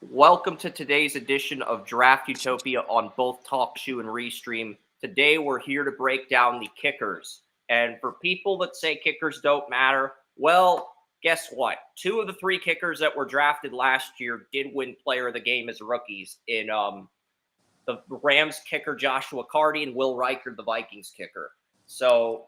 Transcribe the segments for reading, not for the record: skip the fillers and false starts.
Welcome to today's edition of Draft Utopia on both TalkShoe and Restream. Today we're here to break down the kickers. And for people that say kickers don't matter, well, guess what? Two of the three kickers that were drafted last year did win Player of the Game as rookies in the Rams kicker Joshua Carty and Will Riker, the Vikings kicker. So,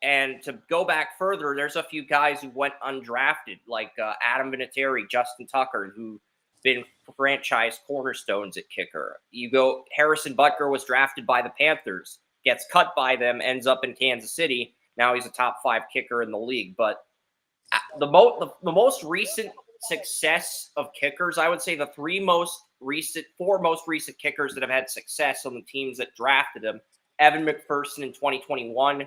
and to go back further, there's a few guys who went undrafted, like Adam Vinatieri, Justin Tucker, who've been franchise cornerstones at kicker. You go, Harrison Butker was drafted by the Panthers, gets cut by them, ends up in Kansas City. Now he's a top 5 kicker in the league. But the most recent success of kickers, I would say the four most recent kickers that have had success on the teams that drafted them: Evan McPherson in 2021.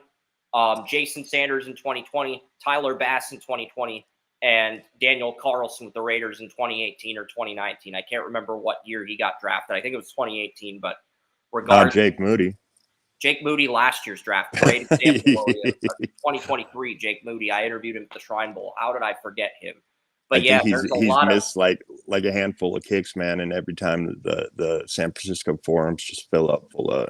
Jason Sanders in 2020, Tyler Bass in 2020, and Daniel Carlson with the Raiders in 2018 or 2019. I can't remember what year he got drafted. I think it was 2018, but regardless. Jake Moody. Jake Moody, last year's draft. Great example. 2023, Jake Moody. I interviewed him at the Shrine Bowl. How did I forget him? But I think he's missed like a handful of kicks, man, and every time the San Francisco forums just fill up full of.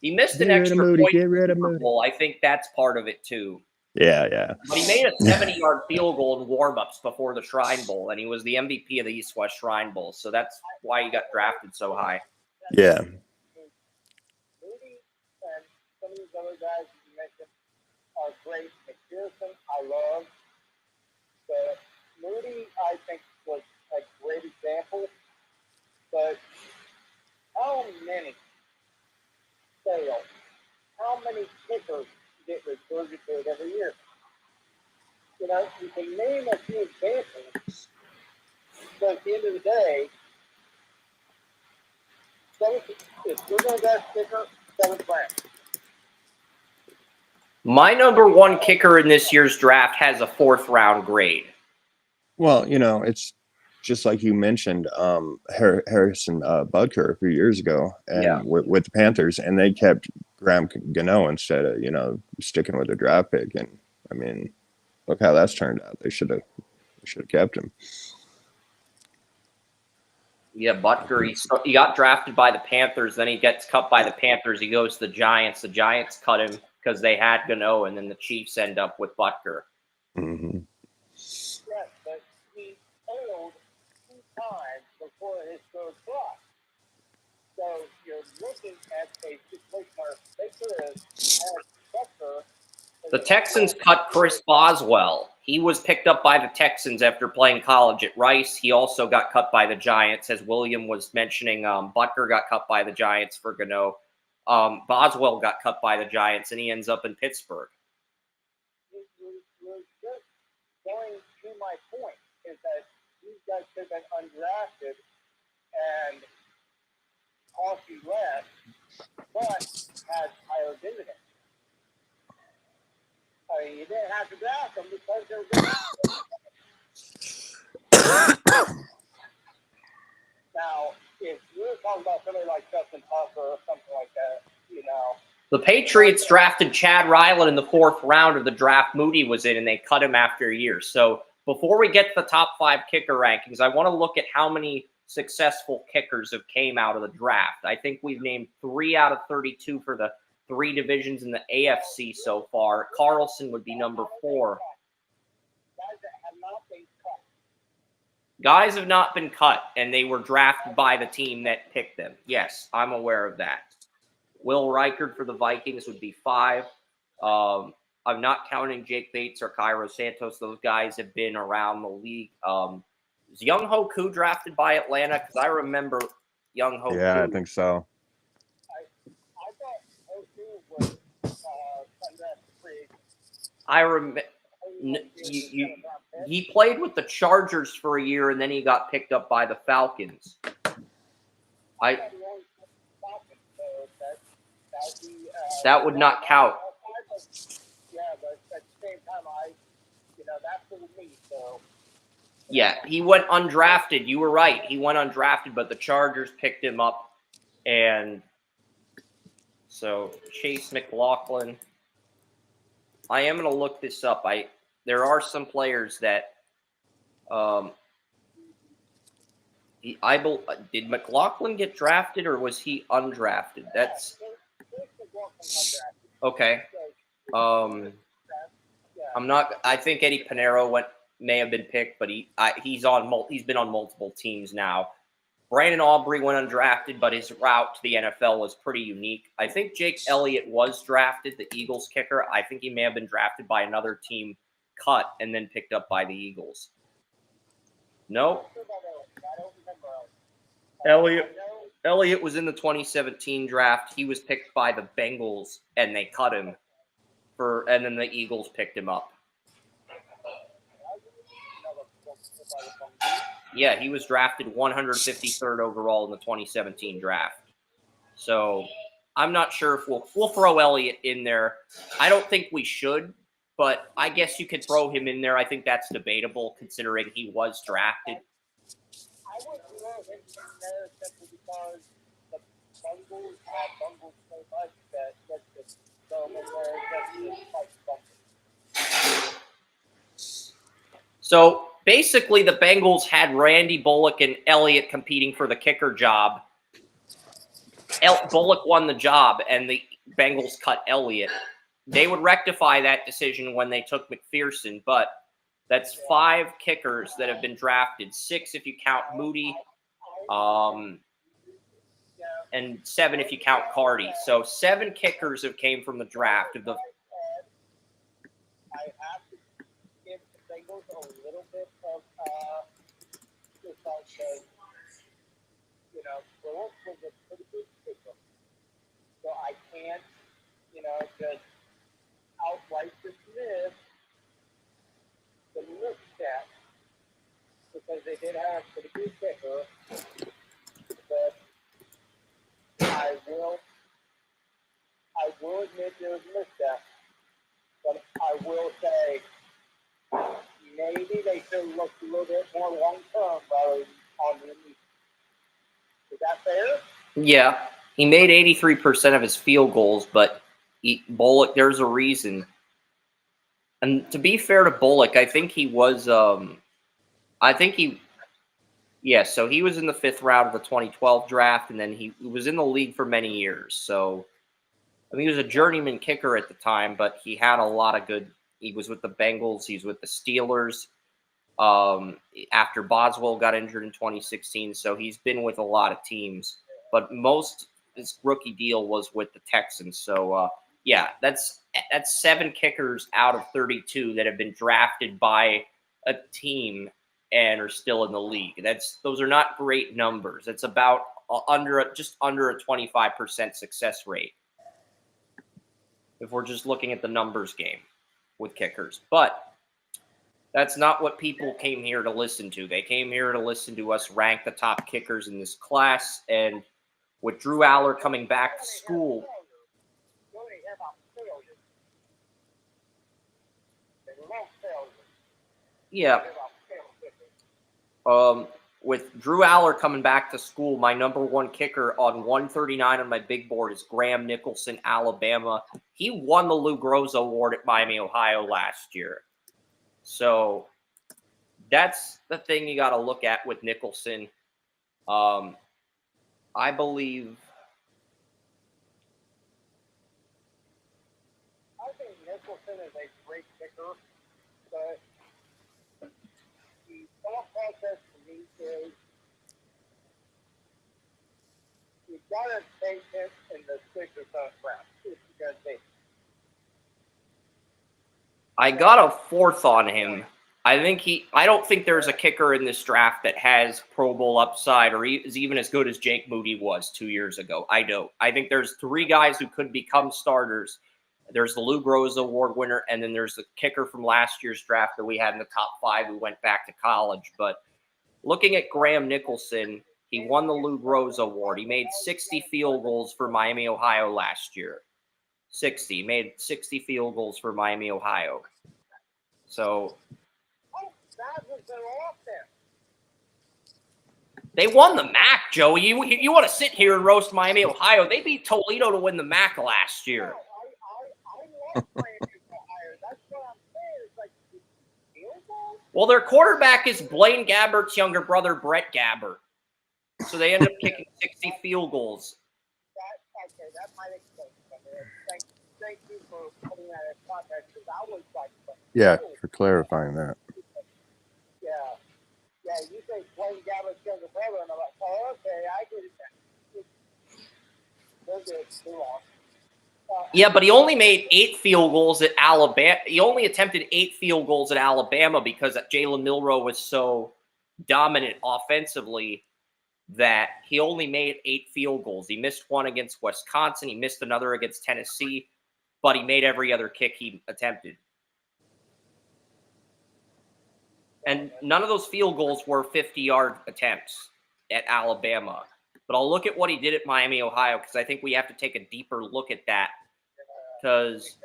He missed an extra point in the Super Bowl. I think that's part of it, too. Yeah. But he made a 70-yard field goal in warm-ups before the Shrine Bowl, and he was the MVP of the East-West Shrine Bowl. So that's why he got drafted so high. Yeah. Moody and some of these other guys you mentioned are great. McPherson, I love. But Moody, I think, was a great example. But how many fail? How many kickers get regurgitated every year? You know, you can name a few examples, but at the end of the day, if you're going to go kicker, 7th round. My number one kicker in this year's draft has a 4th-round grade. Well, you know, it's just like you mentioned, Harrison Butker a few years ago, and with the Panthers, and they kept Graham Gano instead of sticking with the draft pick. And I mean, look how that's turned out. They should have kept him. Yeah, Butker, he got drafted by the Panthers, then he gets cut by the Panthers. He goes to the Giants. The Giants cut him because they had Gano, and then the Chiefs end up with Butker. Mm-hmm. Yes, but he failed 2 times before his 3rd try. So you're looking at a situation where they could have Butker. The Texans cut Chris Boswell. He was picked up by the Texans after playing college at Rice. He also got cut by the Giants, as William was mentioning. Butker got cut by the Giants for Gano. Boswell got cut by the Giants, and he ends up in Pittsburgh. You're just going to my point, is that these guys have been undrafted and cost you less, but had higher dividends. I mean, you didn't have to draft them because they were good. Now, if you're talking about somebody like Justin Tucker or something like that, The Patriots drafted Chad Ryland in the 4th round of the draft Moody was in, and they cut him after a year. So before we get to the top 5 kicker rankings, I want to look at how many successful kickers have came out of the draft. I think we've named 3 out of 32 for the 3 divisions in the AFC so far. Carlson would be number 4. guys that have not been cut. Guys have not been cut, and they were drafted by the team that picked them. Yes, I'm aware of that. Will Riker for the Vikings would be 5. I'm not counting Jake Bates or Cairo Santos. Those guys have been around the league. Is Young Ho Koo drafted by Atlanta? Because I remember Young Ho Koo. Yeah, I think so. I thought Ho-Koo was undrafted free agent. I remember he played with the Chargers for a year, and then he got picked up by the Falcons. That would not count. Yeah, but at the same time, that's for me. So. Yeah, he went undrafted. You were right. He went undrafted, but the Chargers picked him up. And so Chase McLaughlin. I am going to look this up. There are some players that Did McLaughlin get drafted or was he undrafted? That's okay. I'm not. I think Eddie Pinero may have been picked, but he's been on multiple teams now. Brandon Aubrey went undrafted, but his route to the NFL was pretty unique. I think Jake Elliott was drafted, the Eagles kicker. I think he may have been drafted by another team, cut, and then picked up by the Eagles. No. Elliott was in the 2017 draft. He was picked by the Bengals, and they cut him and then the Eagles picked him up. Yeah, he was drafted 153rd overall in the 2017 draft. So I'm not sure if we'll throw Elliott in there. I don't think we should, but I guess you could throw him in there. I think that's debatable considering he was drafted. I would throw him in there simply because the Bengals have Bengals so much that let's just throw him in there just like Bengals. So basically, the Bengals had Randy Bullock and Elliott competing for the kicker job. Bullock won the job, and the Bengals cut Elliott. They would rectify that decision when they took McPherson, but that's 5 kickers that have been drafted, 6 if you count Moody, and 7 if you count Cardi. So 7 kickers have came from the draft. I have to give the Bengals a little bit of because, Bullock was a pretty good kicker. So I can't, just outright dismiss the misstep because they did have a pretty good kicker. But I will admit there was a misstep. But I will say maybe they should look a little bit more long term rather than on the immediate. Is that fair? Yeah, he made 83% of his field goals, but Bullock, there's a reason. And to be fair to Bullock, I think he was, so he was in the 5th round of the 2012 draft, and then he was in the league for many years. So, he was a journeyman kicker at the time, but he had a lot of good. He was with the Bengals. He was with the Steelers after Boswell got injured in 2016. So he's been with a lot of teams, but his rookie deal was with the Texans. So, that's 7 kickers out of 32 that have been drafted by a team and are still in the league. Those are not great numbers. It's about just under a 25% success rate if we're just looking at the numbers game with kickers. But that's not what people came here to listen to. They came here to listen to us rank the top kickers in this class. And with Drew Aller coming back to school, yeah. With Drew Aller coming back to school, my number 1 kicker on 139 on my big board is Graham Nicholson, Alabama. He won the Lou Groza Award at Miami, Ohio last year. So that's the thing you got to look at with Nicholson. I believe. I think Nicholson is a great kicker, but the thought process for me is you've got to take him in the 6th or 7th round if you're going to take him. I got a 4th on him. I don't think there's a kicker in this draft that has Pro Bowl upside or is even as good as Jake Moody was 2 years ago. I don't. I think there's 3 guys who could become starters. There's the Lou Groza Award winner, and then there's the kicker from last year's draft that we had in the top 5 who went back to college. But looking at Graham Nicholson, he won the Lou Groza Award. He made 60 field goals for Miami, Ohio last year. 60. Made 60 field goals for Miami, Ohio. So That was their offense. they won the MAC, Joey. You want to sit here and roast Miami, Ohio? They beat Toledo to win the MAC last year. I love playing in Ohio. That's what I'm saying. It's like field goals. Well, their quarterback is Blaine Gabbert's younger brother, Brett Gabbert. So they ended up kicking 60 field goals. Okay, that might explain it. Thank you for putting that in context, because I was like, Yeah, for clarifying that. yeah, you say Blaine Gablett's younger brother, and I'm like, oh, okay, I get it. They're good, too long. Yeah, but he only made 8 field goals at Alabama. He only attempted 8 field goals at Alabama because Jalen Milroe was so dominant offensively that he only made 8 field goals. He missed one against Wisconsin. He missed another against Tennessee, but he made every other kick he attempted. And none of those field goals were 50-yard attempts at Alabama. But I'll look at what he did at Miami, Ohio, because I think we have to take a deeper look at that. Because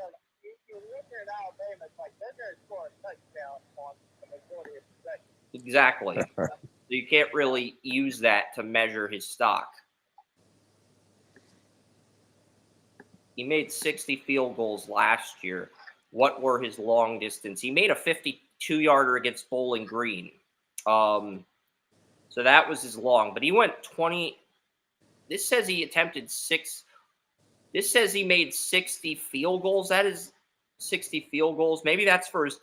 if you're looking at Alabama, it's like they're going to score a touchdown on the majority of possessions. exactly. So you can't really use that to measure his stock. He made 60 field goals last year. What were his long distance? He made a 52-yarder against Bowling Green. So that was his long. But he went 20. This says he attempted 6. This says he made 60 field goals. That is 60 field goals. Maybe that's for his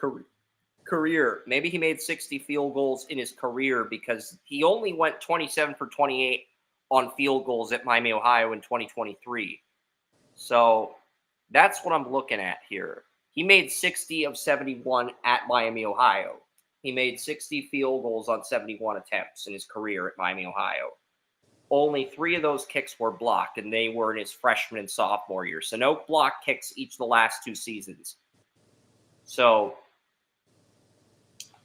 career. Maybe he made 60 field goals in his career because he only went 27 for 28 on field goals at Miami, Ohio in 2023. So that's what I'm looking at here. He made 60 of 71 at Miami, Ohio. He made 60 field goals on 71 attempts in his career at Miami, Ohio. Only 3 of those kicks were blocked, and they were in his freshman and sophomore year. So no block kicks each of the last 2 seasons. So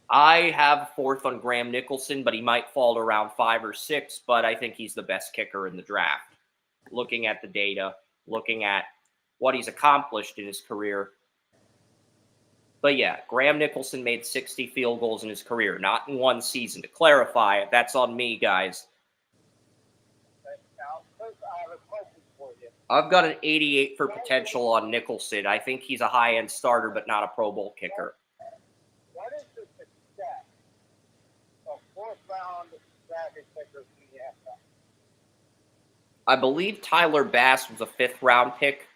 I have 4th on Graham Nicholson, but he might fall to around 5 or 6, but I think he's the best kicker in the draft. Looking at the data, looking at what he's accomplished in his career. But yeah, Graham Nicholson made 60 field goals in his career, not in one season. To clarify, that's on me, guys. Now, I have a question for you. I've got an 88 for potential on Nicholson. I think he's a high-end starter, but not a Pro Bowl kicker. What is the success of 4th-round drafted kickers in the NFL? I believe Tyler Bass was a 5th-round pick,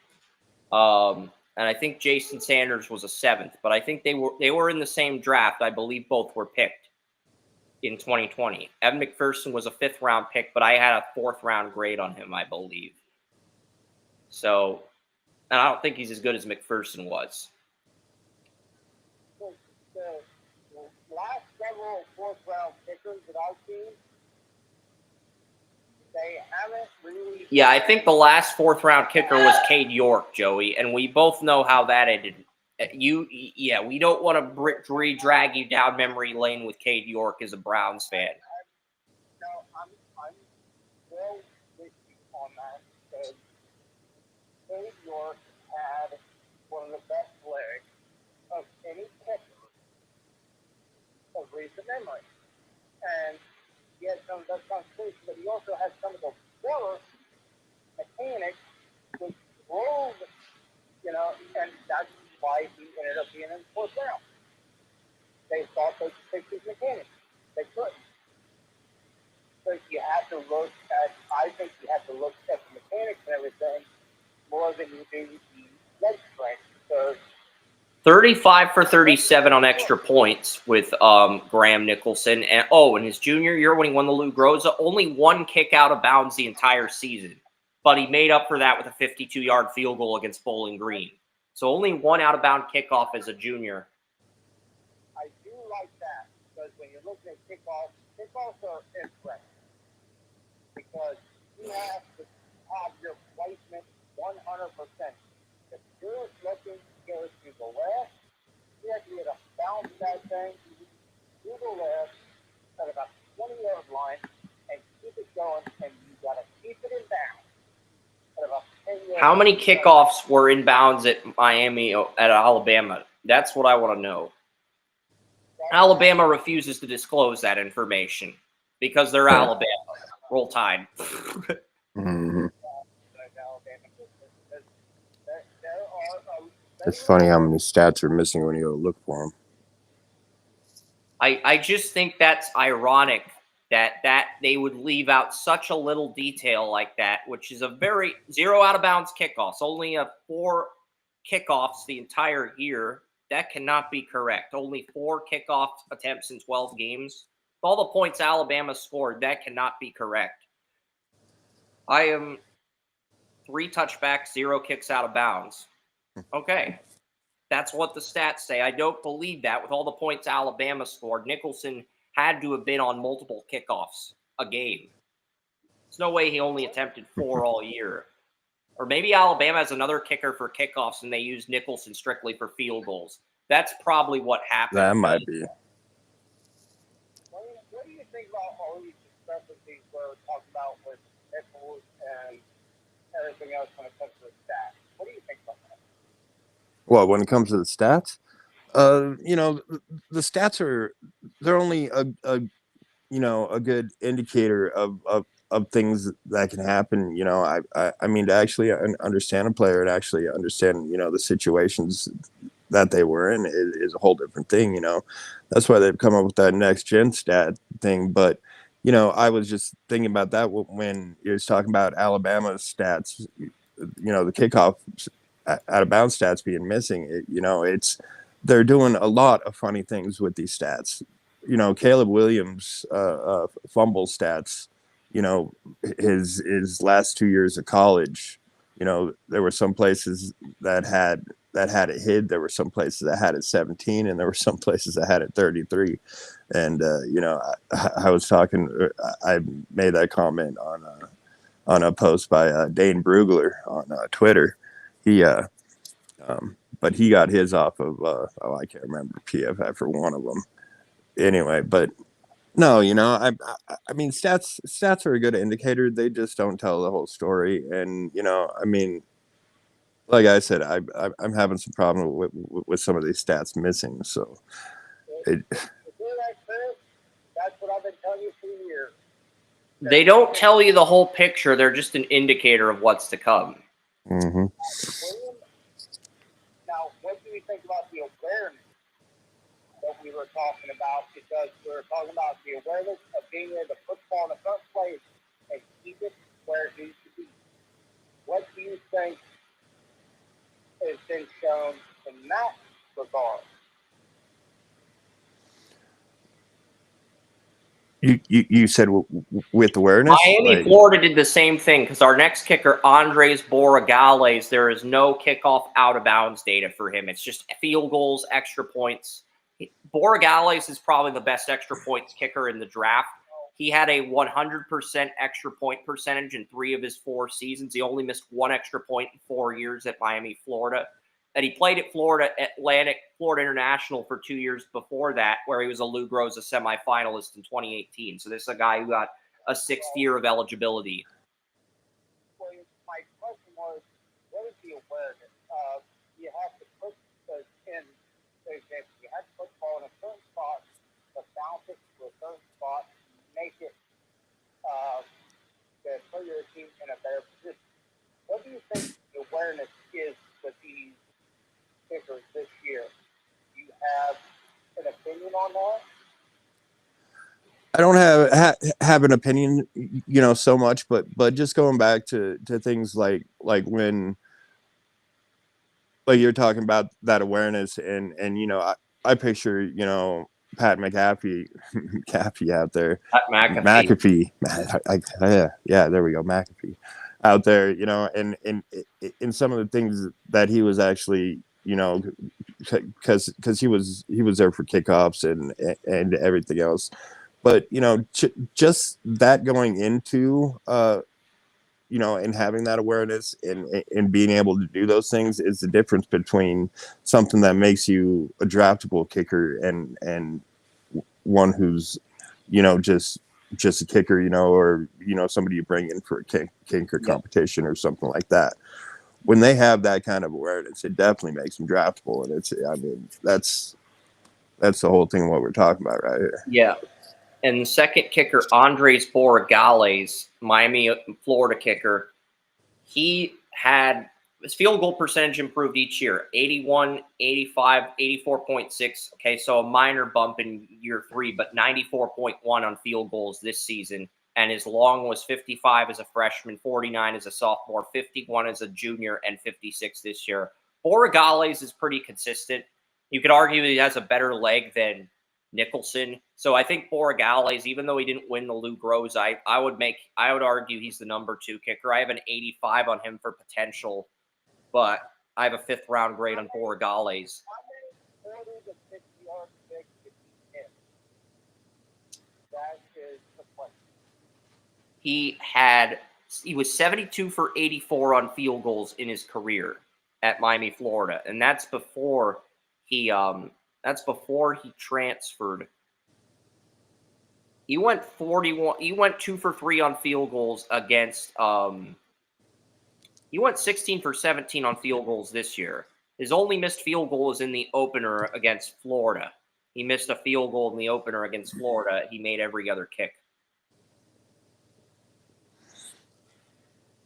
and I think Jason Sanders was a 7th. But I think they were in the same draft. I believe both were picked in 2020. Evan McPherson was a 5th-round pick, but I had a 4th-round grade on him, I believe. So, and I don't think he's as good as McPherson was. The last several 4th-round kickers that I've seen, they haven't really. Yeah, I think the last 4th-round kicker was Cade York, Joey, and we both know how that ended. We don't want to drag you down memory lane with Cade York as a Browns fan. No, I'm well with you on that, because Cade York had one of the best legs of any kicker of recent memory. And he had some of the best constitution, but he also had some of the better mechanics which drove, and that's why he ended up being in the 4th round. They thought they could fix his mechanics. They couldn't. So you have to look at, I think you have to look at the mechanics and everything more than you do the leg strength. So 35 for 37 on extra points with Graham Nicholson. And in his junior year when he won the Lou Groza, only 1 kick out of bounds the entire season. But he made up for that with a 52-yard field goal against Bowling Green. So only 1 out-of-bound kickoff as a junior. I do like that, because when you're looking at kickoffs are interesting. Because you have to have your placement 100%. If you're looking to go to the left, you have to get a bounce that thing to the left at about 20-yard line and keep it going, and you got to keep it in bounds at about 10 yards. How many kickoffs were in bounds at Miami, at Alabama? That's what I want to know. Alabama refuses to disclose that information because they're Alabama. Roll Tide. It's funny how many stats are missing when you go look for them. I just think that's ironic that they would leave out such a little detail like that, which is a very 0 out of bounds kickoffs, only a 4 kickoffs the entire year. That cannot be correct. Only 4 kickoff attempts in 12 games. With all the points Alabama scored, that cannot be correct. I am 3 touchbacks, 0 kicks out of bounds. Okay. That's what the stats say. I don't believe that with all the points Alabama scored. Nicholson had to have been on multiple kickoffs a game. There's no way he only attempted 4 all year. Or maybe Alabama has another kicker for kickoffs and they use Nicholson strictly for field goals. That's probably what happened. That might be. What do you think about all these discrepancies we're talking about with Nichols and everything else when it comes to the stats? What do you think about that? Well, when it comes to the stats, the stats they're only a good indicator of things that can happen. I mean, to actually understand a player and actually understand, the situations that they were in is a whole different thing. That's why they've come up with that next gen stat thing. But, I was just thinking about that when you was talking about Alabama's stats, the kickoff out of bounds stats being missing. They're doing a lot of funny things with these stats. Caleb Williams fumble stats, his last 2 years of college, there were some places that had it hid. There were some places that had it 17, and there were some places that had it 33. And I was talking. I made that comment on a post by Dane Brugler on Twitter. But he got his off of I can't remember, PFF or one of them. Anyway, but no, I mean, stats are a good indicator. They just don't tell the whole story. And I mean, like I said, I'm having some problem with some of these stats missing. So That's what I've been telling you for years. They don't tell you the whole picture. They're just an indicator of what's to come. Mm-hmm. Now, what do you think about the awareness that we were talking about? Because we were talking about the awareness of being able to put the ball in the front place and keep it where it needs to be. What do you think has been shown in that regard? You said with awareness? Miami, Florida did the same thing because our next kicker, Andres Borregales, there is no kickoff out of bounds data for him. It's just field goals, extra points. Borregales is probably the best extra points kicker in the draft. He had a 100% extra point percentage in 3 of his 4 seasons. He only missed 1 extra point in 4 years at Miami, Florida. And he played at Florida International for 2 years before that, where he was a Lou Groza semifinalist in 2018. So this is a guy who got a 6th year of eligibility. Well, my question was, what is the awareness? You have to put you have to put the ball in a certain spot, to bounce it to a certain spot, make it to put your team in a better position. What do you think the awareness is with these kickers this year? Do you have an opinion on that? I don't have an opinion, so much, but just going back to things like when, like you're talking about that awareness and I picture, Pat McAfee out there. Pat McAfee. Yeah, there we go. McAfee out there, and in some of the things that he was actually, because he was there for kickoffs and everything else. But, just that going into, and having that awareness and being able to do those things is the difference between something that makes you a draftable kicker and one who's, just a kicker, or, somebody you bring in for a kicker competition or something like that. When they have that kind of awareness, it definitely makes them draftable. And that's the whole thing of what we're talking about right here. Yeah. And the second kicker, Andres Borregales, Miami, Florida kicker, he had his field goal percentage improved each year, 81, 85, 84.6. Okay, so a minor bump in year 3, but 94.1 on field goals this season. And his long was 55 as a freshman, 49 as a sophomore, 51 as a junior, and 56 this year. Borregales is pretty consistent. You could argue he has a better leg than Nicholson. So I think Borregales, even though he didn't win the Lou Groves, I would argue he's the number 2 kicker. I have an 85 on him for potential, but I have a 5th round grade on Borregales. How many 40 to 50-yard kicks did he hit? That is the question. He was 72 for 84 on field goals in his career at Miami, Florida, and that's before he transferred. He went 41. He went 2 for 3 on field goals against. He went 16 for 17 on field goals this year. His only missed field goal was in the opener against Florida. He missed a field goal in the opener against Florida. He made every other kick.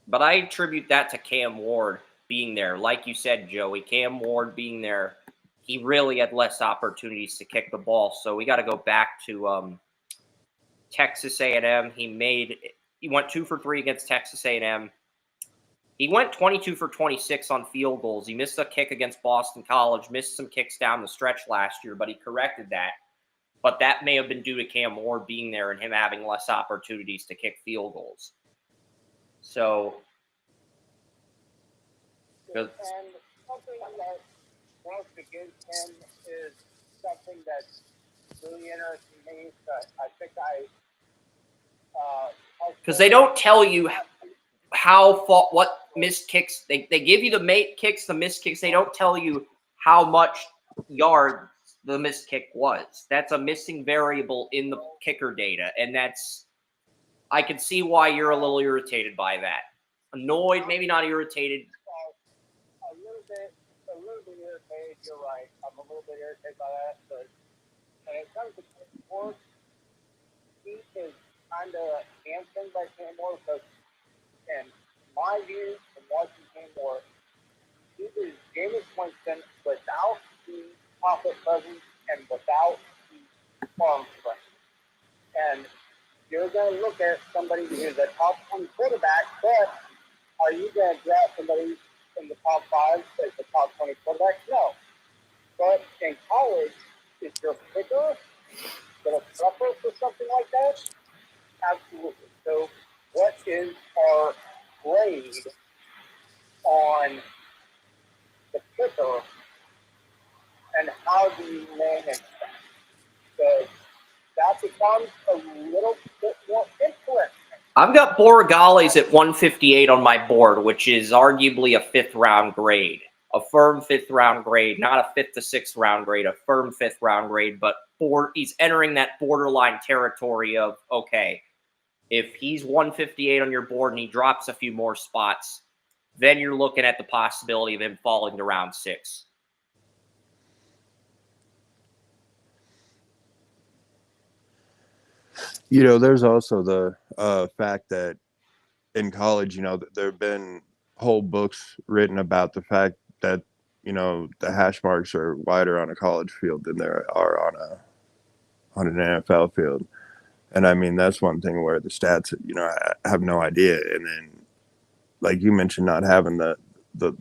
But I attribute that to Cam Ward being there. Like you said, Joey, Cam Ward being there, he really had less opportunities to kick the ball. So we got to go back to Texas A&M. He went 2 for 3 against Texas A&M. He went 22 for 26 on field goals. He missed a kick against Boston College, missed some kicks down the stretch last year, but he corrected that. But that may have been due to Cam Ward being there and him having less opportunities to kick field goals. So, and something that wants to give him is something that's really interesting to me. I think because they don't tell you what missed kicks. They give you the made kicks, the missed kicks. They don't tell you how much yards the missed kick was. That's a missing variable in the kicker data, and I can see why you're a little irritated by that. Annoyed, maybe not irritated. A little bit irritated. You're right. I'm a little bit irritated by that. But when it comes to Cam Ward, he is kind of hamstrung by Cam Ward because, in my view, from watching Cam Ward, he is Jameis Winston without the pocket presence and without the arm strength. And you're going to look at somebody who's a top 10 quarterback, but are you going to draft somebody in the top 5 as the top 20 quarterback? No. But in college, is your kicker going to suffer for something like that? Absolutely. So what is our grade on the kicker, and how do you manage that? So that becomes a little bit more interesting. I've got Borregales at 158 on my board, which is arguably a 5th round grade, a firm 5th round grade, not a 5th to 6th round grade, a firm 5th round grade. But he's entering that borderline territory of, okay, if he's 158 on your board and he drops a few more spots, then you're looking at the possibility of him falling to round 6. There's also the fact that in college, there have been whole books written about the fact that, the hash marks are wider on a college field than there are on an NFL field. And I mean, that's one thing where the stats, I have no idea. And then, like you mentioned, not having the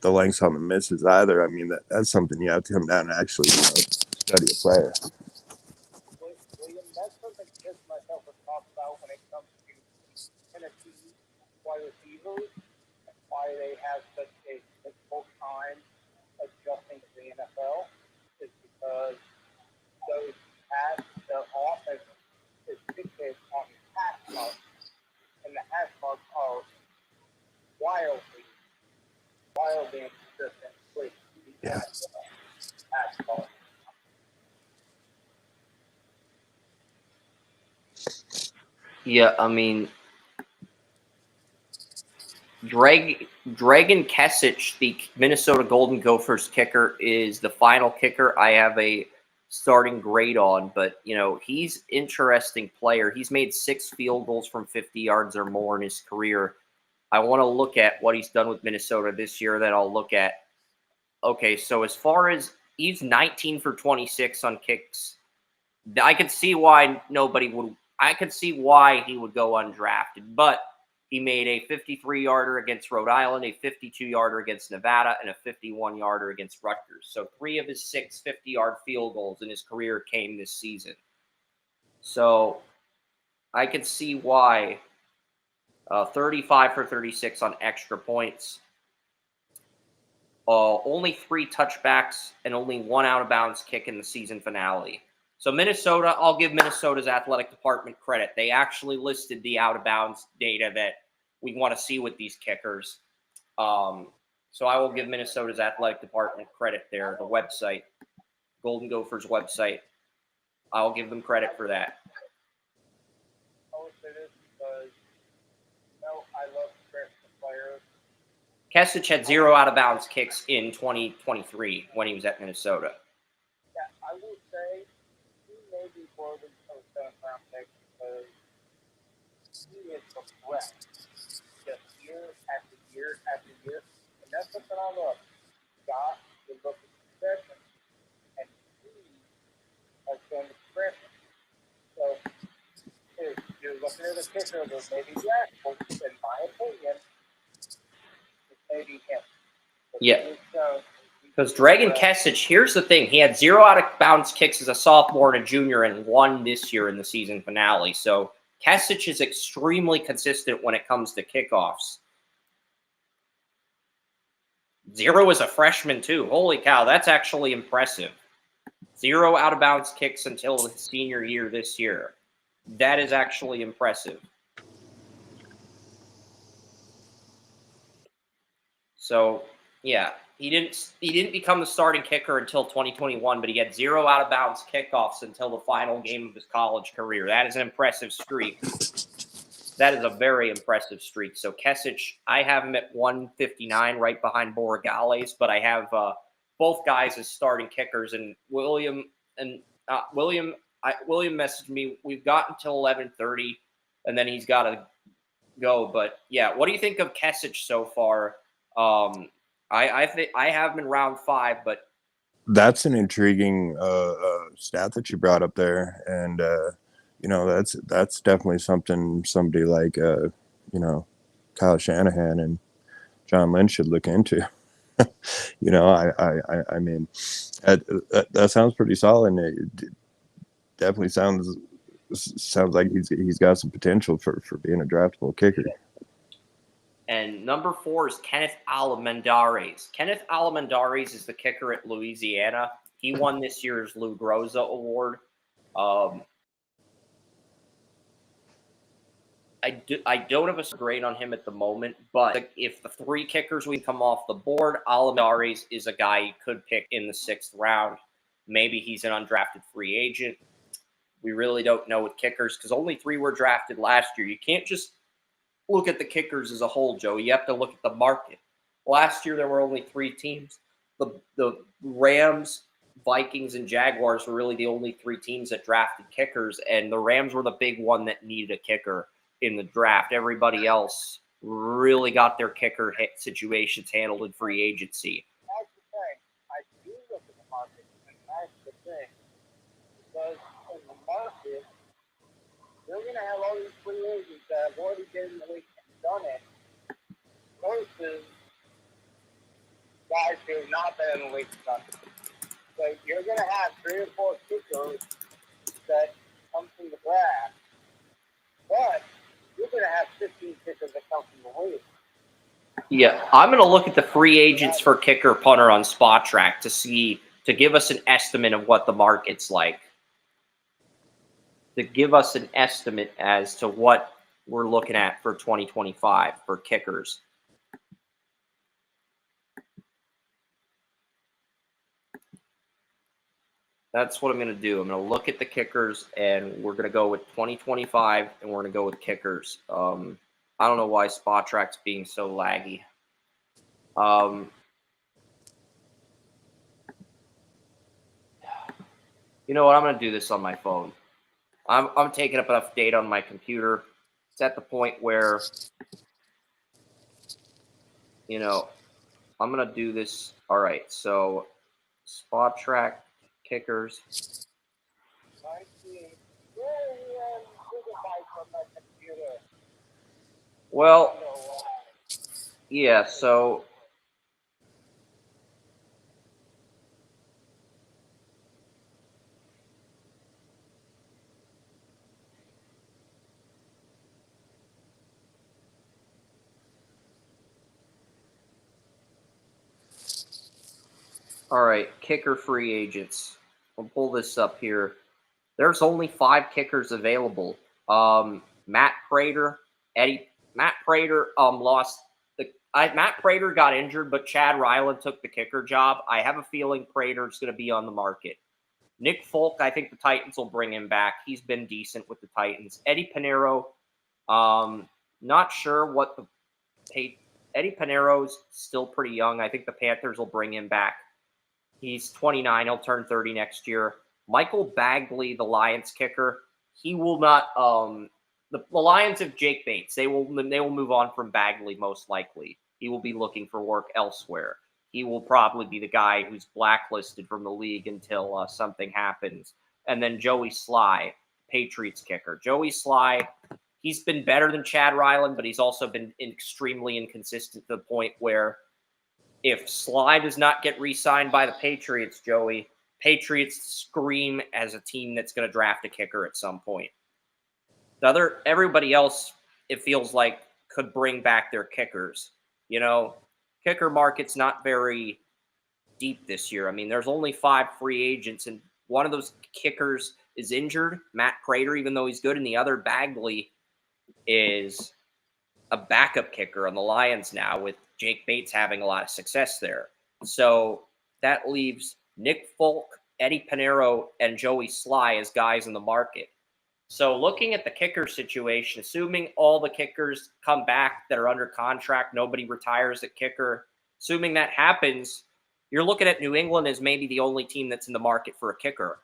lengths on the misses either. I mean, that's something you have to come down and actually, study a player. William, that's something Chris and myself have talked about when it comes to Tennessee wide receivers and why they have such a difficult time adjusting to the NFL is because the offense is fixated on the hash marks, and the hash marks are wildly inconsistent with the hash marks. Yeah, I mean, Dragan Kesich, the Minnesota Golden Gophers kicker, is the final kicker I have a starting grade on. But, he's interesting player. He's made 6 field goals from 50 yards or more in his career. I want to look at what he's done with Minnesota this year. Then I'll look at, okay, so as far as he's 19 for 26 on kicks, I could see why I could see why he would go undrafted, but he made a 53-yarder against Rhode Island, a 52-yarder against Nevada, and a 51-yarder against Rutgers. So 3 of his 6 50-yard field goals in his career came this season. So I could see why 35 for 36 on extra points. Only 3 touchbacks and only 1 out-of-bounds kick in the season finale. So Minnesota, I'll give Minnesota's athletic department credit. They actually listed the out-of-bounds data that we want to see with these kickers. So I will give Minnesota's athletic department credit there. The website, Golden Gophers website, I'll give them credit for that. I would say this because, I love freshman players. Kesich had 0 out-of-bounds kicks in 2023 when he was at Minnesota. Yeah, I would say he may be worthy of a 7th-round pick because he is a threat just year after year after year. And that's something I love. God is looking for progression, and he has shown the progression. So if you're looking at a kicker that maybe draftable, in my opinion, it's maybe him. But Yeah. he's Because Dragan Kesich, here's the thing. He had 0 out-of-bounds kicks as a sophomore and a junior and 1 this year in the season finale. So Kesich is extremely consistent when it comes to kickoffs. 0 as a freshman, too. Holy cow, that's actually impressive. 0 out-of-bounds kicks until his senior year this year. That is actually impressive. So, yeah. He didn't become the starting kicker until 2021, but he had 0 out-of-bounds kickoffs until the final game of his college career. That is an impressive streak. That is a very impressive streak. So Kesich, I have him at 159, right behind Borregales, but I have both guys as starting kickers. And William messaged me. We've got until 11:30, and then he's got to go. But yeah, what do you think of Kesich so far? I think I have him in round 5, but That's an intriguing stat that you brought up there, and that's definitely something somebody like Kyle Shanahan and John Lynch should look into. I mean, that sounds pretty solid. And it definitely sounds like he's got some potential for being a draftable kicker. And number 4 is Kenneth Almendares. Kenneth Almendares is the kicker at Louisiana. He won this year's Lou Groza Award. I don't have a grade on him at the moment, but if the 3 kickers we come off the board, Almendares is a guy you could pick in the 6th round. Maybe he's an undrafted free agent. We really don't know with kickers because only 3 were drafted last year. You can't just look at the kickers as a whole, Joe. You have to look at the market. Last year, there were only 3 teams. The Rams, Vikings, and Jaguars were really the only 3 teams that drafted kickers, and the Rams were the big one that needed a kicker in the draft. Everybody else really got their kicker situations handled in free agency. That's the thing. I do look at the market, and that's the thing. Because in the market, you're going to have all these free agents that have already been in the league and done it versus guys who have not been in the league and done it. So you're going to have 3 or 4 kickers that come from the draft, but you're going to have 15 kickers that come from the league. Yeah, I'm going to look at the free agents for kicker punter on Spot Track to give us an estimate of what the market's like. To give us an estimate as to what we're looking at for 2025 for kickers. That's what I'm going to do. I'm going to look at the kickers, and we're going to go with 2025, and we're going to go with kickers. I don't know why Spot Track's being so laggy. You know what? I'm going to do this on my phone. I'm taking up enough data on my computer. It's at the point where I'm going to do this. All right. So spot track kickers. 19. William, simplified from my computer. Well, So, yeah. So all right, kicker free agents. I'll pull this up here. There's only 5 kickers available. Matt Prater, Matt Prater lost Matt Prater got injured, but Chad Ryland took the kicker job. I have a feeling Prater's going to be on the market. Nick Folk, I think the Titans will bring him back. He's been decent with the Titans. Eddie Pinero, not sure what Eddie Pinero's still pretty young. I think the Panthers will bring him back. He's 29. He'll turn 30 next year. Michael Bagley, the Lions kicker, he will not. The Lions have Jake Bates. They will move on from Bagley most likely. He will be looking for work elsewhere. He will probably be the guy who's blacklisted from the league until something happens. And then Joey Sly, Patriots kicker. Joey Sly, he's been better than Chad Ryland, but he's also been extremely inconsistent to the point where if Sly does not get re-signed by the Patriots, Joey, Patriots scream as a team that's going to draft a kicker at some point. Everybody else, it feels like, could bring back their kickers. Kicker market's not very deep this year. I mean, there's only 5 free agents, and one of those kickers is injured, Matt Prater, even though he's good, and the other, Bagley, is a backup kicker on the Lions now, with Jake Bates having a lot of success there. So that leaves Nick Folk, Eddie Pinero, and Joey Sly as guys in the market. So looking at the kicker situation, assuming all the kickers come back that are under contract, nobody retires at kicker, assuming that happens, you're looking at New England as maybe the only team that's in the market for a kicker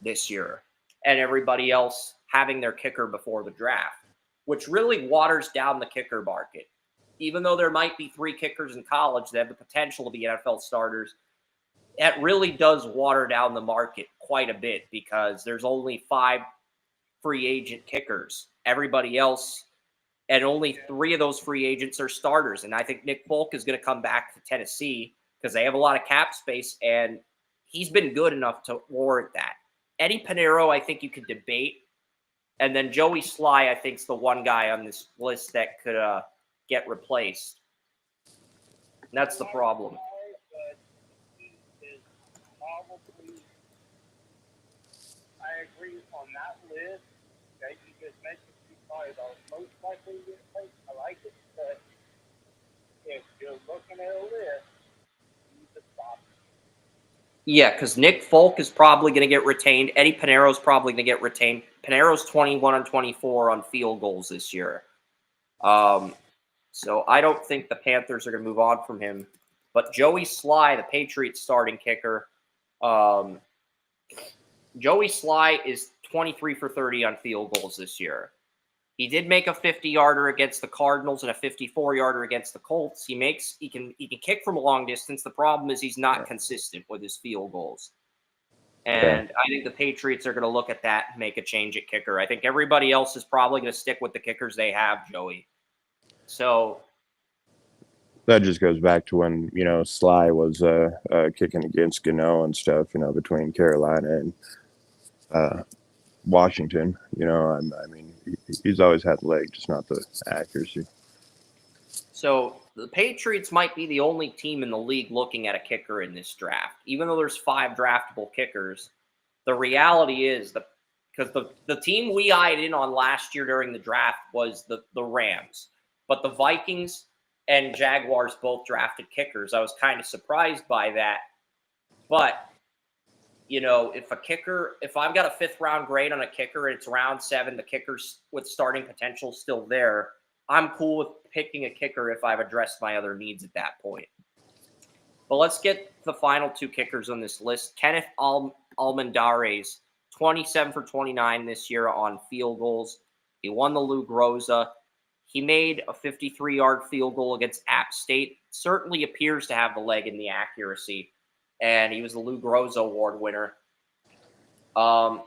this year, and everybody else having their kicker before the draft, which really waters down the kicker market. Even though there might be 3 kickers in college that have the potential to be NFL starters, it really does water down the market quite a bit because there's only 5 free agent kickers. Everybody else, and only 3 of those free agents are starters. And I think Nick Folk is going to come back to Tennessee because they have a lot of cap space, and he's been good enough to warrant that. Eddie Pinero, I think you could debate. And then Joey Sly, I think, is the one guy on this list that could get replaced. And that's the problem. I agree on that list that you just mentioned. He's probably the most likely to get replaced. I like it, but if you're looking at a list, you need to stop. Yeah, because Nick Folk is probably going to get retained. Eddie Pinero's probably going to get retained. Pinero's 21 and 24 on field goals this year. So I don't think the Panthers are going to move on from him. But Joey Sly, the Patriots starting kicker, Joey Sly is 23 for 30 on field goals this year. He did make a 50-yarder against the Cardinals and a 54-yarder against the Colts. He can kick from a long distance. The problem is he's not consistent with his field goals. And I think the Patriots are going to look at that and make a change at kicker. I think everybody else is probably going to stick with the kickers they have, Joey. So that just goes back to when, Sly was kicking against Gano and stuff, between Carolina and Washington. I mean, he's always had the leg, just not the accuracy. So the Patriots might be the only team in the league looking at a kicker in this draft. Even though there's 5 draftable kickers, the reality is because the team we eyed in on last year during the draft was the Rams. But the Vikings and Jaguars both drafted kickers. I was kind of surprised by that. But, if I've got a 5th-round grade on a kicker and it's round 7, the kicker's with starting potential still there, I'm cool with picking a kicker if I've addressed my other needs at that point. But let's get the final 2 kickers on this list. Kenneth Almendares, 27 for 29 this year on field goals. He won the Lou Groza. He made a 53-yard field goal against App State. Certainly appears to have the leg and the accuracy. And he was the Lou Groza Award winner. 6'2",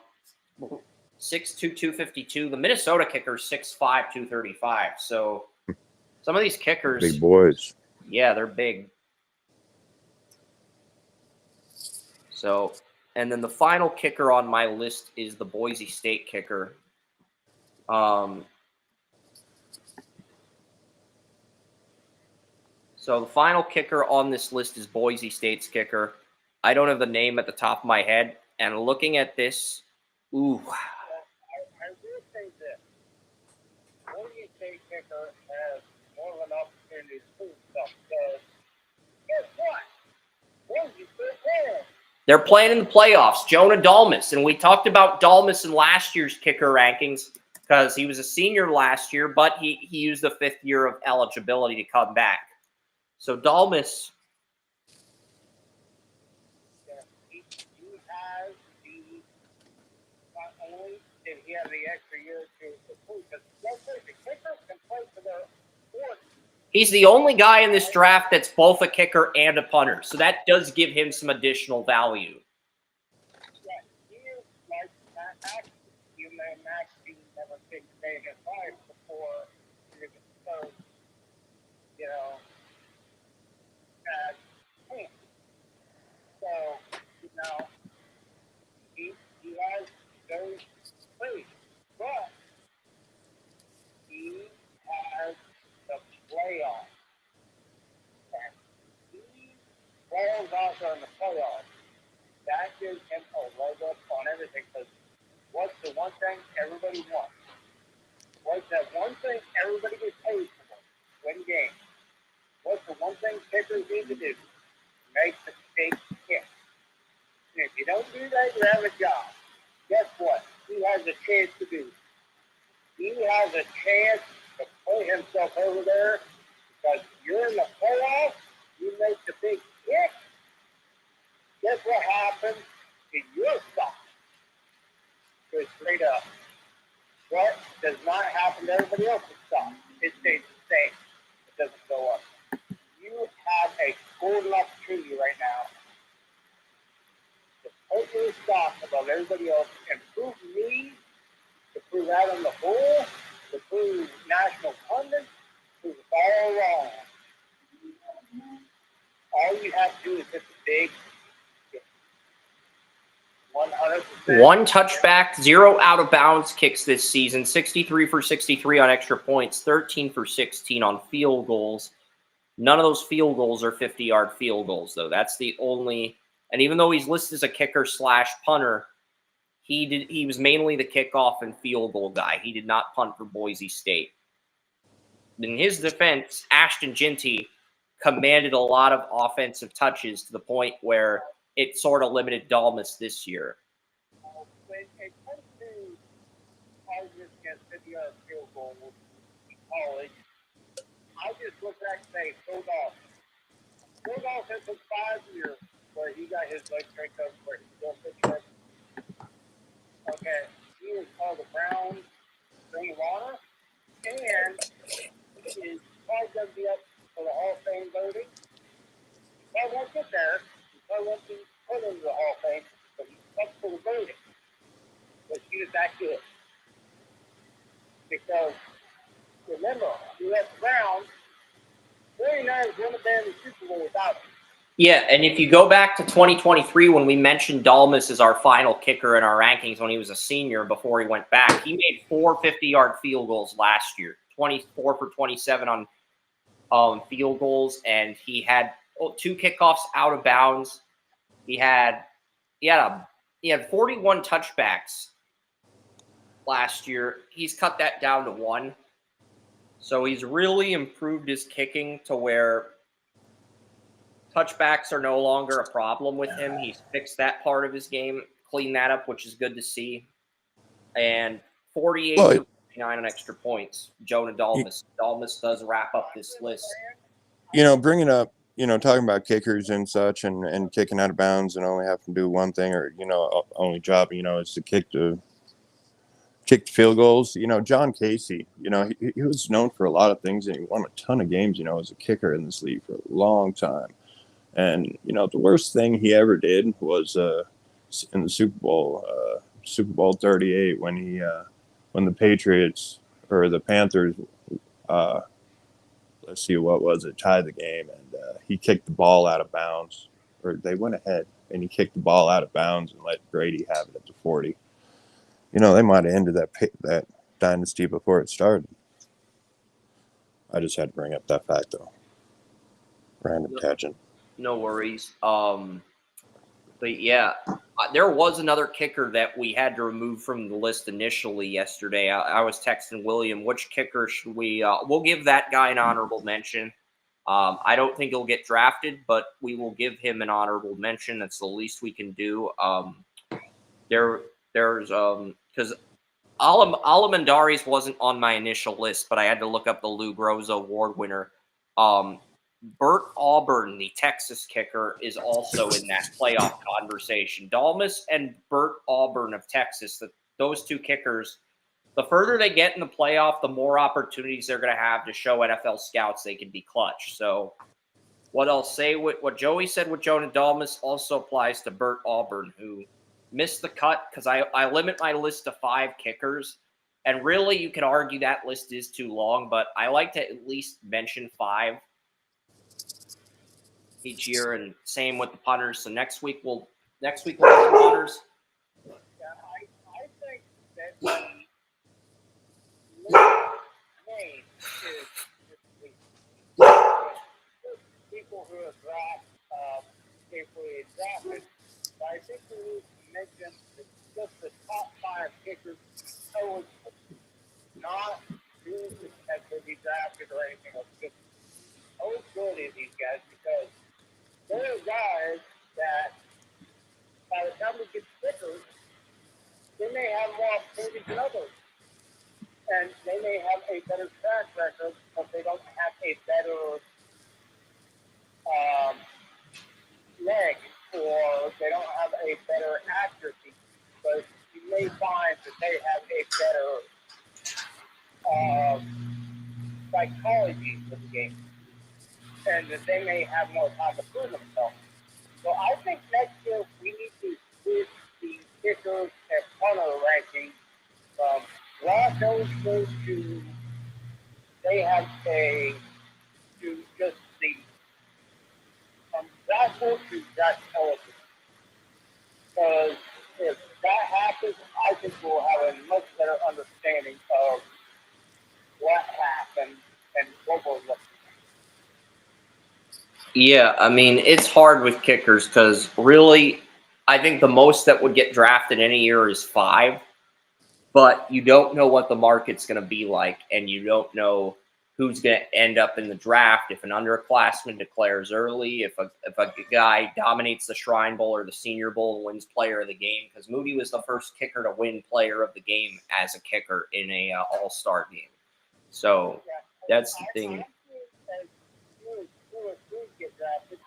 252. The Minnesota kicker is 6'5", 235. So some of these kickers, big boys. Yeah, they're big. So, and then the final kicker on my list is the Boise State kicker. So the final kicker on this list is Boise State's kicker. I don't have the name at the top of my head. And looking at this, ooh. I will say this. Boise State kicker has more of an opportunity to prove stuff. Because guess what? Boise State wins. They're playing in the playoffs. Jonah Dalmas. And we talked about Dalmas in last year's kicker rankings because he was a senior last year, but he used the 5th year of eligibility to come back. So Dalmas, he has the, not only did he have the extra year to prove, because the kickers can play for their sport. he's the only guy in this draft that's both a kicker and a punter. So that does give him some additional value. Yeah, he is like Max. You may Max never take a day in his life before you get so, you know, so, you know, he has those traits, but he has the playoffs. And he falls out there in the playoffs. That gives him a leg up on everything, because what's the one thing everybody wants? What's that one thing everybody gets paid for? Win games. What's the one thing kickers need to do? Make the big kick. And if you don't do that, you have a job. Guess what? He has a chance to do it. He has a chance to put himself over there, because you're in the playoffs, you make the big kick. Guess what happens in your stock? Goes straight up. What does not happen to everybody else's stock? It stays the same. It doesn't go up. You have a golden opportunity right now to put your stock above everybody else and prove me, to prove Adam the Bull, to prove national pundits, to prove all wrong. All you have to do is hit the big 100%. One touchback, 0 out of bounds kicks this season, 63 for 63 on extra points, 13 for 16 on field goals. None of those field goals are 50-yard field goals, though. That's the only. And even though he's listed as a kicker / punter, he was mainly the kickoff and field goal guy. He did not punt for Boise State. In his defense, Ashton Ginty commanded a lot of offensive touches to the point where it sort of limited Dalmas this year. When it comes to arguments against 50-yard field goals in college, I just look back and say, Phil Dawson. Phil Dawson took 5 years where he got his leg strength up where he still 50 yards. Okay, he was called the Brown Ring of Honor, and is probably going to be up for the Hall of Fame voting. He probably won't get there. He probably won't be put into the Hall of Fame, but he's up for the voting. But he was that good. Because, remember, he left the Browns, 49ers wouldn't have been in the Super Bowl without him. Yeah, and if you go back to 2023 when we mentioned Dalmas as our final kicker in our rankings when he was a senior before he went back, he made 4 50-yard field goals last year, 24 for 27 on field goals, and he had 2 kickoffs out of bounds. He had 41 touchbacks last year. He's cut that down to 1. So he's really improved his kicking to where touchbacks are no longer a problem with him. He's fixed that part of his game, cleaned that up, which is good to see. And 48 to 49 on extra points. Jonah Dalmas. Dalmas does wrap up this list. Bringing up, talking about kickers and such and kicking out of bounds and only having to do one thing or, only job, is to kick the kicked field goals. You know, John Casey, you know, he was known for a lot of things, and he won a ton of games, you know, as a kicker in this league for a long time. And, you know, the worst thing he ever did was in the Super Bowl 38, when the Patriots or the Panthers, uh, let's see, what was it, tied the game, and he kicked the ball out of bounds, or they went ahead, and he kicked the ball out of bounds and let Brady have it at the 40. You know, they might have ended that dynasty before it started. I just had to bring up that fact, though. Random tangent. No worries. But yeah, there was another kicker that we had to remove from the list initially yesterday. I was texting William, which kicker should we? We'll give that guy an honorable mention. I don't think he'll get drafted, but we will give him an honorable mention. That's the least we can do. There's because Alamandari's wasn't on my initial list, but I had to look up the Lou Groza Award winner. Bert Auburn, the Texas kicker, is also in that playoff conversation. Dalmas and Bert Auburn of Texas, those two kickers, the further they get in the playoff, the more opportunities they're going to have to show NFL scouts they can be clutch. So what I'll say, what Joey said with Jonah Dalmas also applies to Bert Auburn, who missed the cut because I limit my list to 5 kickers. And really, you could argue that list is too long, but I like to at least mention 5 each year, and same with the punters. So next week we'll do the punters. Yeah, I think that the name is people who have drafted. But I think we need to mention that just the top 5 kickers eligible, not who could be drafted or anything else. Just eligibility of these guys, because there are guys that by the time we get kickers, they may have more opportunities than others. And they may have a better track record, but they don't have a better leg, or they don't have a better accuracy. But you may find that they have a better psychology for the game, and that they may have more time to prove themselves. So I think next year we need to switch the kickers and punter ranking from draft eligible to they have a to just the from draftable to draft eligible. Because if that happens, I think we'll have a much better understanding of what happened and what we're looking at. Yeah, I mean, it's hard with kickers because really, I think the most that would get drafted any year is 5, but you don't know what the market's going to be like, and you don't know who's going to end up in the draft. If an underclassman declares early, if a guy dominates the Shrine Bowl or the Senior Bowl and wins Player of the Game, because Moody was the first kicker to win Player of the Game as a kicker in a All-Star game. So that's the thing. Get drafted,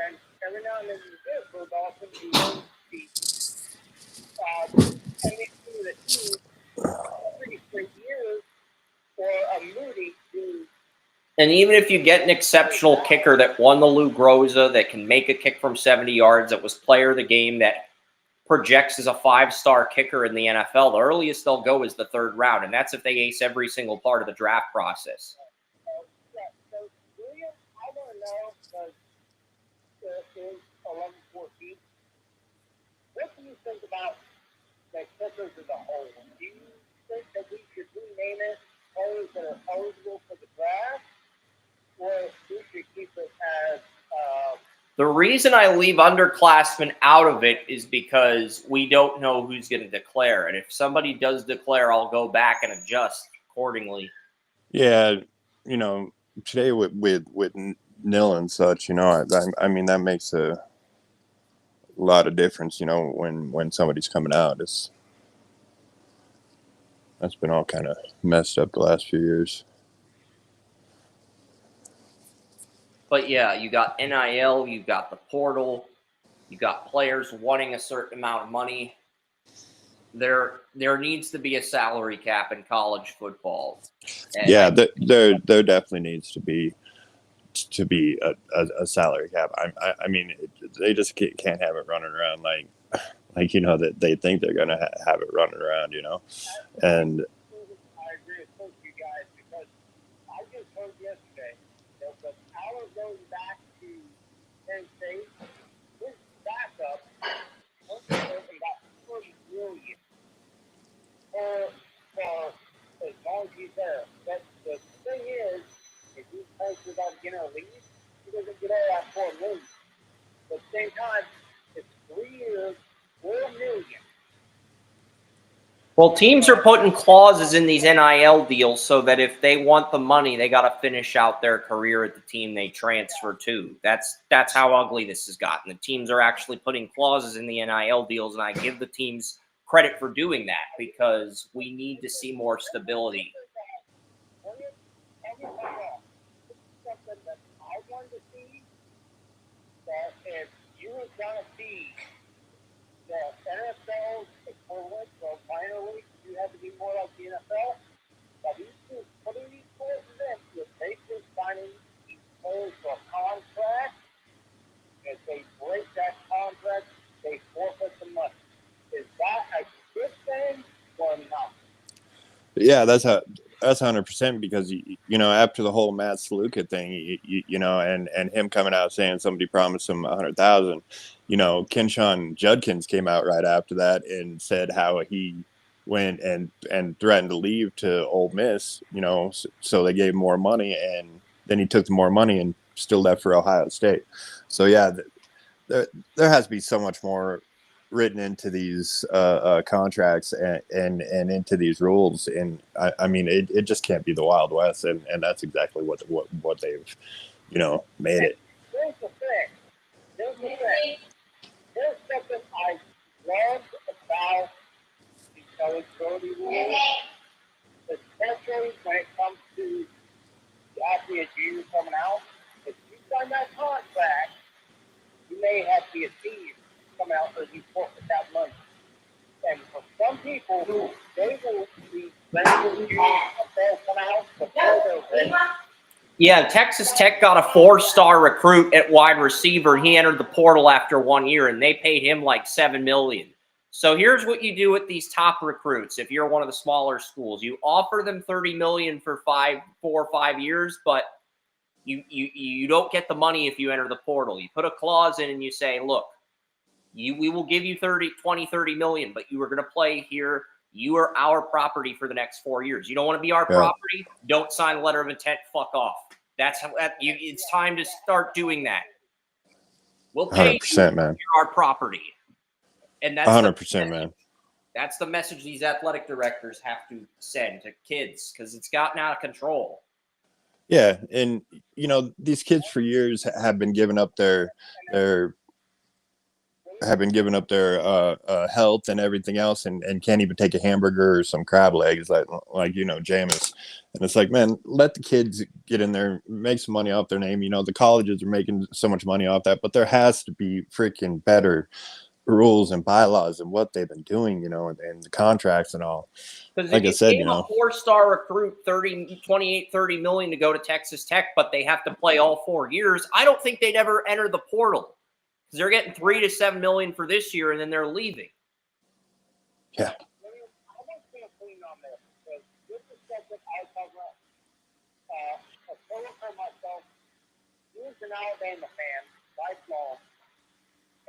and every now and then you get for Dawson, you win the team 3 straight years, or a Moody who. And even if you get an exceptional kicker that won the Lou Groza, that can make a kick from 70 yards, that was Player of the Game, that projects as a 5-star kicker in the NFL, the earliest they'll go is the 3rd round, and that's if they ace every single part of the draft process. So William, I want to know, because it is 11-14, what do you think about the kickers as a whole? Do you think that we should rename it players that are eligible for the draft, or we should keep it as the reason I leave underclassmen out of it is because we don't know who's going to declare. And if somebody does declare, I'll go back and adjust accordingly. Yeah, you know, today with nil and such, you know, I mean, that makes a lot of difference, you know, when somebody's coming out. That's been all kind of messed up the last few years. But yeah, you got NIL, you got the portal, you got players wanting a certain amount of money. There needs to be a salary cap in college football. And Yeah, there definitely needs to be a salary cap. I mean, they just can't have it running around like you know that they think they're gonna have it running around, you know, and I agree with both you guys because I just heard yesterday that the power goes back to Penn State. His backup went to work and got $40 million for as long as he's there. But the thing is, if he's posted about getting a leave, he doesn't get all that $4 million. But at the same time, it's 3 years, $4 million. well, teams are putting clauses in these NIL deals so that if they want the money, they got to finish out their career at the team they transfer to. That's how ugly this has gotten. The teams are actually putting clauses in the NIL deals, and I give the teams credit for doing that because we need to see more stability. Something that I wanted to see that if you were going to see the NFL equivalent of minor league, you have to be more like the NFL. But these two putting these players in with basically signing these players for a contract. If they break that contract, they forfeit the money. Is that a good thing or not? yeah, that's 100% because you know after the whole Matt Sluka thing, you know, and him coming out saying somebody promised him 100,000, you know, Kenshawn Judkins came out right after that and said how he went and threatened to leave to Ole Miss, you know, so they gave him more money, and then he took the more money and still left for Ohio State. So yeah, there has to be so much more written into these contracts and into these rules, and I mean it just can't be the Wild West, and that's exactly what they've, you know, made it. Here's the thing. There's something I love about the eligibility rules, especially when it comes to the athlete junior coming out. If you sign that contract, you may have the team come out or you forfeit that money. And for some people, they will be ready to come out before they're ready. Yeah, Texas Tech got a 4-star recruit at wide receiver. He entered the portal after 1 year, and they paid him like $7 million. So here's what you do with these top recruits. If you're one of the smaller schools, you offer them $30 million for 4 or 5 years, but you don't get the money if you enter the portal. You put a clause in and you say, look, we will give you 30 million, but you are going to play here. You are our property for the next 4 years. You don't want to be our property? Don't sign a letter of intent. Fuck off. That's how it's time to start doing that. We'll pay 100%, man. You're our property. And that's 100%, man. That's the message these athletic directors have to send to kids because it's gotten out of control. Yeah, and you know these kids for years have been giving up their health and everything else, and can't even take a hamburger or some crab legs like you know Jameis. And it's like, man, let the kids get in there, make some money off their name. You know, the colleges are making so much money off that, but there has to be freaking better rules and bylaws and what they've been doing, you know, and the contracts and all. Like I said, you know, a 4-star recruit 30 million to go to Texas Tech, but they have to play all 4 years. I don't think they'd ever enter the portal because they're getting $3 to $7 million for this year, and then they're leaving. Yeah. I'm going to clean on this because this is something I cover. A fellow for myself, he was an Alabama fan, lifelong,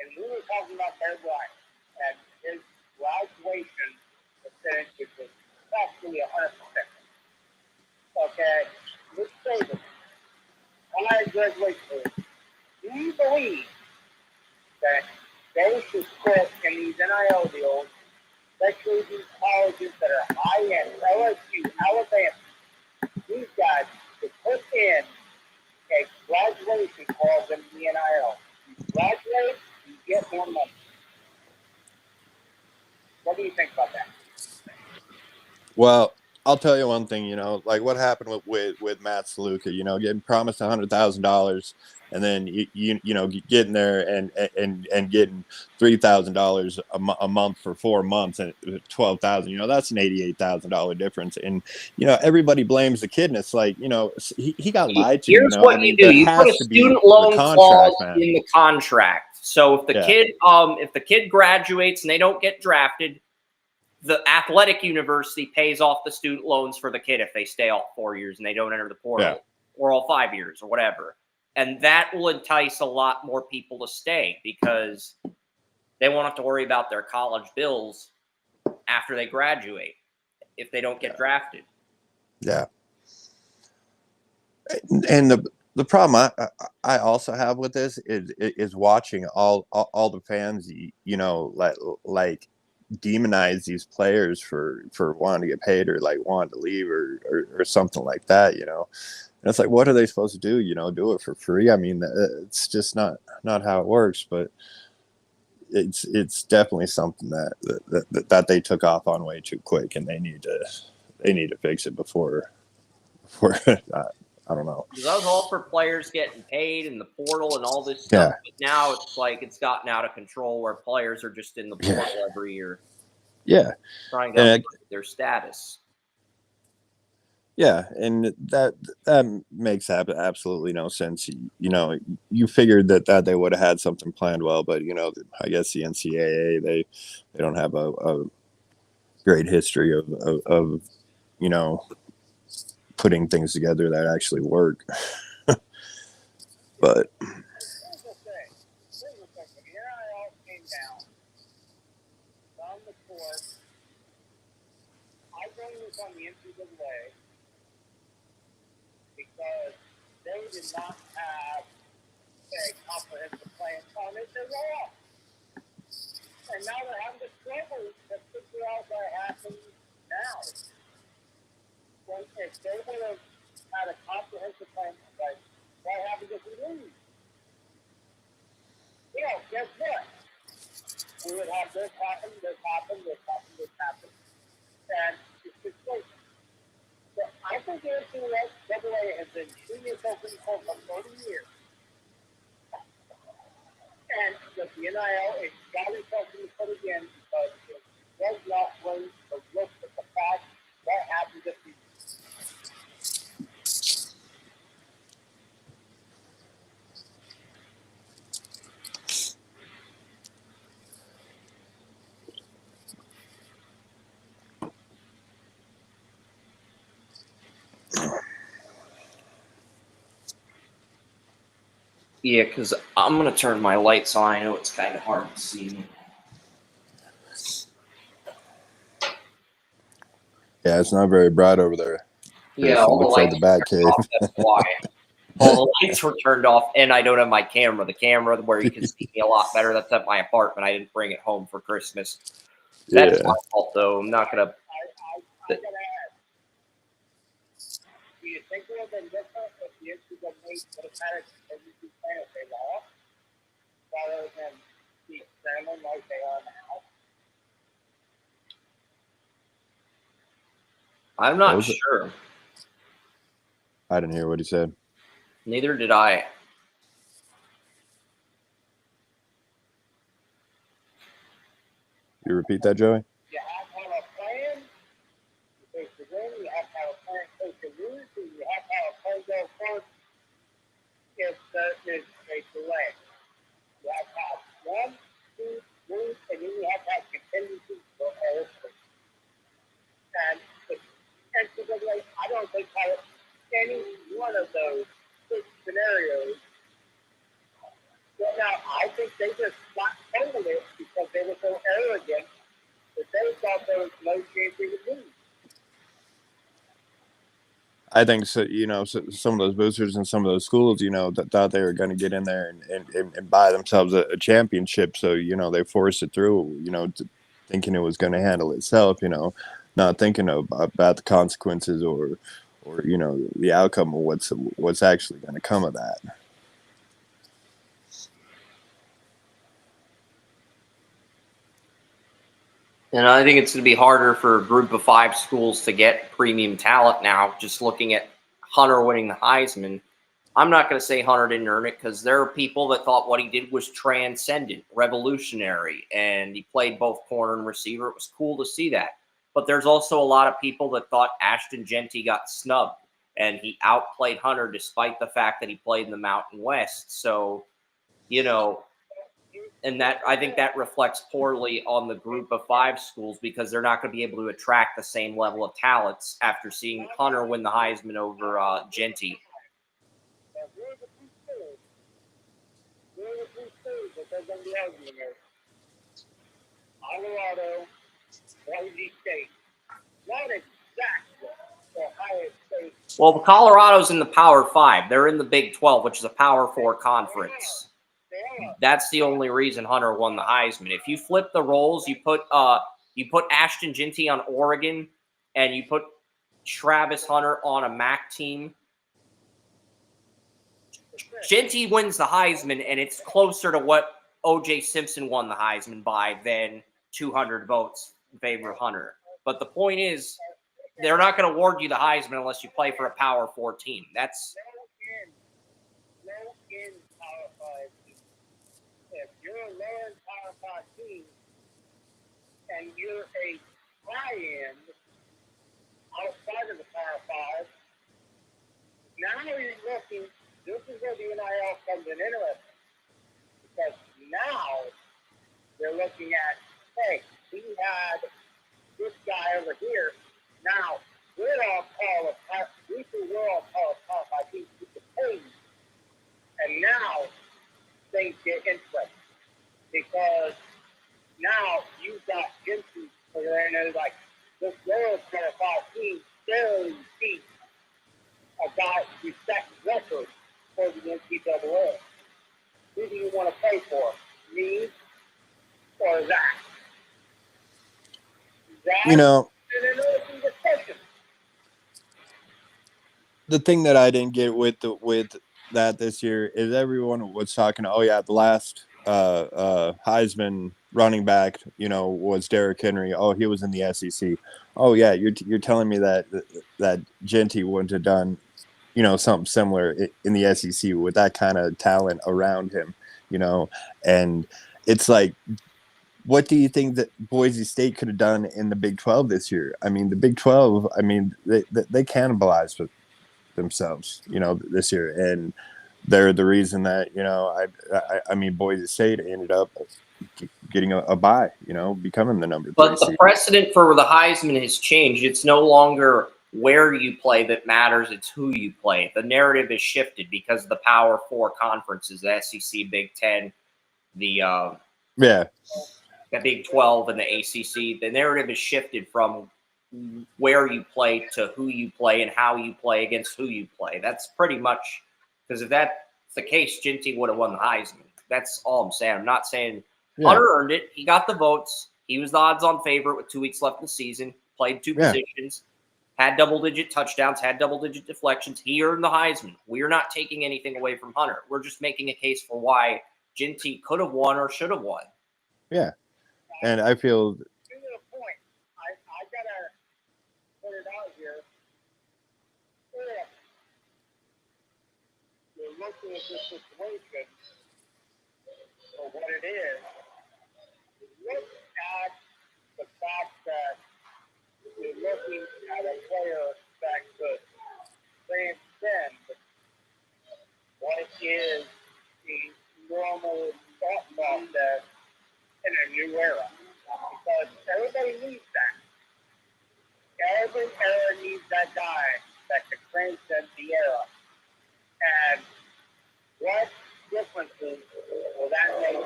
and we were talking about their life and his graduation percentage was practically 100%. Okay, let's say this. High graduation rate. Do you believe that they should quit in these NIL deals, especially these colleges that are high-end, LSU, Alabama, these guys should put in a graduation clause in the NIL. You graduate, you get more money. What do you think about that? Well, I'll tell you one thing, you know, like what happened with Matt Saluka, you know, getting promised $100,000 and then you know getting there and getting $3,000 a month for 4 months and 12,000. You know, that's an $88,000 difference. And you know, everybody blames the kid, and it's like, you know, he got lied to. You Here's know, what I mean, you do: that you put a has to be student the loan clause contract, man. in the contract. So if the Yeah. kid graduates and they don't get drafted, the athletic university pays off the student loans for the kid if they stay all 4 years and they don't enter the portal, or all 5 years or whatever. And that will entice a lot more people to stay because they won't have to worry about their college bills after they graduate if they don't get drafted. Yeah. And the problem I also have with this is watching all the fans, you know, like demonize these players for wanting to get paid or like wanting to leave or something like that, you know. And it's like, what are they supposed to do? You know, do it for free? I mean, it's just not how it works. But it's definitely something that they took off on way too quick, and they need to fix it before I don't know. That was all for players getting paid in the portal and all this stuff. Yeah. But now it's like it's gotten out of control where players are just in the portal every year. Yeah. Trying to upgrade their status. Yeah, and that makes absolutely no sense. You know, you figured that they would have had something planned well, but you know, I guess the NCAA they don't have a great history of you know putting things together that actually work. But Here's the thing. When the NIL came down on the court, I blame this on the NCAA because they did not have a comprehensive plan on it at all. And now they're having to struggle to figure out what happens now. When if they would have had a comprehensive plan, like what happens if we lose? You know, guess what? We would have this happen, this happen, this happen, this happen. And it's just crazy. So I think the NCAA has been doing this open for 30 years. And with the NIL, it's got to be something to put again because it does not bring the look at the fact what happens if we Yeah, because I'm going to turn my lights on. I know it's kind of hard to see me. yeah, it's not very bright over there. Yeah, It all the looks like lights the Bat were Cave. turned off. That's why. All the lights were turned off, and I don't have my camera. The camera where you can see me a lot better, that's at my apartment. I didn't bring it home for Christmas. That's my fault, though. I'm not going to... I gotta ask, do you think it would have been different if the NCAA would have had a MVP plan if they lost rather than be scrambling like they are now? I'm not sure. I didn't hear what he said. Neither did I. You repeat that, Joey? You have to have a plan in case you win. You have to have a plan in case you lose. And you have to have a plan go first if there's a delay. You have to have 1, 2, 3, and then you have to have contingencies for all three. And the NCAA, I don't think had any one of those scenarios. But now I think they just got handled it because they were so arrogant that they thought there was no chance they would lose. I think so. You know, so some of those boosters and some of those schools, you know, that thought they were going to get in there and buy themselves a championship. So you know, they forced it through. You know, thinking it was going to handle itself. You know, not thinking about the consequences or you know the outcome of what's actually going to come of that. And I think it's going to be harder for a group of 5 schools to get premium talent now, just looking at Hunter winning the Heisman. I'm not going to say Hunter didn't earn it because there are people that thought what he did was transcendent, revolutionary, and he played both corner and receiver. It was cool to see that. But there's also a lot of people that thought Ashton Genty got snubbed, and he outplayed Hunter despite the fact that he played in the Mountain West. So, and that I think that reflects poorly on the group of 5 schools because they're not going to be able to attract the same level of talents after seeing Hunter win the Heisman over Genty. Colorado, Boise State, not exactly Ohio State. Well, Colorado's in the Power 5. They're in the Big 12, which is a Power 4 conference. That's the only reason Hunter won the Heisman. If you flip the roles, you put Ashton Genty on Oregon, and you put Travis Hunter on a MAC team. Genty wins the Heisman, and it's closer to what O.J. Simpson won the Heisman by than 200 votes in favor of Hunter. But the point is, they're not going to award you the Heisman unless you play for a Power 4 team. That's No in Power 5 team. If you're a low-end Power 5 team and you're a high-end outside of the Power 5, now you're looking. This is where the NIL comes in interesting because now they're looking at, hey, we had this guy over here. Now we're all qualified. We think we're all qualified teams to the pay. And now things get interesting because now you've got Gibson over there, and it's like this lower qualified team barely beats a guy who set records for the NCAA. Who do you want to pay for? Me or Zach? Zach? The thing that I didn't get with that this year is everyone was talking. Oh yeah, the last Heisman running back, was Derrick Henry. Oh, he was in the SEC. Oh yeah, you're telling me that Genty wouldn't have done, something similar in the SEC with that kind of talent around him, and it's like, what do you think that Boise State could have done in the Big 12 this year? I mean, the Big 12, they cannibalized with themselves, this year. And they're the reason that, Boise State ended up getting a bye, becoming the number 3 But the seed. precedent for the Heisman has changed. It's no longer where you play that matters. It's who you play. The narrative has shifted because of the Power 4 conferences, the SEC, Big 10, the Big 12, and the ACC. The narrative has shifted from where you play to who you play and how you play against who you play. That's pretty much, because if that's the case, Genty would have won the Heisman. That's all I'm saying. I'm not saying Hunter earned it. He got the votes. He was the odds-on favorite with 2 weeks left in the season. Played 2 positions. Had double-digit touchdowns. Had double-digit deflections. He earned the Heisman. We're not taking anything away from Hunter. We're just making a case for why Genty could have won or should have won. Yeah. And I feel... To the point, I got to put it out here. If you're looking at this situation for what it is, look at the fact that you're looking at a player that could transcend what is the normal thought process in a new era. Because everybody needs that. Every era needs that guy that can transcend the era. And what differences will that make?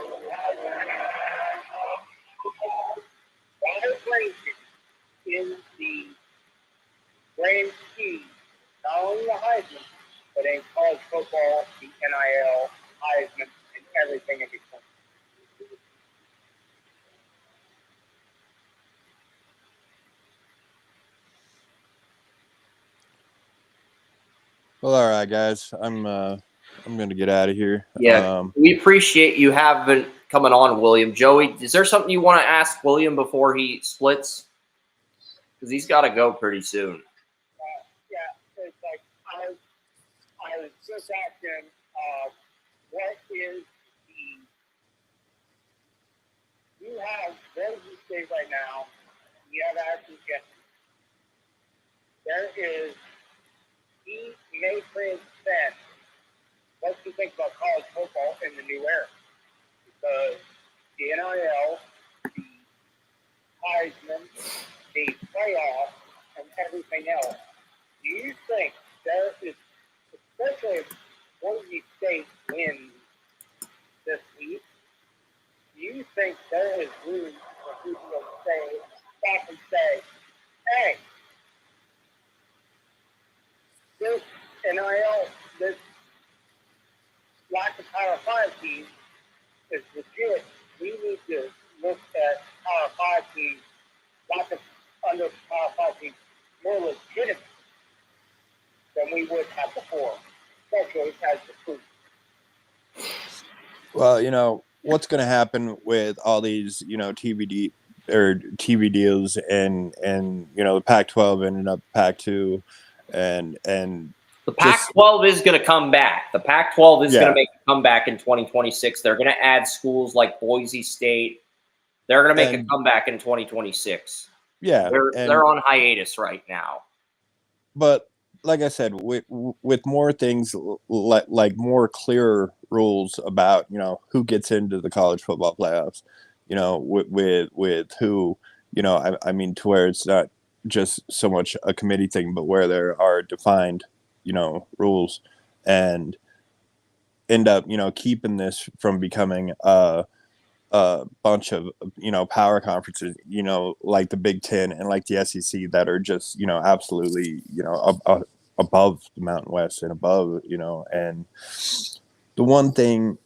Wide ranging is the grand scheme, not only the Heisman, but in college football, the NIL, Heisman, and everything in between. Well, all right, guys. I'm going to get out of here. Yeah, we appreciate you having coming on, William. Joey, is there something you want to ask William before he splits? Because he's got to go pretty soon. Yeah, it's like I was just asking, what is you have Boise State right now, you have Ashton Kennedy. There is Nathan Sense. What do you think about college football in the new era? Because the NIL, the Heisman, the playoff, and everything else. Do you think there is, especially if Boise State wins this week, do you think there is room for people to stop and say, hey, this NIL, this lack of Power 5 teams is legit. We need to look at Power 5 teams, lack of under Power 5 teams, more legitimate than we would have before, especially as the food. Well, what's going to happen with all these, TV deals and the Pac-12 ended up Pac-2 and the Pac-12 is going to come back. The Pac-12 is going to make a comeback in 2026. They're going to add schools like Boise State. They're going to make a comeback in 2026. Yeah, they're on hiatus right now. But like I said, with more things like more clear rules about who gets into the college football playoffs, with who, I mean, to where it's not just so much a committee thing, but where there are defined rules, and end up keeping this from becoming a bunch of power conferences, like the Big Ten and like the SEC that are just absolutely above the Mountain West and above, and the one thing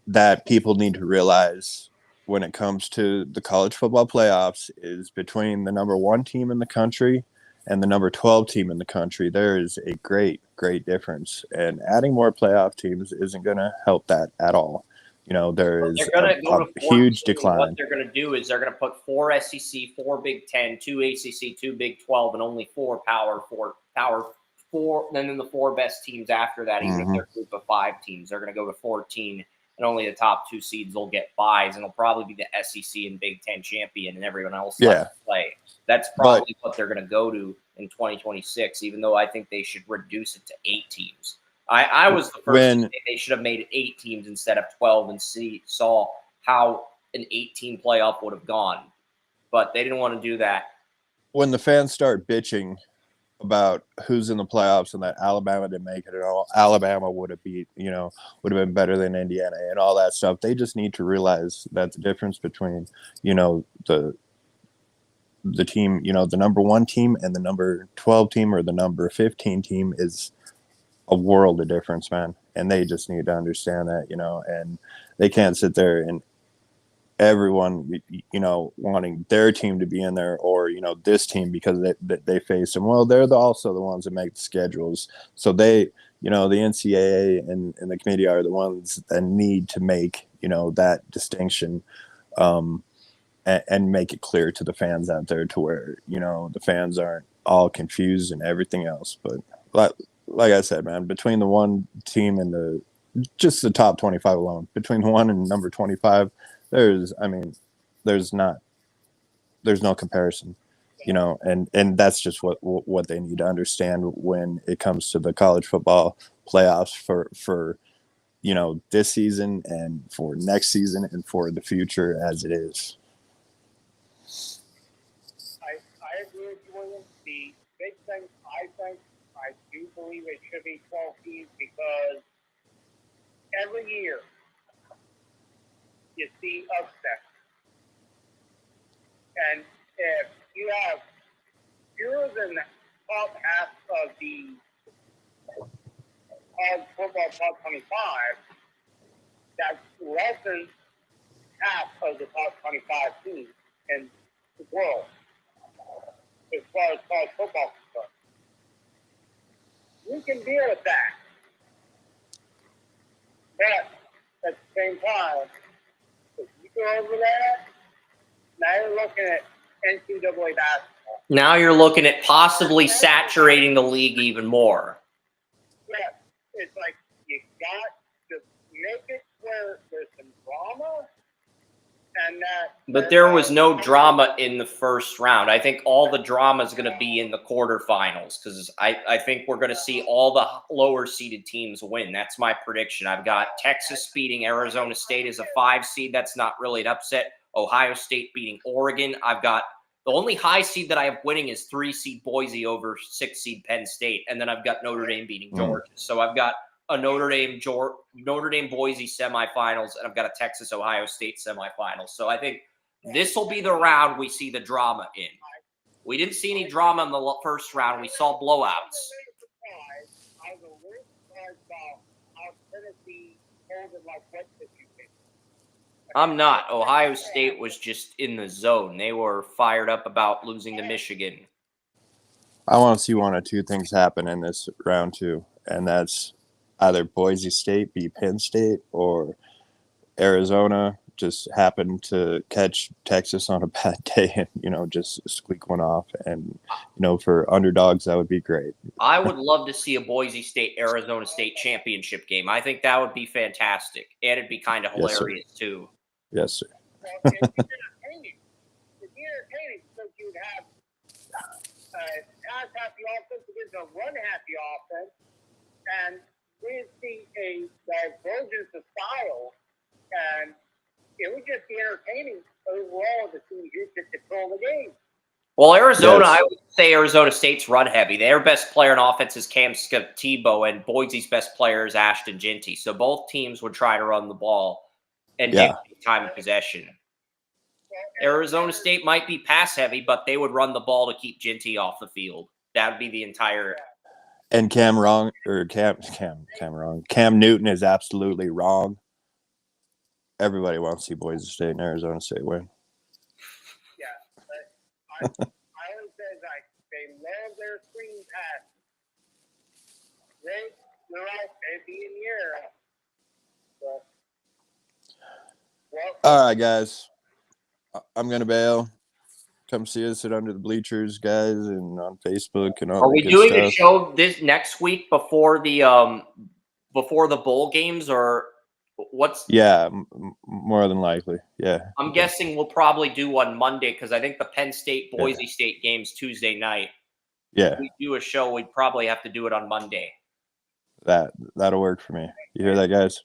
that people need to realize when it comes to the college football playoffs is between the number 1 team in the country and the number 12 team in the country, there is a great difference, and adding more playoff teams isn't going to help that at all. There is a huge decline. What they're going to do is they're going to put 4 SEC, 4 Big Ten, 2 ACC, 2 Big 12, and only 4 Power 4, and then the 4 best teams after that, even if they're a group of 5 teams, they're going to go to 14, and only the top 2 seeds will get buys, and it'll probably be the SEC and Big Ten champion, and everyone else has to play. That's probably what they're going to go to in 2026, even though I think they should reduce it to 8 teams. I was the first to say they should have made it 8 teams instead of 12 and saw how an 18 playoff would have gone. But they didn't want to do that. When the fans start bitching about who's in the playoffs and that Alabama didn't make it at all, Alabama would have been better than Indiana and all that stuff. They just need to realize that the difference between, the team, the number 1 team and the number 12 team or the number 15 team is a world of difference, man. And they just need to understand that, and they can't sit there and everyone, wanting their team to be in there or, this team because they face them. Well, they're also the ones that make the schedules. So they, the NCAA and the committee are the ones that need to make, that distinction, and make it clear to the fans out there to where, the fans aren't all confused and everything else. But like I said, man, between the 1 team and just the top 25 alone, between 1 and number 25, there's no comparison, and that's just what they need to understand when it comes to the college football playoffs for this season and for next season and for the future as it is. I agree with you, William. The big thing I do believe it should be 12 teams because every year you see upsets. And if you have fewer than the top half of the college football top 25, that's less than half of the top 25 teams in the world as far as college football is concerned. We can deal with that. But at the same time, over that. Now you're looking at NCAA basketball. Now you're looking at possibly saturating the league even more. Yeah, it's like you got to make it where there's some drama, and that. But there was no drama in the first round. I think all the drama is going to be in the quarterfinals because I think we're going to see all the lower seeded teams win. That's my prediction. I've got Texas beating Arizona State as a 5 seed. That's not really an upset. Ohio State beating Oregon. I've got the only high seed that I have winning is 3 seed Boise over 6 seed Penn State. And then I've got Notre Dame beating Georgia. So I've got a Notre Dame Boise semifinals, and I've got a Texas Ohio State semifinals. So I think this will be the round we see the drama in. We didn't see any drama in the first round. We saw blowouts. I'm not. Ohio State was just in the zone. They were fired up about losing to Michigan. I want to see one of two things happen in this round two, and that's either Boise State beat Penn State or Arizona just happened to catch Texas on a bad day and, just squeak one off. And, for underdogs, that would be great. I would love to see a Boise State-Arizona State championship game. I think that would be fantastic. And it'd be kind of hilarious, too. Yes, sir. Well, it's entertaining. It's entertaining because you'd have pass-happy offense against a run-happy offense, and we'd see a divergence of style, and it would just be entertaining overall to see who could control the game. Well, Arizona, yes. I would say Arizona State's run heavy. Their best player in offense is Cam Tebow, and Boise's best player is Ashton Ginty. So both teams would try to run the ball and take time of possession. Arizona State might be pass heavy, but they would run the ball to keep Ginty off the field. That would be the entire. And Cam Newton is absolutely wrong. Everybody wants to see Boise State and Arizona State win. Yeah, but I always say they love their screen pass. They're right. They'd be in the air. So, all right, guys. I'm gonna bail. Come see us at Under the Bleachers, guys, and on Facebook and all. Are we doing a show this next week before the bowl games, or what's? Yeah, more than likely. Yeah. I'm guessing we'll probably do one Monday because I think the Penn State Boise State game's Tuesday night. Yeah. If we do a show, we'd probably have to do it on Monday. That'll work for me. You hear that, guys?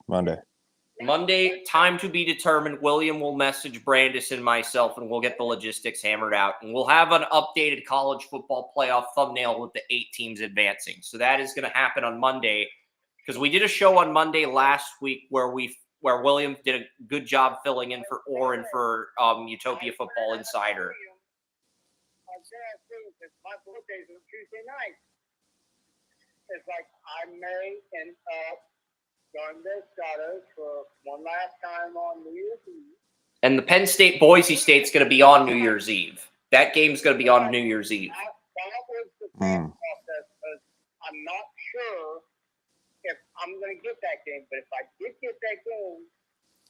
Monday, time to be determined. William will message Brandis and myself, and we'll get the logistics hammered out. And we'll have an updated college football playoff thumbnail with the 8 teams advancing. So that is going to happen on Monday, because we did a show on Monday last week where William did a good job filling in for Orrin for Utopia Football Insider. My birthday's on Tuesday night. It's like I may end up going to Scotto for one last time on New Year's Eve. And the Penn State Boise State's going to be on New Year's Eve. That game's going to be on New Year's Eve. That was the process, because I'm not sure if I'm going to get that game. But if I did get that game,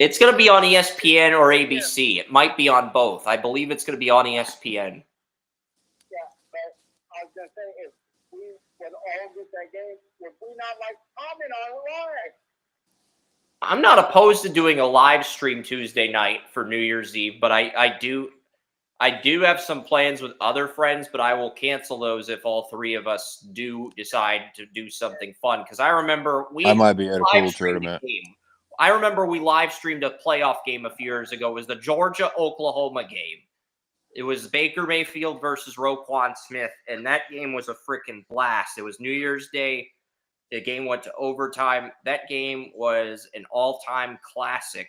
it's going to be on ESPN or ABC. It might be on both. I believe it's going to be on ESPN. Yeah, but I was going to say, if we would all get that game, would we not comment on it live? I'm not opposed to doing a live stream Tuesday night for New Year's Eve, but I do have some plans with other friends, but I will cancel those if all 3 of us do decide to do something fun. Because I remember I might be at a pool tournament. I remember we live streamed a playoff game a few years ago. It was the Georgia-Oklahoma game. It was Baker Mayfield versus Roquan Smith, and that game was a freaking blast. It was New Year's Day. The game went to overtime. That game was an all-time classic.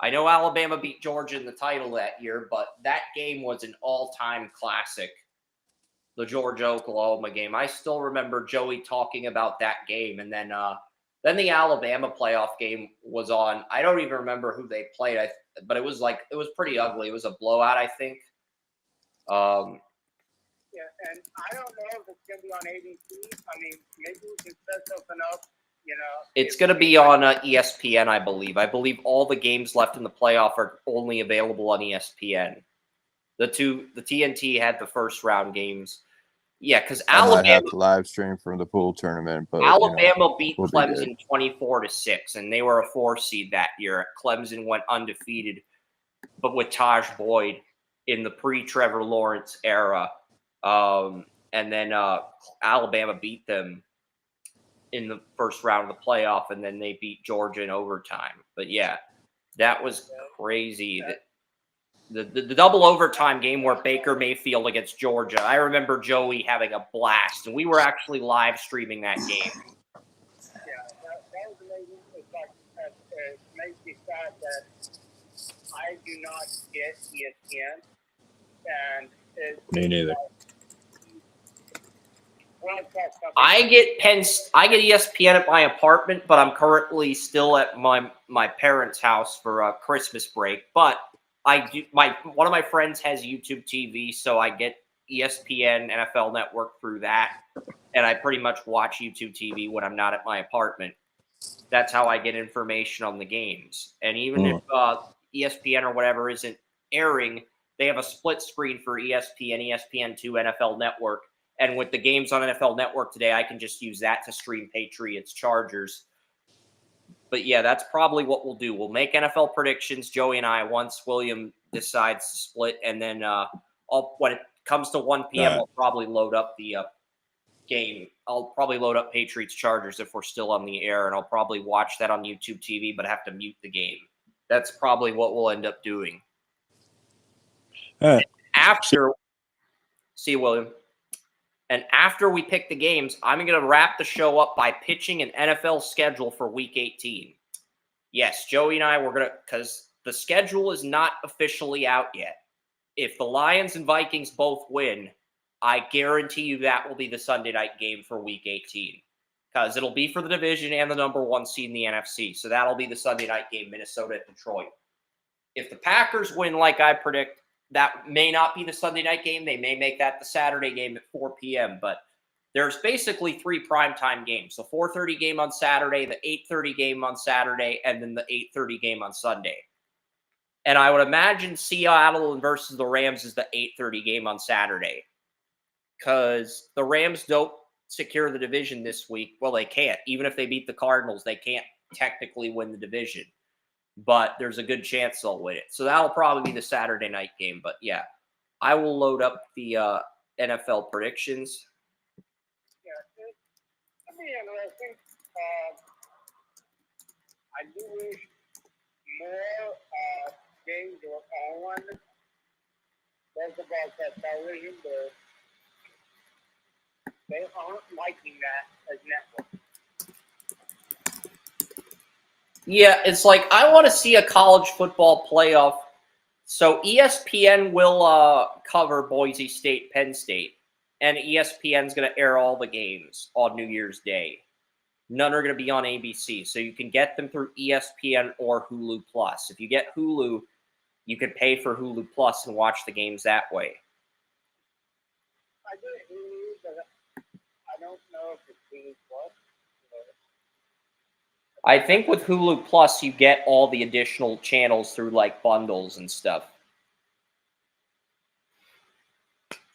I know Alabama beat Georgia in the title that year, but that game was an all-time classic, the Georgia-Oklahoma game. I still remember Joey talking about that game, and then the Alabama playoff game was on. I don't even remember who they played, but it was pretty ugly. It was a blowout, I think. Yeah, and I don't know if it's going to be on ABC. I mean, maybe we can set something up, It's going to be on ESPN, I believe. I believe all the games left in the playoff are only available on ESPN. The TNT had the first round games. Yeah, because I might have Alabama to live stream from the pool tournament, but beat we'll be good. Clemson 24-6, and they were a 4 seed that year. Clemson went undefeated, but with Taj Boyd in the pre-Trevor Lawrence era. And then Alabama beat them in the first round of the playoff, and then they beat Georgia in overtime. But yeah, that was crazy. The double overtime game where Baker Mayfield against Georgia. I remember Joey having a blast, and we were actually live streaming that game. Yeah, that was amazing. It's like, it makes me sad that I do not get ESPN, and Me neither. I get ESPN at my apartment, but I'm currently still at my parents' house for Christmas break. But one of my friends has YouTube TV, so I get ESPN NFL Network through that, and I pretty much watch YouTube TV when I'm not at my apartment. That's how I get information on the games. And even if ESPN or whatever isn't airing, they have a split screen for ESPN, ESPN2, NFL Network. And with the games on NFL Network today, I can just use that to stream Patriots, Chargers. But yeah, that's probably what we'll do. We'll make NFL predictions, Joey and I, once William decides to split. And then when it comes to 1 p.m., I'll probably load up the game. I'll probably load up Patriots, Chargers if we're still on the air. And I'll probably watch that on YouTube TV, but have to mute the game. That's probably what we'll end up doing. See you, William. And after we pick the games, I'm going to wrap the show up by pitching an NFL schedule for Week 18. Yes, Joey and I were going to, because the schedule is not officially out yet. If the Lions and Vikings both win, I guarantee you that will be the Sunday night game for Week 18. Because it'll be for the division and the number 1 seed in the NFC. So that'll be the Sunday night game, Minnesota at Detroit. If the Packers win like I predict, that may not be the Sunday night game. They may make that the Saturday game at 4 p.m. But there's basically 3 primetime games. The 4:30 game on Saturday, the 8:30 game on Saturday, and then the 8:30 game on Sunday. And I would imagine Seattle versus the Rams is the 8:30 game on Saturday. Because the Rams don't secure the division this week. Well, they can't. Even if they beat the Cardinals, they can't technically win the division. But there's a good chance they'll win it. So that'll probably be the Saturday night game. But yeah, I will load up the NFL predictions. Yeah, it'll be interesting. I do wish more games were on. That's about that television, but they aren't liking that as network. Yeah, it's like I want to see a college football playoff. So ESPN will cover Boise State, Penn State, and ESPN's going to air all the games on New Year's Day. None are going to be on ABC, so you can get them through ESPN or Hulu Plus. If you get Hulu, you can pay for Hulu Plus and watch the games that way. I do Hulu, but I don't know if it's Hulu Plus. I think with Hulu Plus, you get all the additional channels through like bundles and stuff.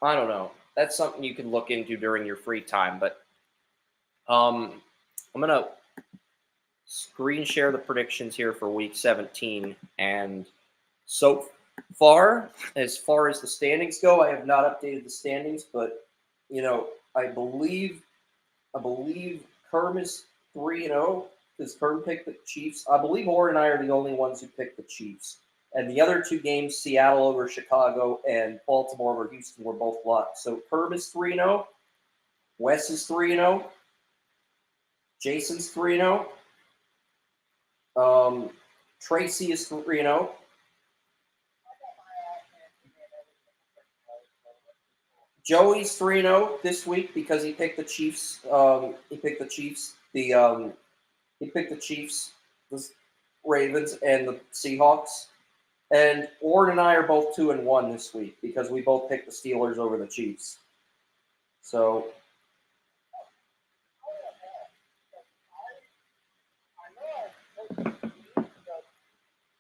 I don't know. That's something you can look into during your free time. But I'm going to screen share the predictions here for Week 17. And so far as the standings go, I have not updated the standings. But, I believe Kerm is 3-0. Because Kerm picked the Chiefs. I believe Orr and I are the only ones who picked the Chiefs. And the other 2 games, Seattle over Chicago and Baltimore over Houston, were both locked. So Kerm is 3-0. Wes is 3-0. Jason's 3-0. Tracy is 3-0. Joey's 3-0 this week because he picked the Chiefs. He picked the Chiefs. He picked the Chiefs, the Ravens, and the Seahawks. And Ward and I are both 2-1 this week because we both picked the Steelers over the Chiefs. So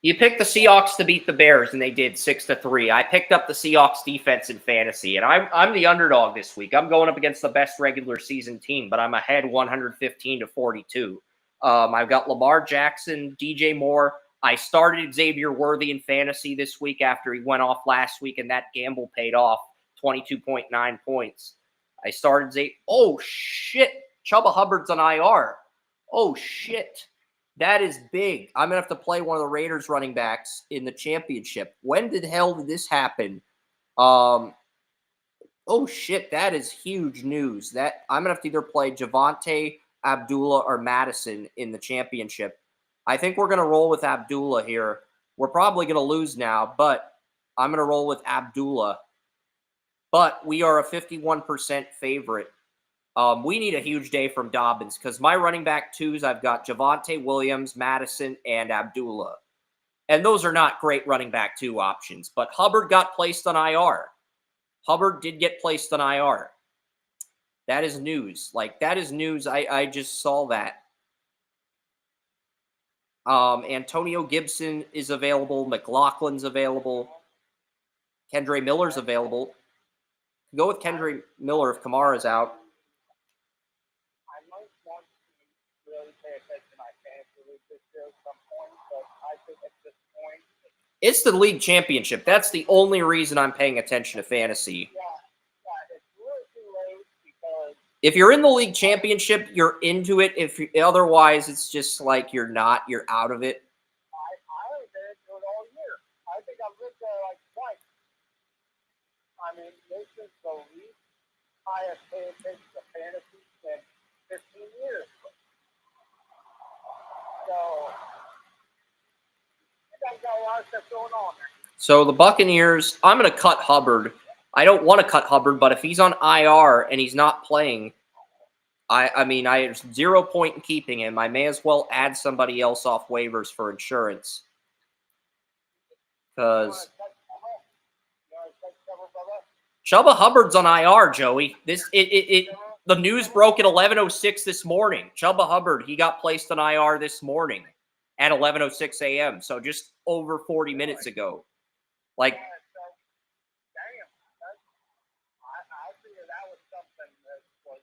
You picked the Seahawks to beat the Bears, and they did 6-3. I picked up the Seahawks defense in fantasy, and I'm the underdog this week. I'm going up against the best regular season team, but I'm ahead 115-42. I've got Lamar Jackson, DJ Moore. I started Xavier Worthy in fantasy this week after he went off last week, and that gamble paid off, 22.9 points. I started Xavier. Oh, shit. Chuba Hubbard's on IR. Oh, shit. That is big. I'm going to have to play one of the Raiders running backs in the championship. When the hell did this happen? Oh, shit. That is huge news. That I'm going to have to either play Javonte, Abdullah, or Madison in the championship. I think we're going to roll with Abdullah here. We're probably going to lose now, but I'm going to roll with Abdullah. But we are a 51% favorite. We need a huge day from Dobbins because my running back twos, I've got Javonte Williams, Madison, and Abdullah. And those are not great running back two options. But Hubbard got placed on IR. Hubbard did get placed on IR. That is news. That is news. I just saw that. Antonio Gibson is available. McLaughlin's available. Kendre Miller's available. Go with Kendre Miller if Kamara's out. I might want to really pay attention to my fantasy league this year at some point, but I think at this point, It's the league championship. That's the only reason I'm paying attention to fantasy. it's really too late because If you're in the league championship, you're into it. Otherwise, it's just like you're not. You're out of it. I haven't been into it all year. I think I've lived there like twice. I mean, this is the least I have paid attention to fantasy in 15 years. So, I think I've got a lot of stuff going on there. So the Buccaneers, I'm going to cut Hubbard. I don't want to cut Hubbard, but if he's on IR and he's not playing, I mean, I have 0 point in keeping him. I may as well add somebody else off waivers for insurance. Because Chuba Hubbard's on IR, Joey. The news broke at 11:06 this morning. Chuba Hubbard, he got placed on IR this morning at 11:06 a.m. So just over 40 minutes ago. Damn. I figured that was something that was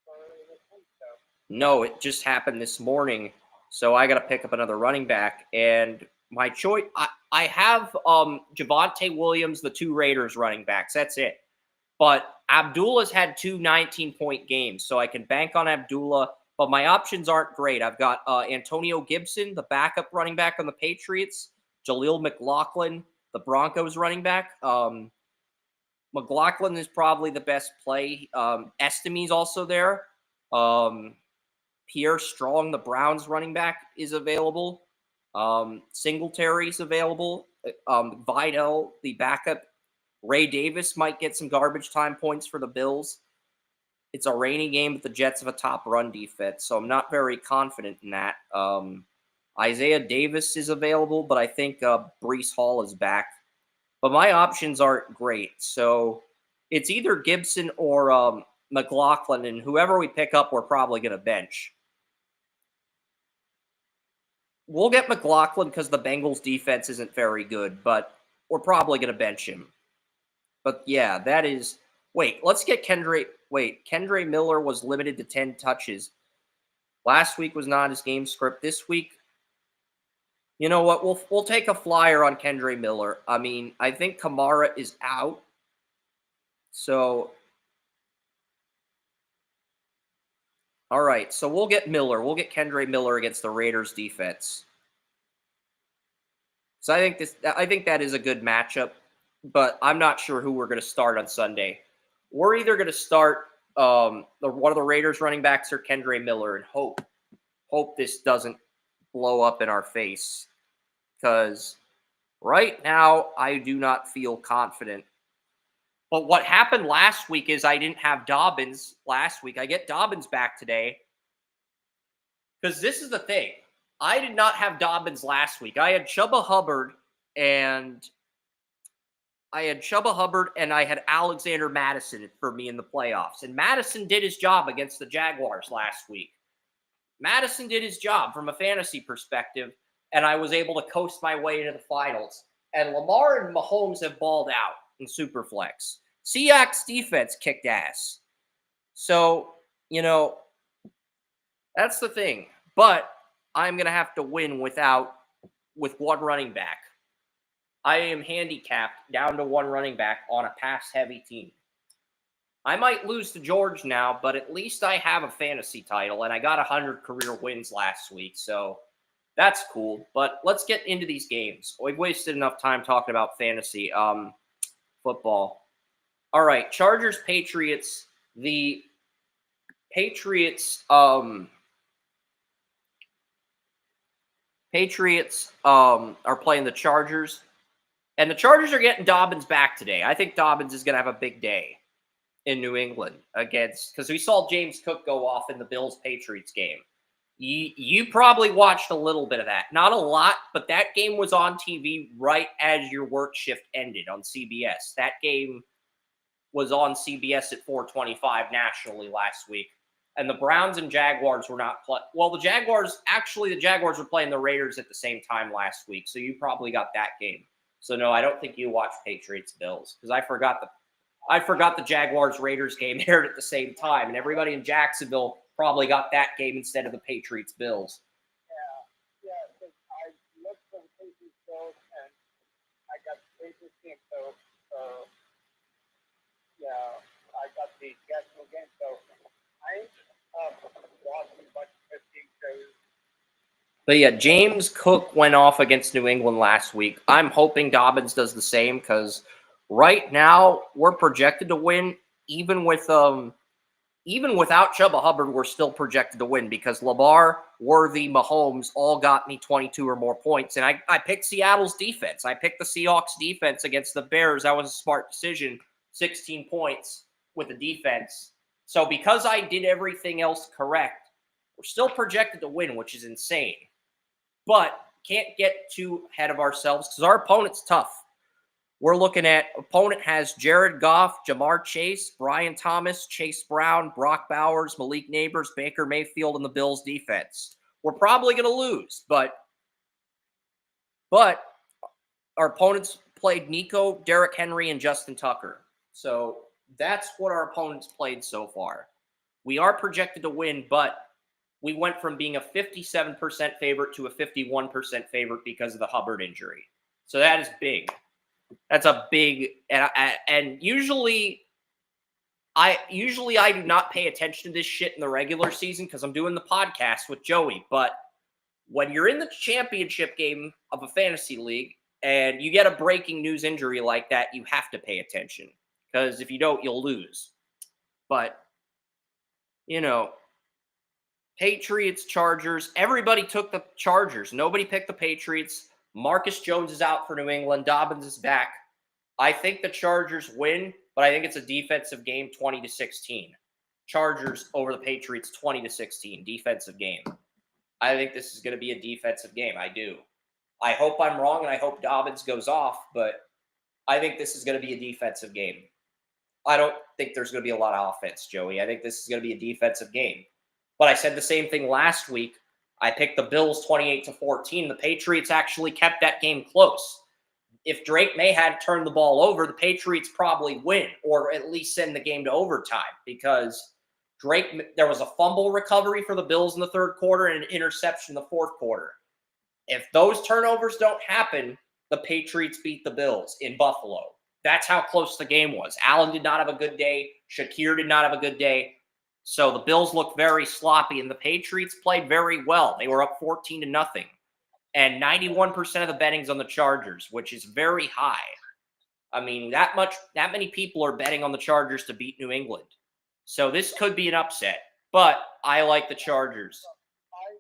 early this week, though. No, it just happened this morning. So I got to pick up another running back. And my choice, I have Javonte Williams, the two Raiders running backs. That's it. But Abdullah's had two 19-point games, so I can bank on Abdullah. But my options aren't great. I've got Antonio Gibson, the backup running back on the Patriots. Jaleel McLaughlin, the Broncos running back. McLaughlin is probably the best play. Estimi's also there. Pierre Strong, the Browns running back, is available. Singletary's available. Vidal, the backup. Ray Davis might get some garbage time points for the Bills. It's a rainy game, but the Jets have a top run defense, so I'm not very confident in that. Isaiah Davis is available, but I think Breece Hall is back. But my options aren't great, so it's either Gibson or McLaughlin, and whoever we pick up, we're probably going to bench. We'll get McLaughlin because the Bengals' defense isn't very good, but we're probably going to bench him. But yeah, that is... Wait, let's get Kendre... Wait, Kendre Miller was limited to 10 touches. Last week was not his game script. This week, you know what? We'll take a flyer on Kendre Miller. I mean, I think Kamara is out. So... All right, so we'll get Miller. We'll get Kendre Miller against the Raiders defense. So I think that is a good matchup, but I'm not sure who we're going to start on Sunday. We're either going to start one of the Raiders running backs or Kendre Miller and hope this doesn't blow up in our face, because right now I do not feel confident. But what happened last week is I didn't have Dobbins last week. I get Dobbins back today. Because this is the thing. I did not have Dobbins last week. I had Chuba Hubbard and I had Alexander Madison for me in the playoffs. And Madison did his job against the Jaguars last week. Madison did his job from a fantasy perspective. and I was able to coast my way into the finals. And Lamar and Mahomes have balled out in Superflex. Seahawks defense kicked ass. So, that's the thing. But I'm going to have to win with one running back. I am handicapped down to one running back on a pass-heavy team. I might lose to George now, but at least I have a fantasy title, and I got 100 career wins last week, so that's cool. But let's get into these games. We've wasted enough time talking about fantasy football. All right, Chargers, Patriots. The Patriots are playing the Chargers, and the Chargers are getting Dobbins back today. I think Dobbins is going to have a big day in New England because we saw James Cook go off in the Bills-Patriots game. You probably watched a little bit of that. Not a lot, but that game was on TV right as your work shift ended on CBS. That game was on CBS at 4:25 nationally last week. And the Browns and Jaguars were not well, the Jaguars were playing the Raiders at the same time last week, so you probably got that game. So no, I don't think you watched Patriots-Bills because I forgot the Jaguars-Raiders game aired at the same time, and everybody in Jacksonville probably got that game instead of the Patriots-Bills. Yeah, because I looked for the Patriots-Bills, and I got the Patriots game, so I got the Jacksonville game, so I ain't watching much of this game, so. But yeah, James Cook went off against New England last week. I'm hoping Dobbins does the same because right now we're projected to win. Even without Chuba Hubbard, we're still projected to win because Lamar, Worthy, Mahomes all got me 22 or more points. And I picked Seattle's defense. I picked the Seahawks defense against the Bears. That was a smart decision. 16 points with the defense. So because I did everything else correct, we're still projected to win, which is insane. But can't get too ahead of ourselves because our opponent's tough. We're looking at opponent has Jared Goff, Jamar Chase, Brian Thomas, Chase Brown, Brock Bowers, Malik Neighbors, Baker Mayfield, and the Bills defense. We're probably going to lose, but our opponents played Nico, Derrick Henry, and Justin Tucker. So that's what our opponents played so far. We are projected to win, but we went from being a 57% favorite to a 51% favorite because of the Hubbard injury. So that is big. That's a big, and usually I do not pay attention to this shit in the regular season because I'm doing the podcast with Joey. But when you're in the championship game of a fantasy league and you get a breaking news injury like that, you have to pay attention because if you don't, you'll lose. But, Patriots, Chargers, everybody took the Chargers. Nobody picked the Patriots. Marcus Jones is out for New England. Dobbins is back. I think the Chargers win, but I think it's a defensive game 20-16. Chargers over the Patriots 20-16. Defensive game. I think this is going to be a defensive game. I do. I hope I'm wrong, and I hope Dobbins goes off, but I think this is going to be a defensive game. I don't think there's going to be a lot of offense, Joey. I think this is going to be a defensive game. But I said the same thing last week. I picked the Bills 28-14. The Patriots actually kept that game close. If Drake May had turned the ball over, the Patriots probably win or at least send the game to overtime because there was a fumble recovery for the Bills in the third quarter and an interception in the fourth quarter. If those turnovers don't happen, the Patriots beat the Bills in Buffalo. That's how close the game was. Allen did not have a good day. Shakir did not have a good day. So the Bills looked very sloppy, and the Patriots played very well. They were up 14-0. And 91% of the betting's on the Chargers, which is very high. I mean, that many people are betting on the Chargers to beat New England. So this could be an upset, but I like the Chargers. I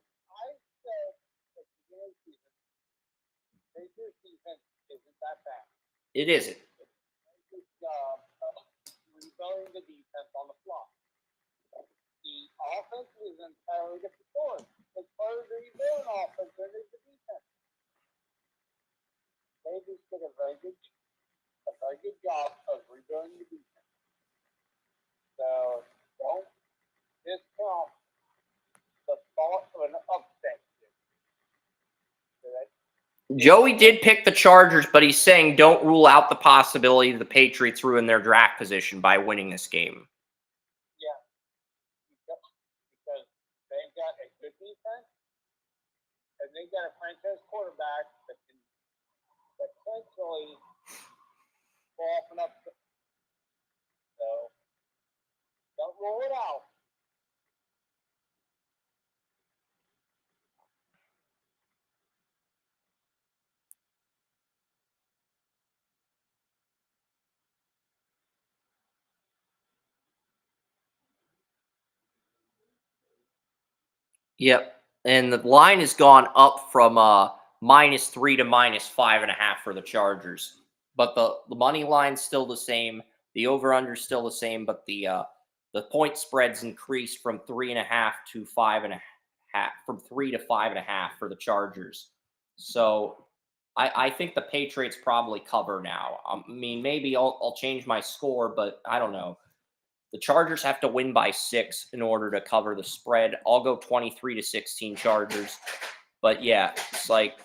said at the beginning of the season, Patriots defense isn't that bad. It isn't. Good job rebuilding the defense on the fly. The offense is entirely different story. As far as rebuilding offense, there is the defense. They just did a very good job of rebuilding the defense. So don't discount the thought of an upset. So that Joey did pick the Chargers, but he's saying don't rule out the possibility the Patriots ruin their draft position by winning this game. Yeah, because they've got a good defense, and they've got a franchise quarterback that can potentially go off and up. So don't rule it out. Yep. And the line has gone up from -3 to -5.5 for the Chargers. But the money line's still the same. The over-under still the same, but the point spread's increased from 3.5 to 5.5, from 3 to 5.5 for the Chargers. So I think the Patriots probably cover now. I mean, maybe I'll change my score, but I don't know. The Chargers have to win by 6 in order to cover the spread. I'll go 23-16 Chargers. But yeah, it's like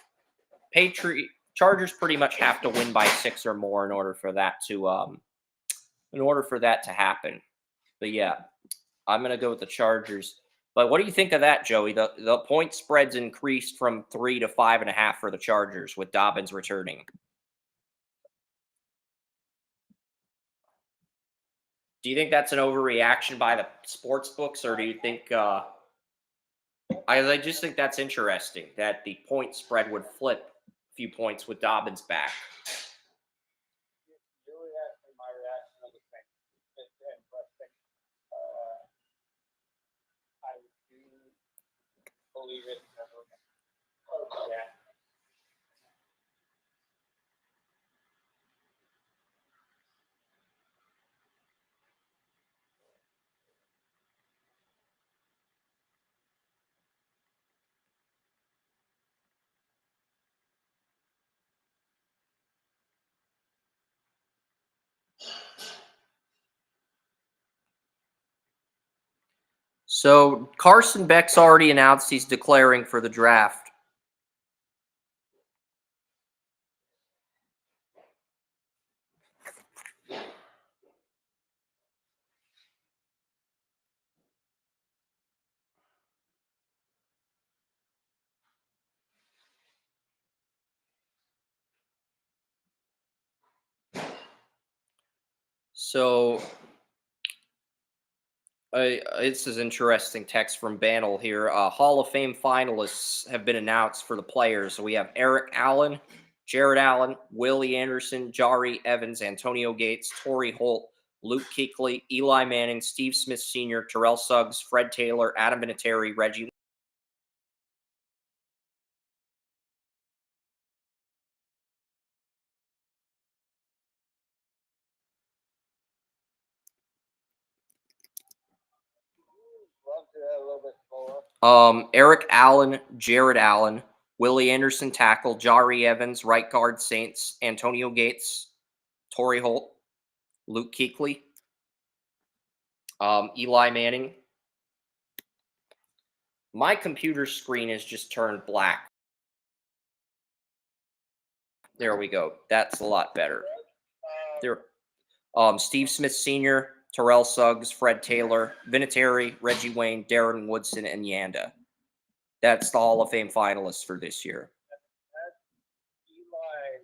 Chargers pretty much have to win by 6 or more in order for that to happen. But yeah, I'm gonna go with the Chargers. But what do you think of that, Joey? The point spread's increased from 3 to 5.5 for the Chargers with Dobbins returning. Do you think that's an overreaction by the sports books, or do you think I just think that's interesting that the point spread would flip a few points with Dobbins back. Your reaction, my reaction are the same. It's interesting. I do believe it. Oh, yeah. So Carson Beck's already announced he's declaring for the draft. So this is interesting text from Bantle here. Hall of Fame finalists have been announced for the players. So we have Eric Allen, Jared Allen, Willie Anderson, Jari Evans, Antonio Gates, Torrey Holt, Luke Kuechly, Eli Manning, Steve Smith Sr., Terrell Suggs, Fred Taylor, Adam Vinatieri, Reggie Run through that a little bit slower. Eric Allen, Jared Allen, Willie Anderson tackle, Jari Evans, right guard Saints, Antonio Gates, Torrey Holt, Luke Kuechly, Eli Manning. My computer screen has just turned black. There we go. That's a lot better. There, Steve Smith Sr., Terrell Suggs, Fred Taylor, Vinatieri, Reggie Wayne, Darren Woodson, and Yanda. That's the Hall of Fame finalists for this year. Eli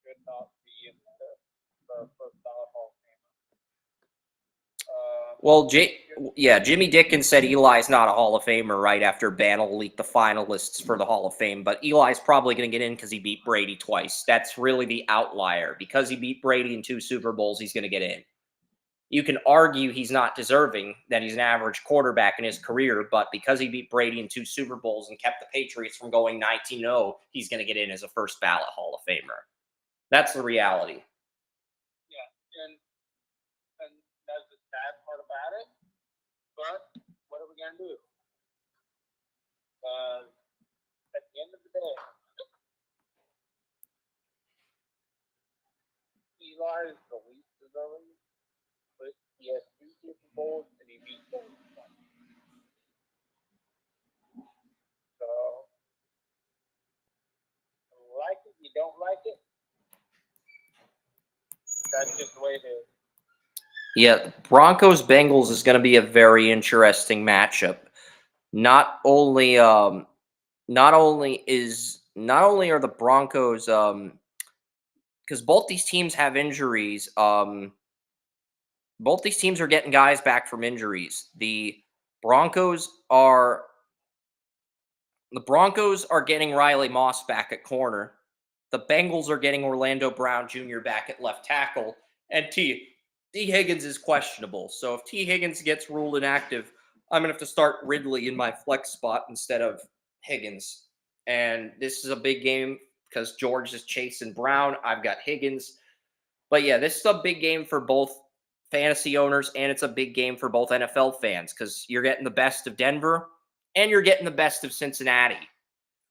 should not be in the first ballot Hall of Famer. Well, Jimmy Dickens said Eli's not a Hall of Famer right after Bantle leaked the finalists for the Hall of Fame, but Eli's probably going to get in because he beat Brady twice. That's really the outlier. Because he beat Brady in 2 Super Bowls, he's going to get in. You can argue he's not deserving, that he's an average quarterback in his career, but because he beat Brady in 2 Super Bowls and kept the Patriots from going 19-0, he's going to get in as a first ballot Hall of Famer. That's the reality. Yeah, and that's the sad part about it. But what are we gonna do? At the end of the day, Eli is the least deserving, but he has 2 Super Bowls and he beat them. So, like it waited. Yeah, Broncos-Bengals is going to be a very interesting matchup. Not only are the Broncos because both these teams have injuries. Both these teams are getting guys back from injuries. Broncos are the Broncos are getting Riley Moss back at corner. The Bengals are getting Orlando Brown Jr. back at left tackle, and T Higgins is questionable. So if T Higgins gets ruled inactive, I'm gonna have to start Ridley in my flex spot instead of Higgins. And this is a big game because George is chasing Brown. I've got Higgins. But yeah, this is a big game for both fantasy owners, and it's a big game for both NFL fans because you're getting the best of Denver and you're getting the best of Cincinnati.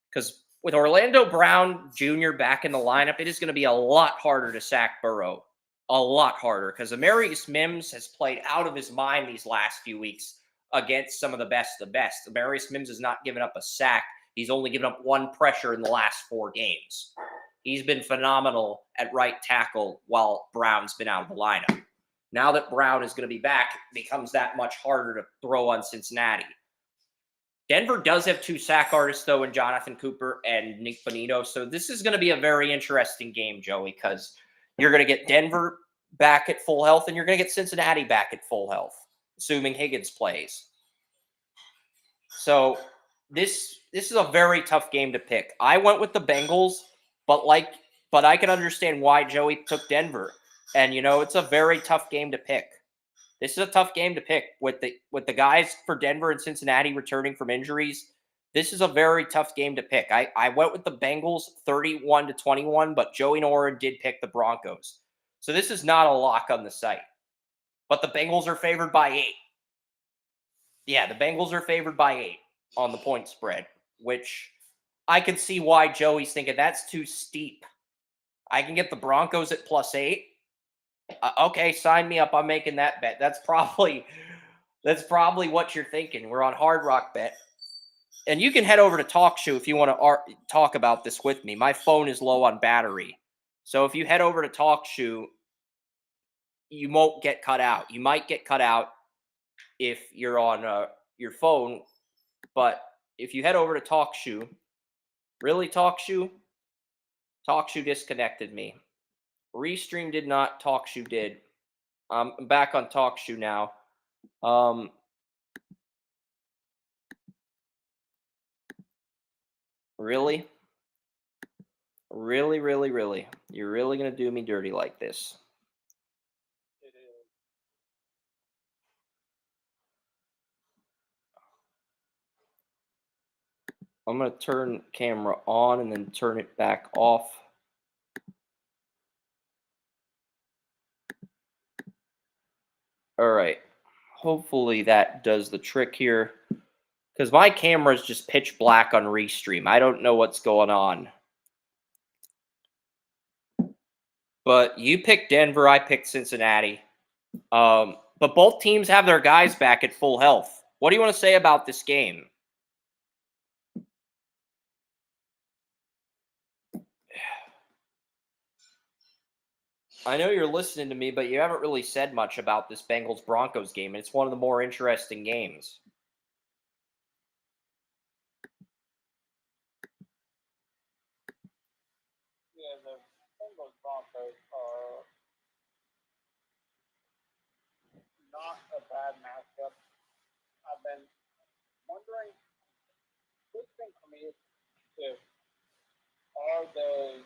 Because with Orlando Brown Jr. back in the lineup, it is going to be a lot harder to sack Burrow. A lot harder because Amarius Mims has played out of his mind these last few weeks against some of the best of the best. Amarius Mims has not given up a sack. He's only given up one pressure in the last 4 games. He's been phenomenal at right tackle while Brown's been out of the lineup. Now that Brown is going to be back, it becomes that much harder to throw on Cincinnati. Denver does have 2 sack artists, though, in Jonathan Cooper and Nick Bonito. So this is going to be a very interesting game, Joey, because you're going to get Denver back at full health and you're going to get Cincinnati back at full health, assuming Higgins plays. So this is a very tough game to pick. I went with the Bengals, but I can understand why Joey took Denver. And it's a very tough game to pick. This is a tough game to pick with the guys for Denver and Cincinnati returning from injuries. This is a very tough game to pick. I went with the Bengals 31-21, but Joey Noren did pick the Broncos. So this is not a lock on the site. But the Bengals are favored by 8. Yeah, the Bengals are favored by 8 on the point spread, which I can see why Joey's thinking that's too steep. I can get the Broncos at +8. Okay, sign me up. I'm making that bet. That's probably what you're thinking. We're on Hard Rock Bet. And you can head over to TalkShoe if you want to talk about this with me. My phone is low on battery. So if you head over to TalkShoe, you won't get cut out. You might get cut out if you're on your phone. But if you head over to TalkShoe, really TalkShoe? TalkShoe disconnected me. Restream did not. TalkShoe did. I'm back on TalkShoe now. Really? Really, really, really? You're really going to do me dirty like this? It is. I'm going to turn camera on and then turn it back off. All right. Hopefully that does the trick here. Because my camera is just pitch black on Restream. I don't know what's going on. But you picked Denver. I picked Cincinnati. But both teams have their guys back at full health. What do you want to say about this game? I know you're listening to me, but you haven't really said much about this Bengals-Broncos game. It's one of the more interesting games. Yeah, the Bengals Broncos are not a bad matchup. I've been wondering, big thing for me is if are those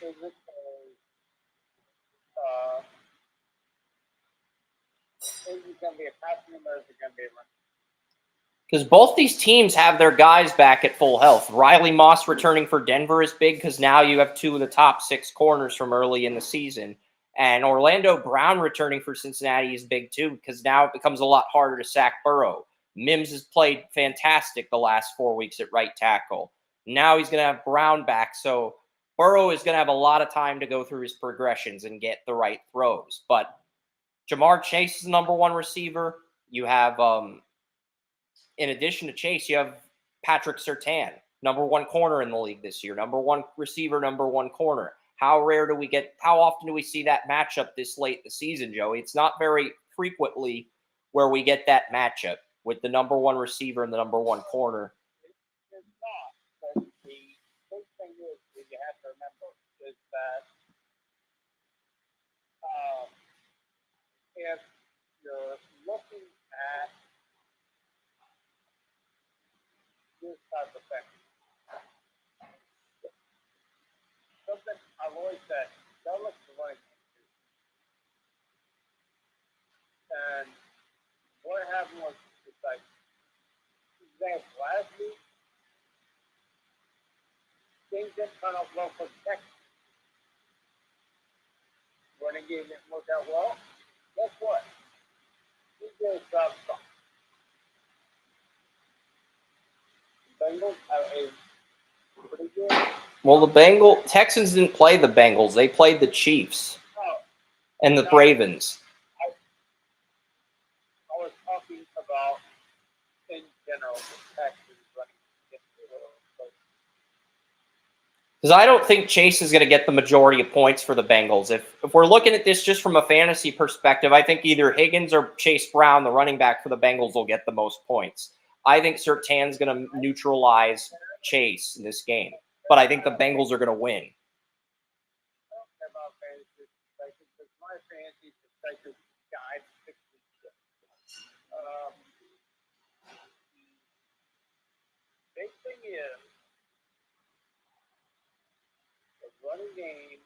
is it is it going to be a passing game or is it going to be a run? Because both these teams have their guys back at full health. Riley Moss returning for Denver is big because now you have 2 of the top 6 corners from early in the season. And Orlando Brown returning for Cincinnati is big too because now it becomes a lot harder to sack Burrow. Mims has played fantastic the last 4 weeks at right tackle. Now he's going to have Brown back, so Burrow is going to have a lot of time to go through his progressions and get the right throws. But Jamar Chase is the number 1 receiver. You have in addition to Chase, you have Patrick Surtain, number 1 corner in the league this year, number 1 receiver, number 1 corner. How often do we see that matchup this late in the season, Joey? It's not very frequently where we get that matchup with the number one receiver and the number one corner. It's not. But the big thing is that you have to remember is that if you're looking at this type of thing, something I've always said, don't look for running games. And what happened was, it's like, example, last week, things didn't turn out well for Texas. Running game didn't work out well. Guess what? He did something. The Bengals have a pretty good. Well, Texans didn't play the Bengals. They played the Chiefs and the Ravens. I was talking about, in general, the Texans running game. Because I don't think Chase is going to get the majority of points for the Bengals. If we're looking at this just from a fantasy perspective, I think either Higgins or Chase Brown, the running back for the Bengals, will get the most points. I think Surtain's going to neutralize Chase in this game. But I think the Bengals are going to win. I don't care about fantasy perspective because my fantasy perspective guide 6 weeks. Big thing is the running game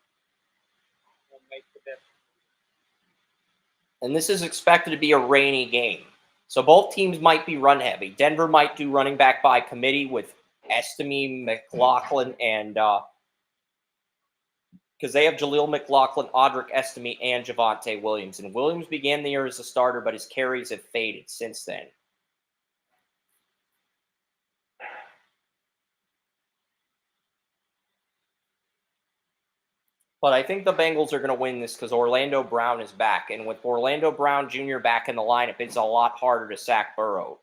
will make the difference. And this is expected to be a rainy game. So both teams might be run heavy. Denver might do running back by committee with Estime, McLaughlin, and because they have Jaleel McLaughlin, Audric Estime, and Javonte Williams. And Williams began the year as a starter, but his carries have faded since then. But I think the Bengals are going to win this because Orlando Brown is back. And with Orlando Brown Jr. back in the lineup, it's a lot harder to sack Burrow.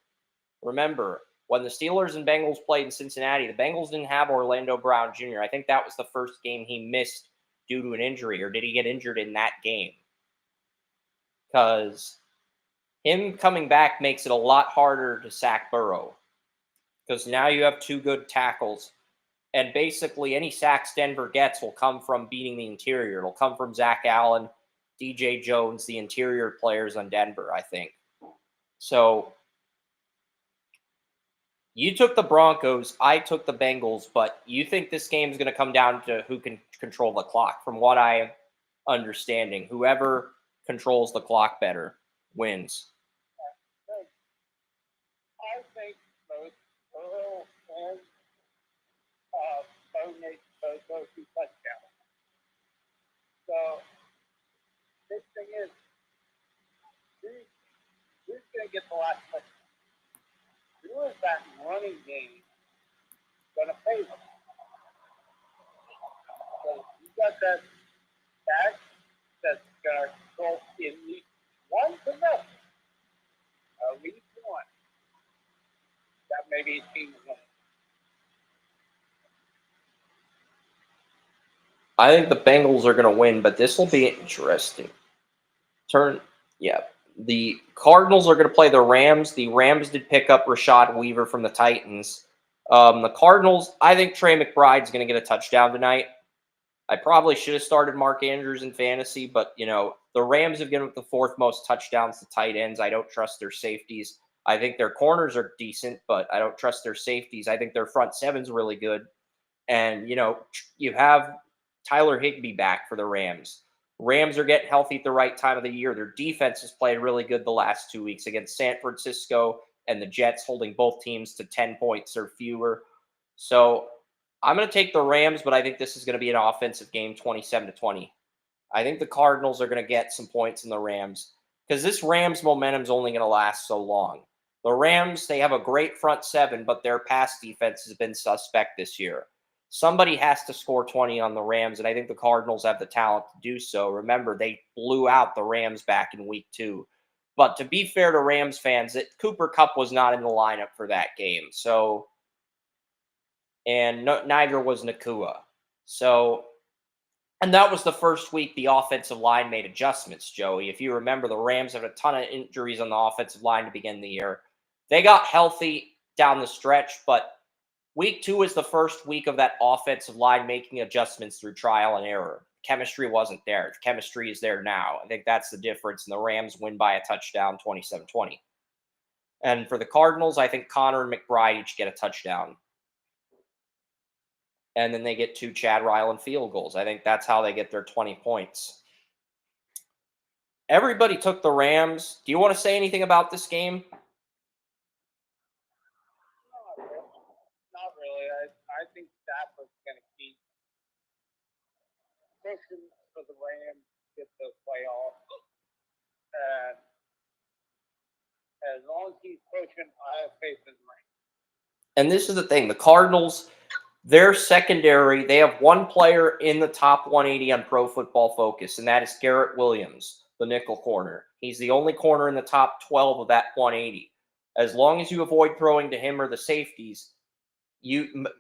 Remember, when the Steelers and Bengals played in Cincinnati, the Bengals didn't have Orlando Brown Jr. I think that was the first game he missed due to an injury, or did he get injured in that game? Because him coming back makes it a lot harder to sack Burrow. Because now you have two good tackles. And basically, any sacks Denver gets will come from beating the interior. It'll come from Zach Allen, DJ Jones, the interior players on Denver, I think. So you took the Broncos, I took the Bengals, but you think this game is going to come down to who can control the clock. From what I'm understanding, whoever controls the clock better wins. I think both Burrow and Bo those two touchdowns. So, big thing is, who's going to get the last touchdown? Who is that running game going to pay them? So, you got that back that's going to control in least one to nothing. At least one. That may be a team win. I think the Bengals are going to win, but this will be interesting. The Cardinals are going to play the Rams. The Rams did pick up Rashad Weaver from the Titans. The Cardinals, I think Trey McBride's going to get a touchdown tonight. I probably should have started Mark Andrews in fantasy, but, the Rams have given up the fourth most touchdowns to tight ends. I don't trust their safeties. I think their corners are decent, but I don't trust their safeties. I think their front seven's really good. And, you have Tyler Higbee back for the Rams. Rams are getting healthy at the right time of the year. Their defense has played really good the last 2 weeks against San Francisco and the Jets, holding both teams to 10 points or fewer. So I'm going to take the Rams, but I think this is going to be an offensive game, 27-20. I think the Cardinals are going to get some points in the Rams because this Rams momentum is only going to last so long. The Rams, they have a great front seven, but their pass defense has been suspect this year. Somebody has to score 20 on the Rams, and I think the Cardinals have the talent to do so. Remember, they blew out the Rams back in week 2. But to be fair to Rams fans, Cooper Kupp was not in the lineup for that game. And neither was Nakua. So And that was the first week the offensive line made adjustments, Joey. If you remember, the Rams had a ton of injuries on the offensive line to begin the year. They got healthy down the stretch, but week 2 is the first week of that offensive line making adjustments through trial and error. Chemistry wasn't there. Chemistry is there now. I think that's the difference. And the Rams win by a touchdown, 27-20. And for the Cardinals, I think Connor and McBride each get a touchdown. And then they get 2 Chad Ryland field goals. I think that's how they get their 20 points. Everybody took the Rams. Do you want to say anything about this game? Not really. I think Stafford's going to keep pushing for the Rams to get the playoffs. And as long as he's pushing, I have faith in the Rams. And this is the thing. The Cardinals, their secondary, they have one player in the top 180 on Pro Football Focus, and that is Garrett Williams, the nickel corner. He's the only corner in the top 12 of that 180. As long as you avoid throwing to him or the safeties,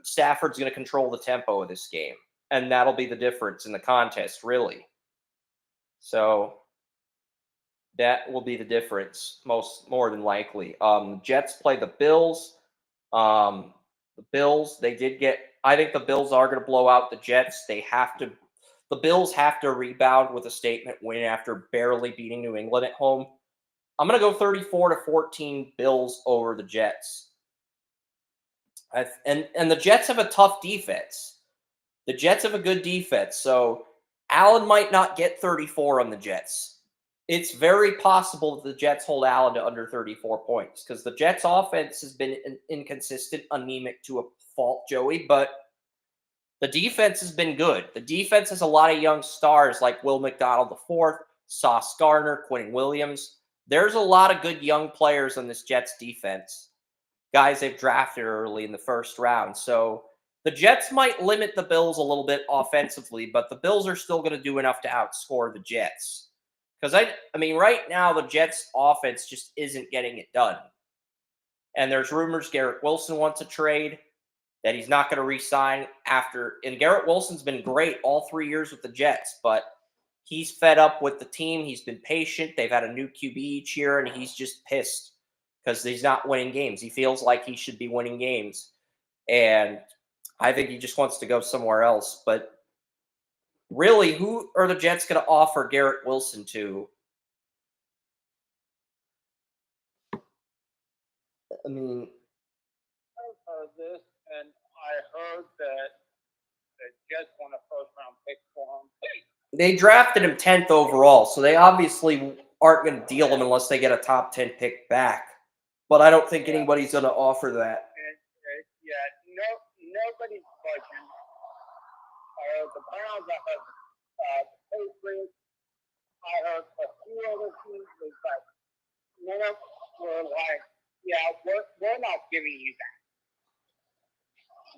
Stafford's going to control the tempo of this game, and that'll be the difference in the contest, really. So that will be the difference, more than likely. The Jets play the Bills. The Bills, they did get. I think the Bills are going to blow out the Jets. The Bills have to rebound with a statement win after barely beating New England at home. I'm going to go 34-14 Bills over the Jets. And the Jets have a tough defense. The Jets have a good defense. So Allen might not get 34 on the Jets. It's very possible that the Jets hold Allen to under 34 points because the Jets' offense has been inconsistent, anemic to a fault, Joey, but the defense has been good. The defense has a lot of young stars like Will McDonald IV, Sauce Gardner, Quinn Williams. There's a lot of good young players on this Jets defense, guys they've drafted early in the first round. So the Jets might limit the Bills a little bit offensively, but the Bills are still going to do enough to outscore the Jets. Because, I mean, right now, the Jets' offense just isn't getting it done. And there's rumors Garrett Wilson wants a trade, that he's not going to re-sign after. And Garrett Wilson's been great all 3 years with the Jets, but he's fed up with the team. He's been patient. They've had a new QB each year, and he's just pissed because he's not winning games. He feels like he should be winning games. And I think he just wants to go somewhere else. But really, who are the Jets going to offer Garrett Wilson to? I mean, I've heard this, and I heard that the Jets want a first-round pick for him. they drafted him 10th overall, so they obviously aren't going to deal him unless they get a top 10 pick back. But I don't think anybody's going to offer that. Nobody's budging. The Browns, I heard the Patriots, I heard a few other teams was like, none of them were like, yeah, we're not giving you that.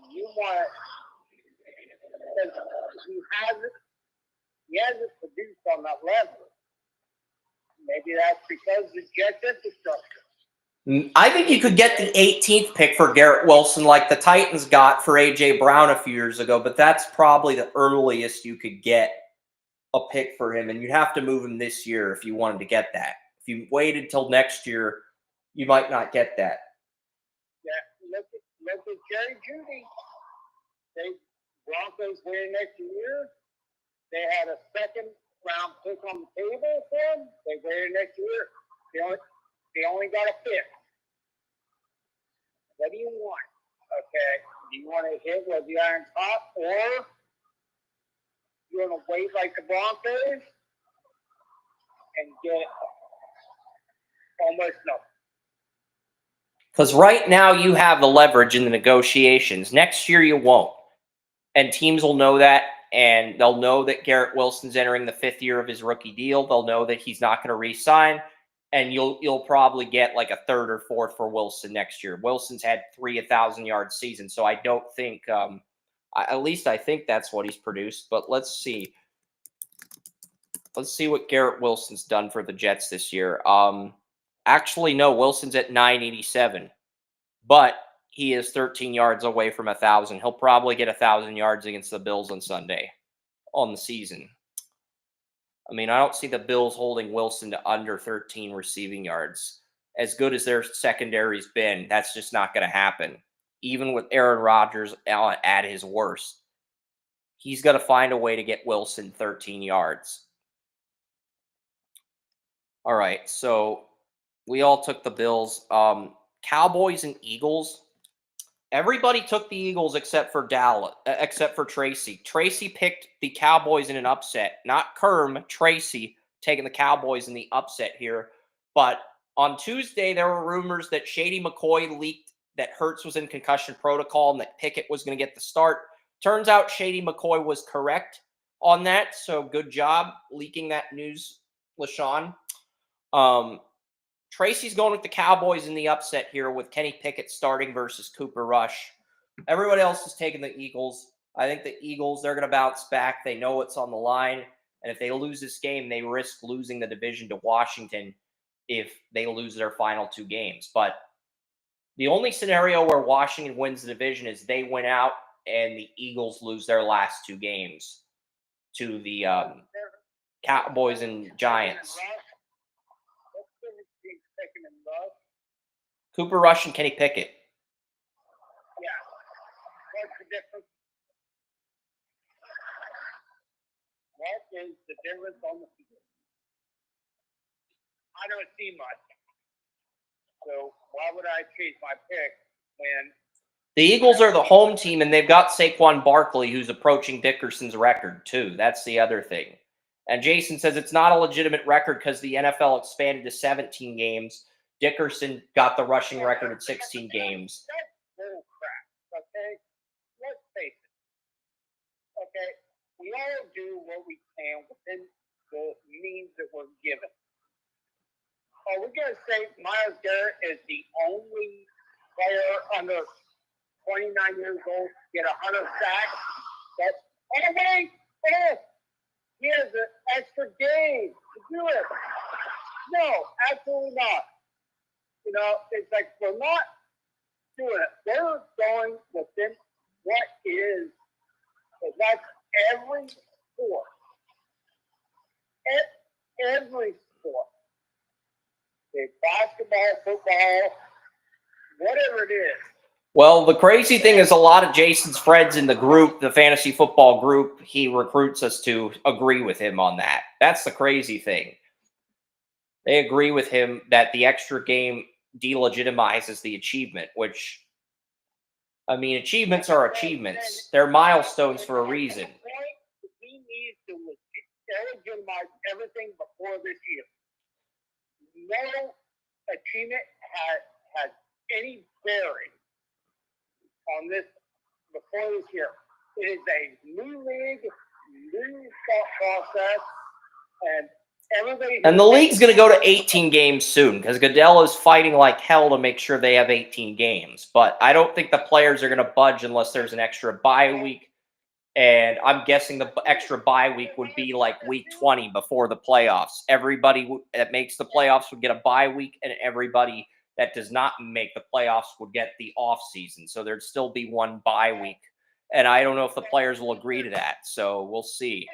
You want because he hasn't produced on that level. Maybe that's because the Jets infrastructure. I think you could get the 18th pick for Garrett Wilson like the Titans got for A.J. Brown a few years ago, but that's probably the earliest you could get a pick for him, and you'd have to move him this year if you wanted to get that. If you waited till next year, you might not get that. Yeah, look at Jerry Jeudy. Broncos win next year. They had a second-round pick on the table for him. They waited next year. They only got a fifth. What do you want? Okay, do you want to hit with the iron top, or you want to wait like the Broncos and get almost nothing? Because right now you have the leverage in the negotiations. Next year you won't. And teams will know that, and they'll know that Garrett Wilson's entering the 5th year of his rookie deal. They'll know that he's not going to re-sign. And you'll probably get like a 3rd or 4th for Wilson next year. Wilson's had 3 1,000-yard seasons, so I don't think at least I think that's what he's produced. But let's see. Let's see what Garrett Wilson's done for the Jets this year. Actually, no, Wilson's at 987, but he is 13 yards away from 1,000. He'll probably get 1,000 yards against the Bills on Sunday. on the season. I mean, I don't see the Bills holding Wilson to under 13 receiving yards. As good as their secondary's been, that's just not going to happen. Even with Aaron Rodgers at his worst, he's going to find a way to get Wilson 13 yards. All right, so we all took the Bills. Cowboys and Eagles. Everybody took the Eagles except for Dallas, except for Tracy. Tracy picked the Cowboys in an upset, not Kerm. Tracy taking the Cowboys in the upset here. But on Tuesday, there were rumors that Shady McCoy leaked that Hurts was in concussion protocol and that Pickett was going to get the start. Turns out Shady McCoy was correct on that, so good job leaking that news, LaShawn. Tracy's going with the Cowboys in the upset here with Kenny Pickett starting versus Cooper Rush. Everybody else is taking the Eagles. I think the Eagles, they're going to bounce back. They know what's on the line. And if they lose this game, they risk losing the division to Washington if they lose their final 2 games. But the only scenario where Washington wins the division is they win out and the Eagles lose their last 2 games to the Cowboys and Giants. Cooper Rush and Kenny Pickett. Yeah. What's the difference? What is the difference on the field? I don't see much. So why would I change my pick when the Eagles are the home team and they've got Saquon Barkley who's approaching Dickerson's record too? That's the other thing. And Jason says it's not a legitimate record because the NFL expanded to 17 games. Dickerson got the rushing record at 16 games. That's bull crap, okay? Let's face it. Okay, we all do what we can within the means that we're given. Are we going to say Myles Garrett is the only player under 29 years old to get 100 sacks? That's, oh, wait, he has an extra game to do it. No, absolutely not. You know, it's like we're not doing it. We're going within what is. And that's every sport. Every sport. It's basketball, football, whatever it is. Well, the crazy thing is a lot of Jason's friends in the group, the fantasy football group he recruits us to, agree with him on that. That's the crazy thing. They agree with him that the extra game delegitimizes the achievement, which, I mean, achievements are achievements. They're milestones for a reason. He needs to delegitimize everything before this year. No achievement has any bearing on this before this year. It is a new league, new thought process, and and the league's going to go to 18 games soon because Goodell is fighting like hell to make sure they have 18 games. But I don't think the players are going to budge unless there's an extra bye week. And I'm guessing the extra bye week would be like week 20 before the playoffs. Everybody that makes the playoffs would get a bye week, and everybody that does not make the playoffs would get the off season. So there'd still be one bye week. And I don't know if the players will agree to that. So we'll see.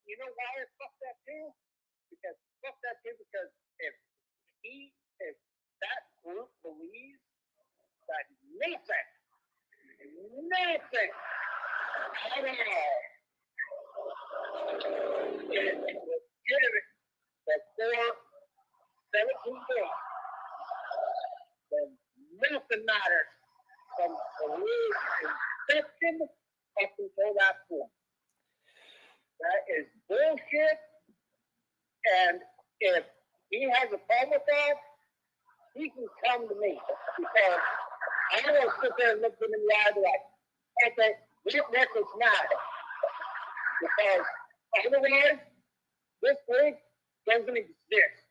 You know why I fuck that too? Because if that group believes that nothing at all is legitimate before 17 days, then nothing matters from the league's inception up until that point. That is bullshit. And if he has a problem with that, he can come to me. Because I'm going to sit there and look him in the eye and be like, okay, this record's matter. Because otherwise, this league doesn't exist.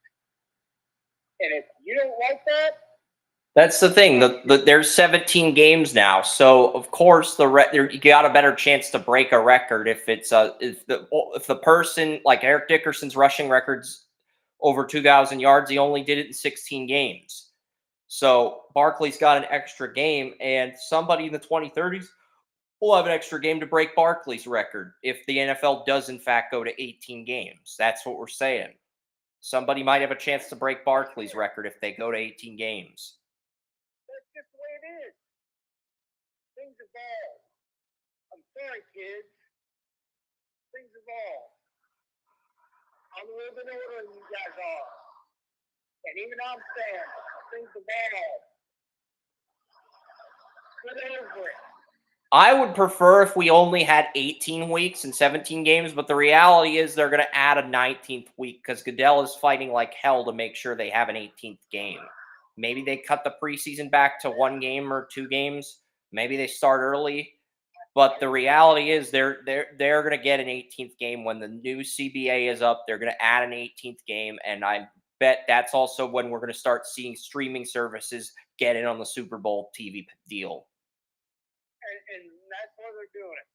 And if you don't like that, that's the thing. There's 17 games now, so of course you got a better chance to break a record if the person like Eric Dickerson's rushing records over 2,000 yards. He only did it in 16 games. So Barkley's got an extra game, and somebody in the 2030s We'll have an extra game to break Barkley's record if the NFL does in fact go to 18 games. That's what we're saying. Somebody might have a chance to break Barkley's record if they go to 18 games. That's just the way it is. Things evolve. I'm sorry, kids. Things evolve. I'm a little bit older than you guys are. And even I'm saying, things evolve. Get over it. I would prefer if we only had 18 weeks and 17 games, but the reality is they're going to add a 19th week because Goodell is fighting like hell to make sure they have an 18th game. Maybe they cut the preseason back to 1 game or 2 games. Maybe they start early. But the reality is they're going to get an 18th game when the new CBA is up. They're going to add an 18th game, and I bet that's also when we're going to start seeing streaming services get in on the Super Bowl TV deal. And that's why they're doing it,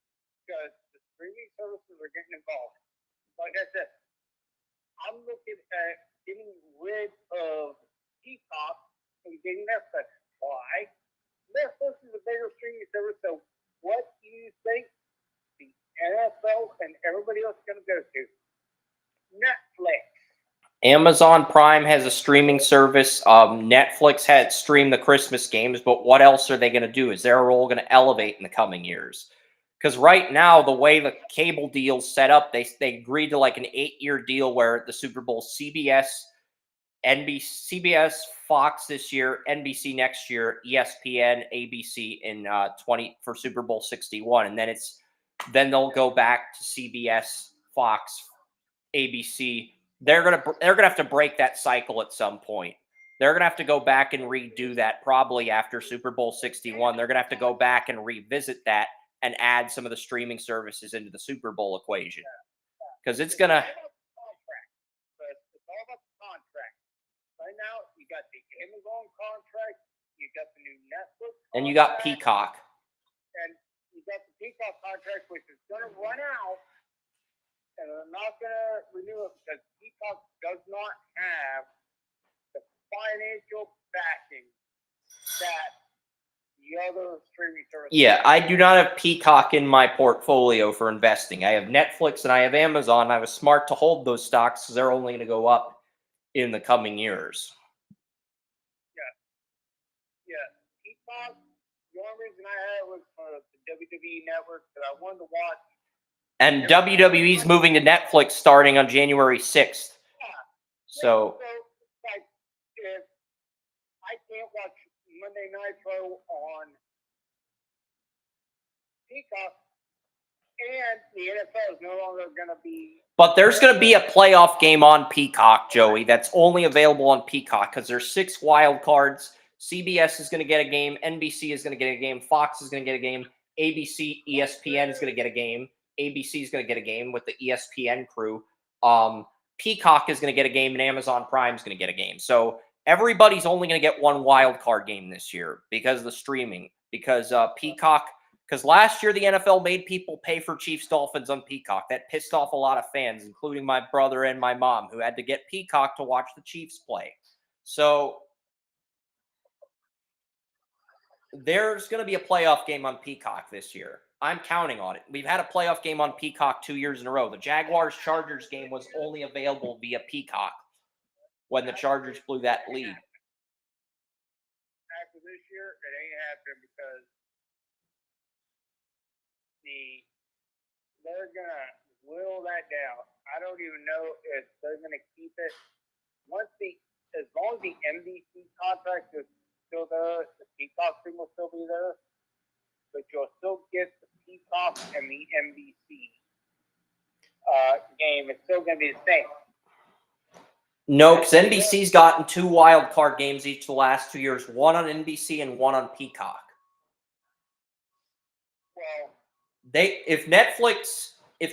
because the streaming services are getting involved. Like I said, I'm looking at getting rid of Peacock and getting Netflix. Why? Netflix is a bigger streaming service, so what do you think the NFL and everybody else is going to go to? Netflix. Amazon Prime has a streaming service. Netflix had streamed the Christmas games, but what else are they going to do? Is their role going to elevate in the coming years? Because right now, the way the cable deal's set up, they agreed to like an 8-year deal where the Super Bowl, CBS, CBS, Fox this year, NBC next year, ESPN, ABC in for Super Bowl 61, and then they'll go back to CBS, Fox, ABC. They're gonna have to break that cycle at some point. They're gonna have to go back and redo that probably after Super Bowl 61. They're gonna have to go back and revisit that and add some of the streaming services into the Super Bowl equation because it's gonna. It's all about the contract. Right now, you got the Amazon contract, you got the new Netflix contract, And you got Peacock. and you got the Peacock contract, which is going to run out, and they're not going to renew it because Peacock does not have the financial backing that the other streaming services. Yeah, I do not have Peacock in my portfolio for investing. I have Netflix and I have Amazon. I was smart to hold those stocks because they're only going to go up in the coming years. Yeah. Peacock, the only reason I had it was for the WWE network that I wanted to watch. And WWE's moving to Netflix starting on January 6th. So like, if I can't watch Monday Nitro on Peacock, and the NFL is no longer going to be. But there's going to be a playoff game on Peacock, Joey, that's only available on Peacock because there's 6 wild cards. CBS is going to get a game. NBC is going to get a game. Fox is going to get a game. ABC, ESPN is going to get a game. ABC is going to get a game with the ESPN crew. Peacock is going to get a game, and Amazon Prime is going to get a game. So everybody's only going to get 1 wild card game this year because of the streaming. Because Peacock, because last year the NFL made people pay for Chiefs Dolphins on Peacock. That pissed off a lot of fans, including my brother and my mom, who had to get Peacock to watch the Chiefs play. So there's going to be a playoff game on Peacock this year. I'm counting on it. We've had a playoff game on Peacock 2 years in a row. The Jaguars-Chargers game was only available via Peacock when the Chargers blew that lead. After this year, it ain't happening because they're going to will that down. I don't even know if they're going to keep it. As long as the NBC contract is still there, the Peacock thing will still be there, but you'll still get the Peacock and the NBC game. It's still going to be the same. No, because NBC's gotten 2 wild card games each the last 2 years, one on NBC and one on Peacock. Well, if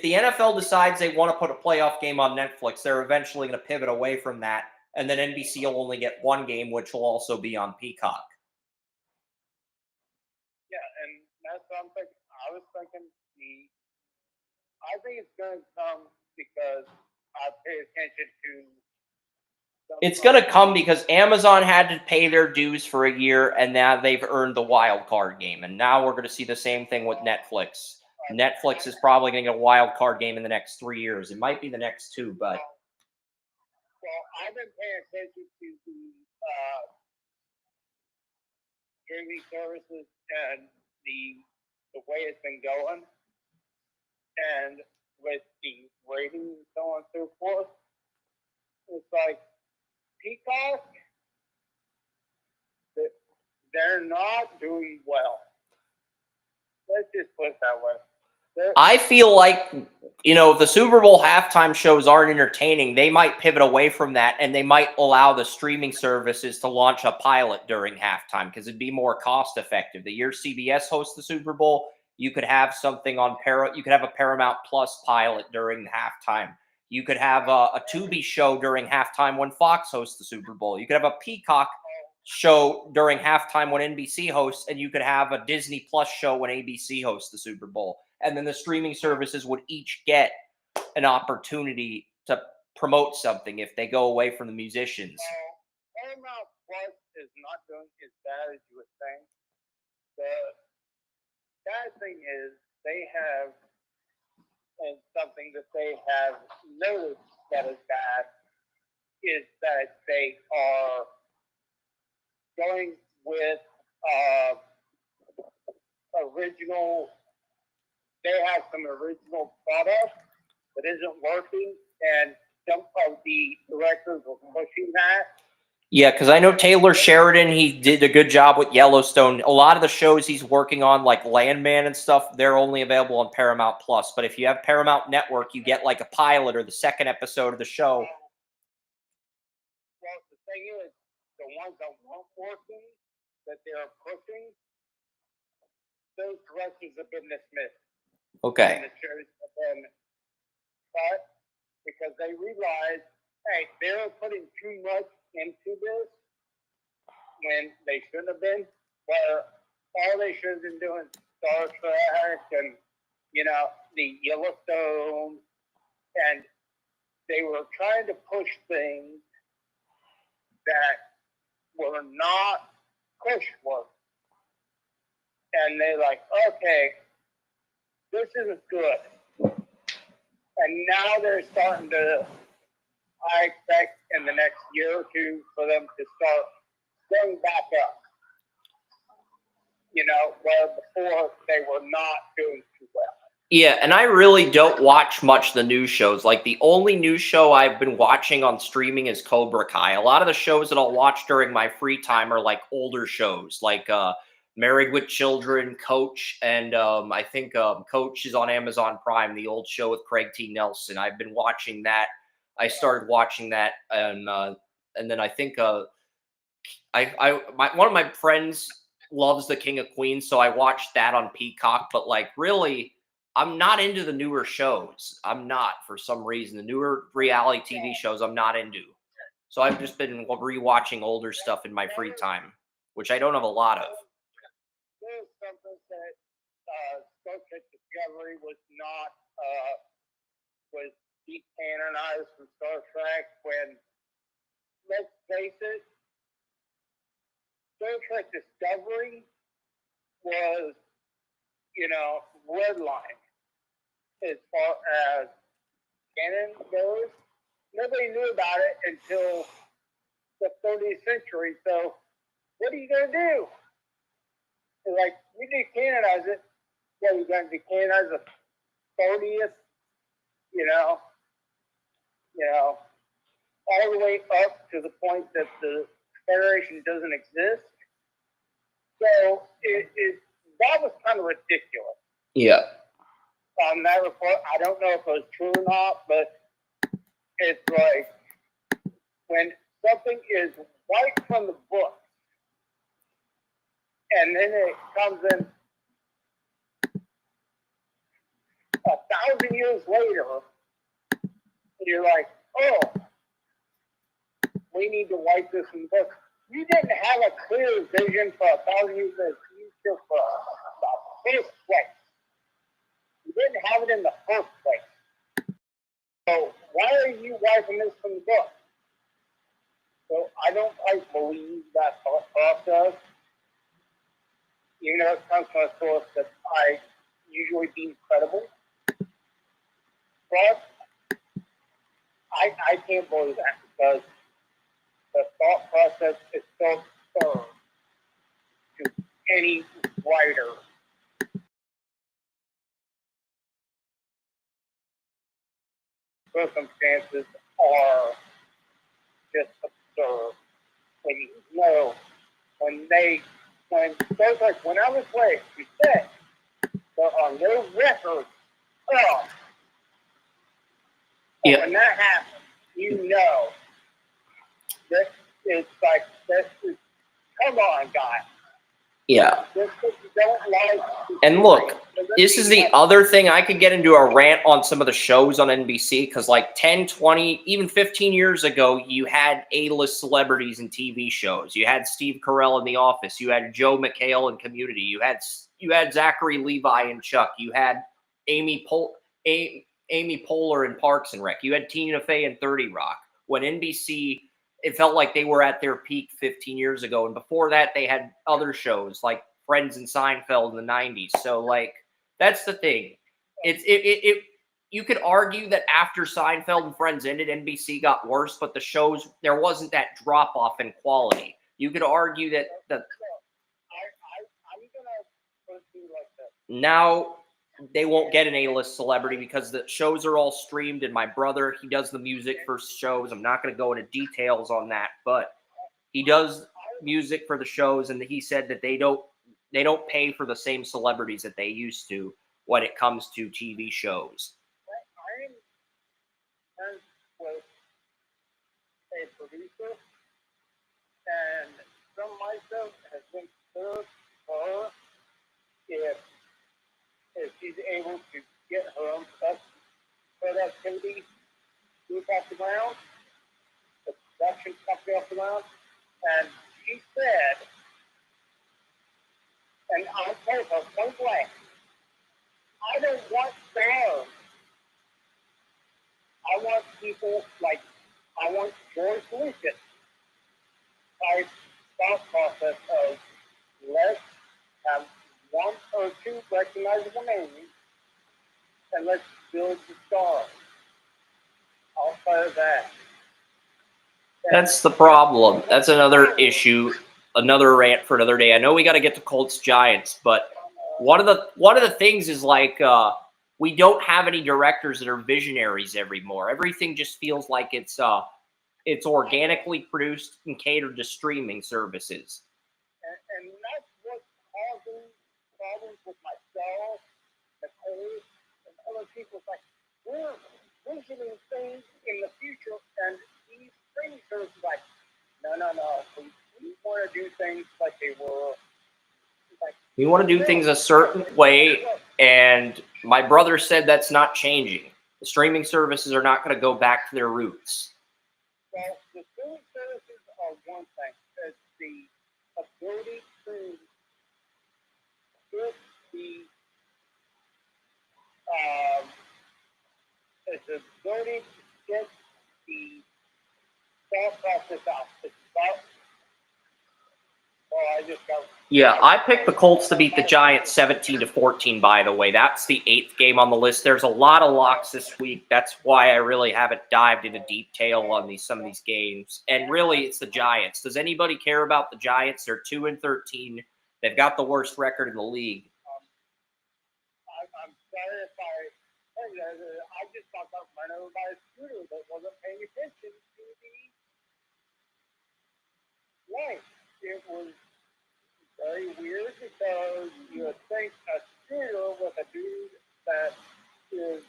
the NFL decides they want to put a playoff game on Netflix, they're eventually going to pivot away from that, and then NBC will only get 1 game, which will also be on Peacock. yeah, and that's what I'm thinking. I was thinking I think it's going to come because I pay attention to It's going to come because Amazon had to pay their dues for a year, and now they've earned the wild card game. And now we're going to see the same thing with Netflix. Netflix is probably going to get a wild card game in the next 3 years. It might be the next 2, but. Well, I've been paying attention to the streaming services and the way it's been going, and with the ratings and so on and so forth. It's like Peacock, they're not doing well. Let's just put it that way. I feel like, if the Super Bowl halftime shows aren't entertaining, they might pivot away from that, and they might allow the streaming services to launch a pilot during halftime because it'd be more cost effective. The year CBS hosts the Super Bowl, you could have something on you could have a Paramount Plus pilot during halftime. You could have a Tubi show during halftime when Fox hosts the Super Bowl. You could have a Peacock show during halftime when NBC hosts, and you could have a Disney Plus show when ABC hosts the Super Bowl. And then the streaming services would each get an opportunity to promote something if they go away from the musicians. Paramount Plus is not doing as bad as you would think. The bad thing is they have, and something that they have noticed that is bad, is that they are going with original. They have some original product that isn't working, and some of the directors are pushing that. Yeah, because I know Taylor Sheridan, he did a good job with Yellowstone. A lot of the shows he's working on, like Landman and stuff, they're only available on Paramount Plus. But if you have Paramount Network, you get like a pilot or the second episode of the show. Well, the thing is, the ones that weren't working, that they're pushing, those directors have been dismissed. Okay. And the shows have been cut because they realized, hey, they're putting too much into this when they shouldn't have been. Where all they should have been doing Star Trek and, the Yellowstone, and they were trying to push things that were not push work. And they're like, okay, this isn't good. And now they're starting to, I expect in the next year or two for them to start going back up. Where before they were not doing too well. Yeah, and I really don't watch much the news shows. Like, the only news show I've been watching on streaming is Cobra Kai. A lot of the shows that I'll watch during my free time are like older shows, like Married with Children, Coach, and I think Coach is on Amazon Prime, the old show with Craig T. Nelson. I've been watching that. I started watching that, and then I think one of my friends loves The King of Queens, so I watched that on Peacock. But really, I'm not into the newer shows. I'm not, for some reason. The newer reality TV shows I'm not into. So I've just been rewatching older stuff in my free time, which I don't have a lot of. There's something that Star Trek Discovery was not was decanonized from Star Trek when, let's face it, Star Trek Discovery was, red line as far as canon goes. Nobody knew about it until the 30th century. So what are you going to do? It's like, we decanonize it. Yeah, we're going to decanonize the 30th, all the way up to the point that the Federation doesn't exist. So that was kind of ridiculous. Yeah. On that report, I don't know if it was true or not, but it's like when something is right from the book, and then it comes in 1,000 years later, you're like, oh, we need to wipe this from the book. You didn't have a clear vision for 1,000 years in the future for the first place. You didn't have it in the first place. So why are you wiping this from the book? I don't quite believe that thought process, even though it comes from a source that I usually deem credible. But I can't believe that because the thought process is so absurd to any writer. Circumstances are just absurd. When you know, when those like when I was raised, you said there are no records of. Yeah. When that happens, you know this is like this is. Come on, guys. Yeah. This don't like. And look, this is the other thing. I could get into a rant on some of the shows on NBC because like 10, 20, even 15 years ago, you had A-list celebrities in TV shows. You had Steve Carell in The Office. You had Joe McHale in Community. You had Zachary Levi and Chuck. You had Amy Poehler in Parks and Rec. You had Tina Fey in 30 Rock. When NBC, it felt like they were at their peak 15 years ago. And before that, they had other shows like Friends and Seinfeld in the 90s. So, like, that's the thing. You could argue that after Seinfeld and Friends ended, NBC got worse, but the shows, there wasn't that drop-off in quality. You could argue that I'm gonna put it to you like this. now they won't get an A-list celebrity because the shows are all streamed, and my brother, he does the music for shows. I'm not going to go into details on that, but he does music for the shows, and he said that they don't pay for the same celebrities that they used to when it comes to TV shows. I'm friends with a producer, and some myself has been served for her if she's able to get her own productivity group off the ground, the production company off the ground, and she said, and I told her point blank, I don't want stars. I want people like, I want George Lucas type thought process of let's have one or two recognizable names and let's build the stars. I'll fire that. That's the problem. That's another issue, another rant for another day. I know we got to get to Colts Giants, but one of the things is like we don't have any directors that are visionaries anymore. Everything just feels like it's organically produced and catered to streaming services. And that's what's causing problems with myself, Nicole, and other people. It's like we're visioning things in the future, and these streaming services are like, no. We want to do things like they were. Like, We want to do things a certain way, and my brother said that's not changing. The streaming services are not going to go back to their roots. Well, the streaming services are one thing. It's the ability to get the thought process out. It's about. Oh, I just got. Yeah, I picked the Colts to beat the Giants 17-14, by the way. That's the 8th game on the list. There's a lot of locks this week. That's why I really haven't dived into detail on some of these games. And really, it's the Giants. Does anybody care about the Giants? They're 2-13. They've got the worst record in the league. I'm sorry if I just thought that ran over by a scooter that wasn't paying attention to the light. It was very weird because you would think a scooter with a dude that is.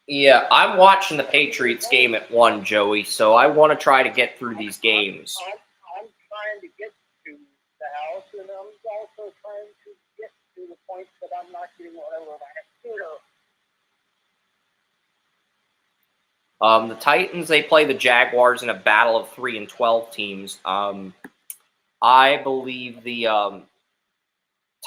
Yeah, I'm watching the Patriots game at 1, Joey, so I want to try to get through these games. I'm trying to get to the house, and I'm also trying to get to the point that I'm not getting whatever I have to. The Titans, they play the Jaguars in a battle of 3-12 teams. I believe the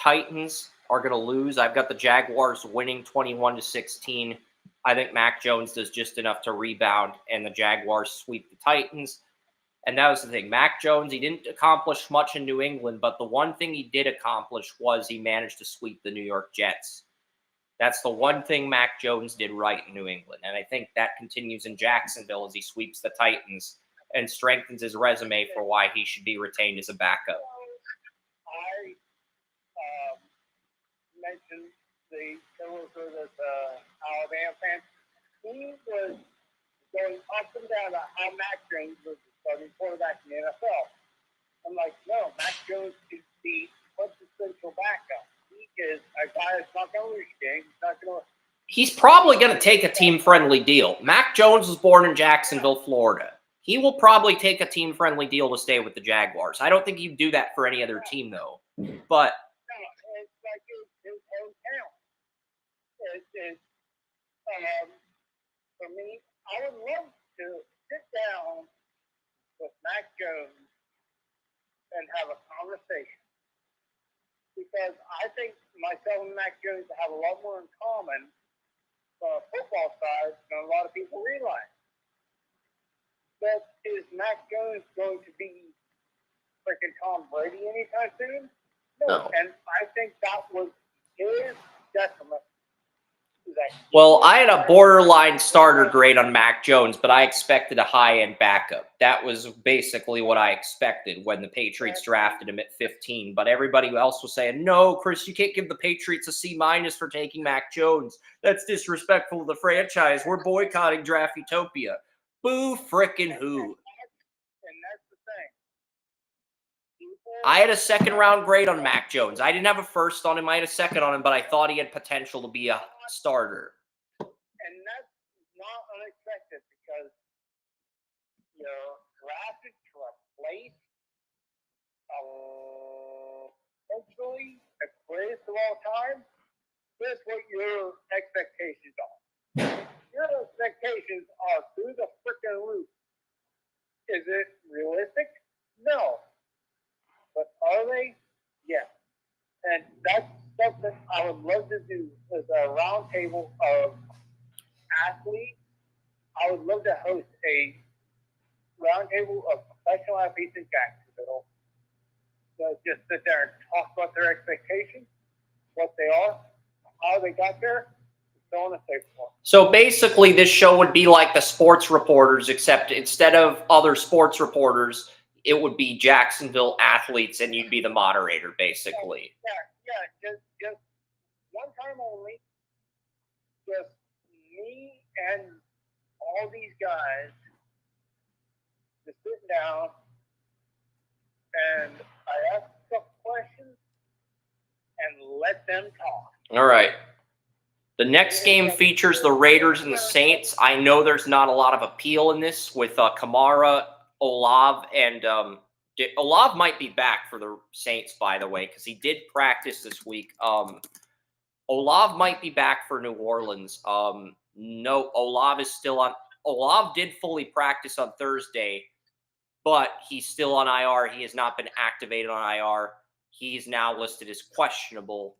Titans are going to lose. I've got the Jaguars winning 21-16. I think Mac Jones does just enough to rebound, and the Jaguars sweep the Titans. And that was the thing. Mac Jones, he didn't accomplish much in New England, but the one thing he did accomplish was he managed to sweep the New York Jets. That's the one thing Mac Jones did right in New England. And I think that continues in Jacksonville as he sweeps the Titans and strengthens his resume for why he should be retained as a backup. I mentioned the coworker that's Alabama fan. He was going up and down about how Mac Jones was the starting quarterback in the NFL. I'm like, no, Mac Jones is the quintessential backup. He is a guy that's not going to lose games. He's probably going to take a team-friendly deal. Mac Jones was born in Jacksonville, Florida. He will probably take a team-friendly deal to stay with the Jaguars. I don't think he'd do that for any other team, though. But no, it's like his hometown. For me, I would love to sit down with Mac Jones and have a conversation. Because I think myself and Mac Jones have a lot more in common on the football side than a lot of people realize. But is Mac Jones going to be freaking Tom Brady anytime soon? No. And I think that was his detriment. Well, I had a borderline starter grade on Mac Jones, but I expected a high-end backup. That was basically what I expected when the Patriots drafted him at 15. But everybody else was saying, no, Chris, you can't give the Patriots a C- for taking Mac Jones. That's disrespectful to the franchise. We're boycotting Draft Utopia. Boo frickin' who. And that's the thing. I had a second-round grade on Mac Jones. I didn't have a first on him. I had a second on him, but I thought he had potential to be a starter. And that's not unexpected because you're drafted to replace essentially the greatest of all time. Here's what your expectations are. Your expectations are through the freaking roof. Is it realistic? No. But are they? Yes. And that's something I would love to do is a round table of athletes. I would love to host a round table of professional athletes in Jacksonville. So just sit there and talk about their expectations, what they are, how they got there, and so on and so forth. So basically, this show would be like the sports reporters, except instead of other sports reporters, it would be Jacksonville athletes, and you'd be the moderator, basically. Yeah, just one time only. Just me and all these guys just sitting down, and I ask some questions and let them talk. All right. The next game features the Raiders and the Saints. I know there's not a lot of appeal in this with Kamara, Olave, and Olave might be back for the Saints, by the way, because he did practice this week. Olave might be back for New Orleans. No, Olave is still on. Olave did fully practice on Thursday, but he's still on IR. He has not been activated on IR. He's now listed as questionable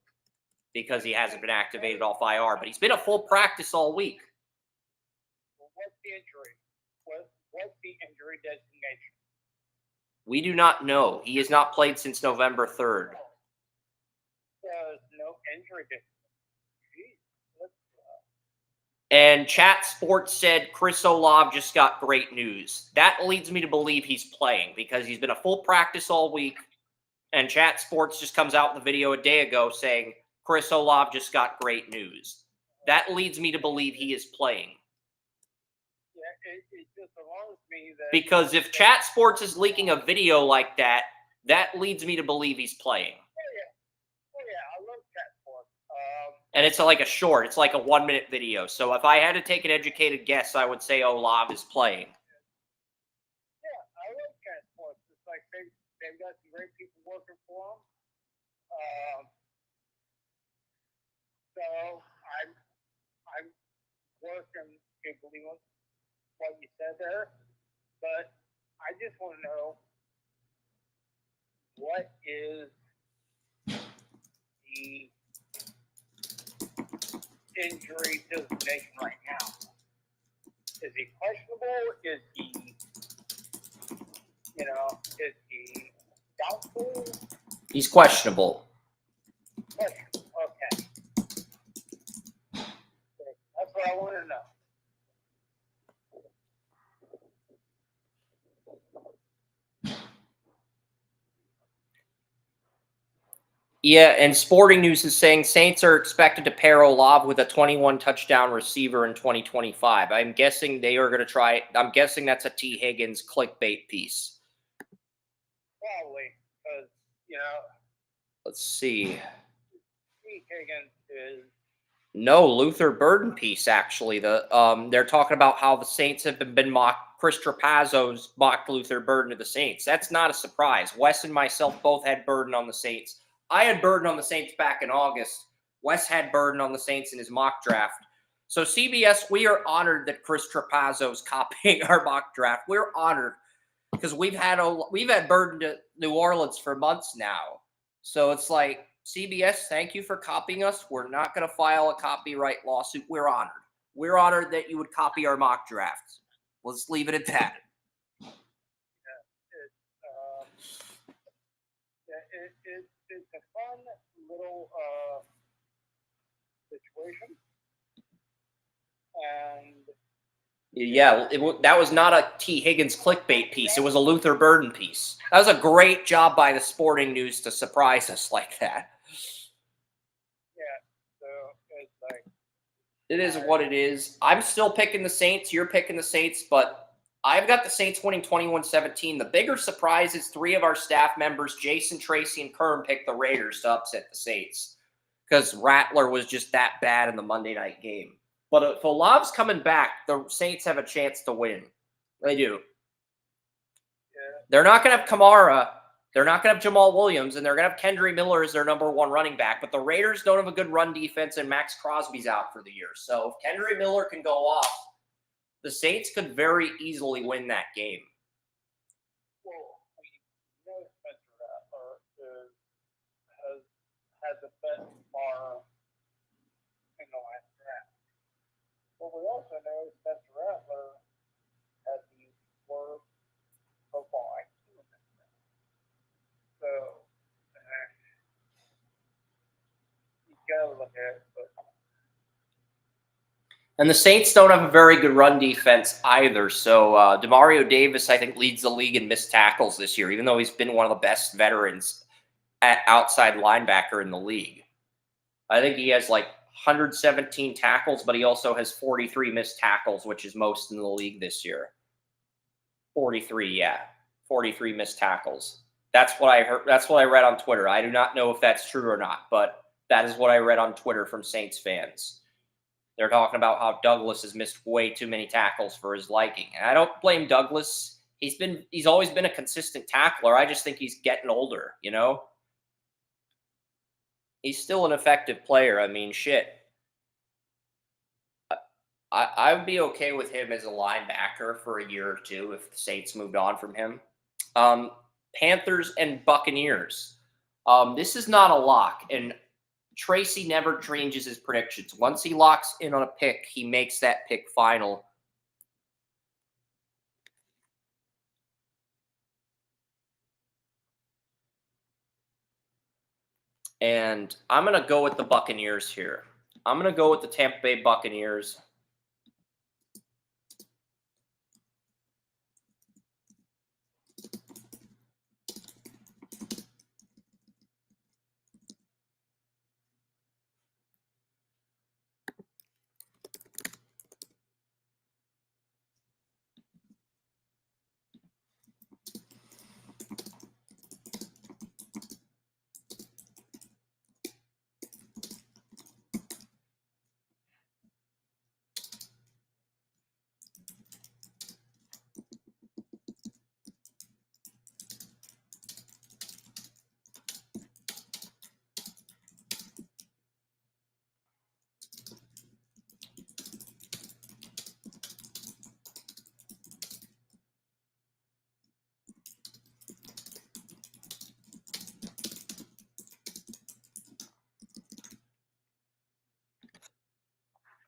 because he hasn't been activated off IR, but he's been a full practice all week. What's the injury? What's the injury designation? We do not know. He has not played since November 3rd. There's no injury designation. And Chat Sports said Chris Olave just got great news. That leads me to believe he's playing because he's been a full practice all week. And Chat Sports just comes out with a video a day ago saying Chris Olave just got great news. That leads me to believe he is playing. Yeah, it just alarms me that... Because if Chat Sports is leaking a video like that, that leads me to believe he's playing. Oh, yeah, I love Chat Sports. And it's like a short. It's like a 1-minute video. So if I had to take an educated guess, I would say Olave is playing. Yeah, I love Chat Sports. It's like they've got some great people working for them. So I'm working giggling with what you said there, but I just want to know what is the injury designation right now? Is he questionable? Is he is he doubtful? He's questionable. Questionable. Okay. That's what I want to know. Yeah, and Sporting News is saying Saints are expected to pair Olave with a 21 touchdown receiver in 2025. I'm guessing they are going to try. I'm guessing that's a T. Higgins clickbait piece. Probably, because, Let's see. T. Higgins is. No, Luther Burden piece, actually. They're talking about how the Saints have been mocked. Chris Trapazo's mocked Luther Burden to the Saints. That's not a surprise. Wes and myself both had Burden on the Saints. I had Burden on the Saints back in August. Wes had Burden on the Saints in his mock draft. So CBS, we are honored that Chris Trapazo's copying our mock draft. We're honored because we've had Burden to New Orleans for months now. So it's like, CBS, thank you for copying us. We're not going to file a copyright lawsuit. We're honored. We're honored that you would copy our mock drafts. Let's leave it at that. It's a fun little situation. And yeah, that was not a T. Higgins clickbait piece. It was a Luther Burden piece. That was a great job by the Sporting News to surprise us like that. Yeah, so it's like... It is what it is. I'm still picking the Saints. You're picking the Saints, but I've got the Saints winning 21-17. The bigger surprise is 3 of our staff members, Jason, Tracy, and Kerm, picked the Raiders to upset the Saints because Rattler was just that bad in the Monday night game. But if Olave's coming back, the Saints have a chance to win. They do. Yeah. They're not going to have Kamara. They're not going to have Jamal Williams, and they're going to have Kendry Miller as their number 1 running back. But the Raiders don't have a good run defense, and Max Crosby's out for the year. So if Kendry Miller can go off, the Saints could very easily win that game. Well, Spencer Rattler has the best bar in the last draft. But we also know Spencer Rattler has the worst football IQ in this draft. So, you gotta look at it. But And the Saints don't have a very good run defense either. So Demario Davis, I think, leads the league in missed tackles this year, even though he's been one of the best veterans at outside linebacker in the league. I think he has like 117 tackles, but he also has 43 missed tackles, which is most in the league this year. 43, yeah. 43 missed tackles. That's what I heard. That's what I read on Twitter. I do not know if that's true or not, but that is what I read on Twitter from Saints fans. They're talking about how Douglas has missed way too many tackles for his liking. And I don't blame Douglas. He's always been a consistent tackler. I just think he's getting older, you know? He's still an effective player. I mean, shit. I would be okay with him as a linebacker for a year or 2 if the Saints moved on from him. Panthers and Buccaneers. This is not a lock, and Tracy never changes his predictions. Once he locks in on a pick, he makes that pick final. And I'm going to go with the Buccaneers here. I'm going to go with the Tampa Bay Buccaneers.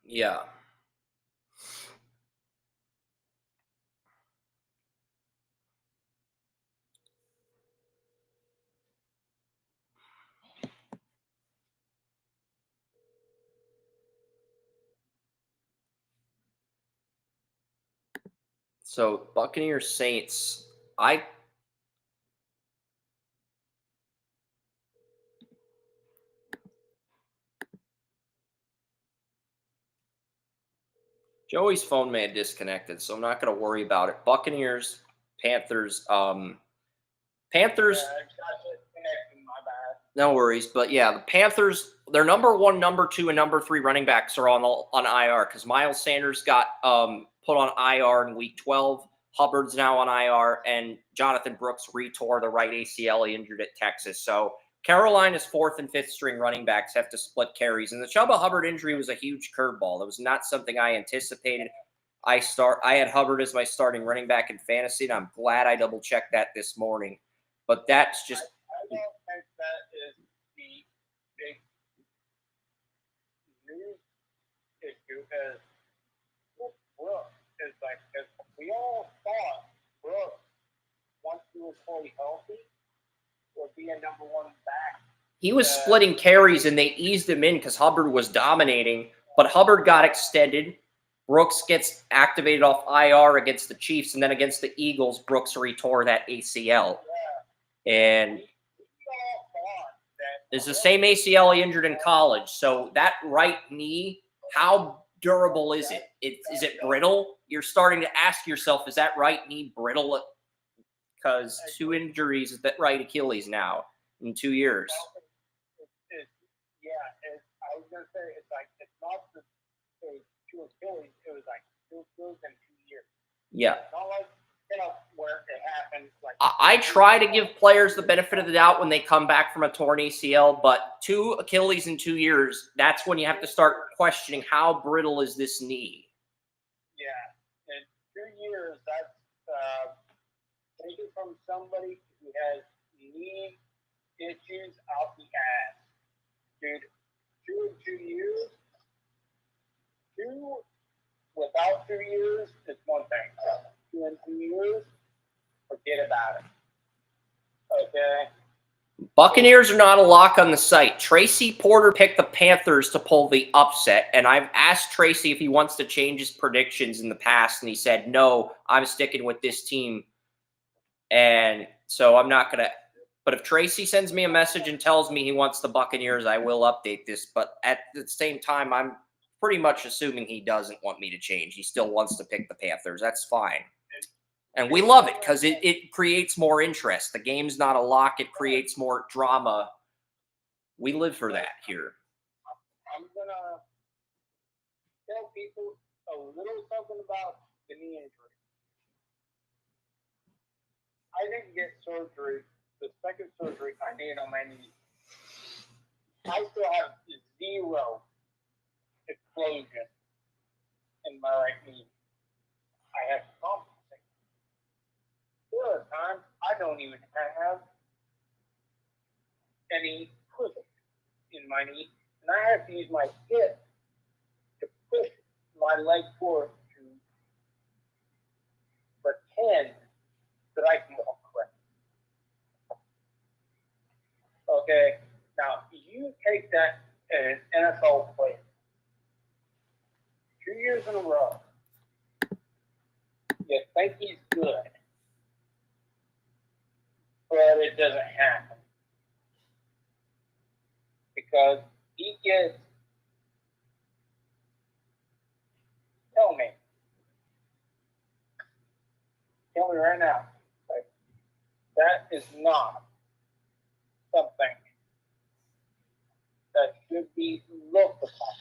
Yeah. So Buccaneers Saints, Joey's phone may have disconnected, so I'm not going to worry about it. Buccaneers, Panthers, Panthers. Yeah, it's connecting, my bad. No worries, but yeah, the Panthers, their number 1, number 2, and number 3 running backs are on IR because Miles Sanders got put on IR in Week 12. Hubbard's now on IR, and Jonathan Brooks retore the right ACL. He injured at Texas. So Carolina's 4th and 5th string running backs have to split carries, and the Chuba Hubbard injury was a huge curveball. It was not something I anticipated. I had Hubbard as my starting running back in fantasy, and I'm glad I double checked that this morning. But that's just. I don't think that is the big news issue because Brooks is like, because we all thought Brooks, once he was fully healthy, would be a number 1 back. He was splitting carries, and they eased him in because Hubbard was dominating. But Hubbard got extended. Brooks gets activated off IR against the Chiefs, and then against the Eagles, Brooks retore that ACL. And it's the same ACL he injured in college. So that right knee, how durable is it? Is it brittle? You're starting to ask yourself, is that right knee brittle? Because 2 injuries at that right Achilles now in 2 years. I was going to say, it's like, it's not the 2 Achilles, it was like 2 Achilles in 2 years. Yeah. It's not like, where it happened. Like, I try to give players the benefit of the doubt when they come back from a torn ACL, but 2 Achilles in 2 years, that's when you have to start questioning how brittle is this knee. Yeah, in 2 years, that's taken from somebody who has knee issues out the ass. Dude, 2 years, 2 without 2 years is one thing. 2 in 2 years, forget about it. Okay? Buccaneers are not a lock on the site. Tracy Porter picked the Panthers to pull the upset, and I've asked Tracy if he wants to change his predictions in the past, and he said, no, I'm sticking with this team. And so I'm not going to – but if Tracy sends me a message and tells me he wants the Buccaneers, I will update this. But at the same time, I'm pretty much assuming he doesn't want me to change. He still wants to pick the Panthers. That's fine. And we love it because it creates more interest. The game's not a lock. It creates more drama. We live for that here. I'm going to tell people a little something about the knee injury. I didn't get surgery, the second surgery I did on my knee. I still have 0 explosion in my right knee. I have to compensate. There are times I don't even have any push in my knee, and I have to use my hip to push my leg forward to pretend that I can walk correctly. Okay, now you take that as an NFL player. 2 years in a row, you think he's good, but it doesn't happen. Because he gets, tell me right now, like, that is not something that should be looked upon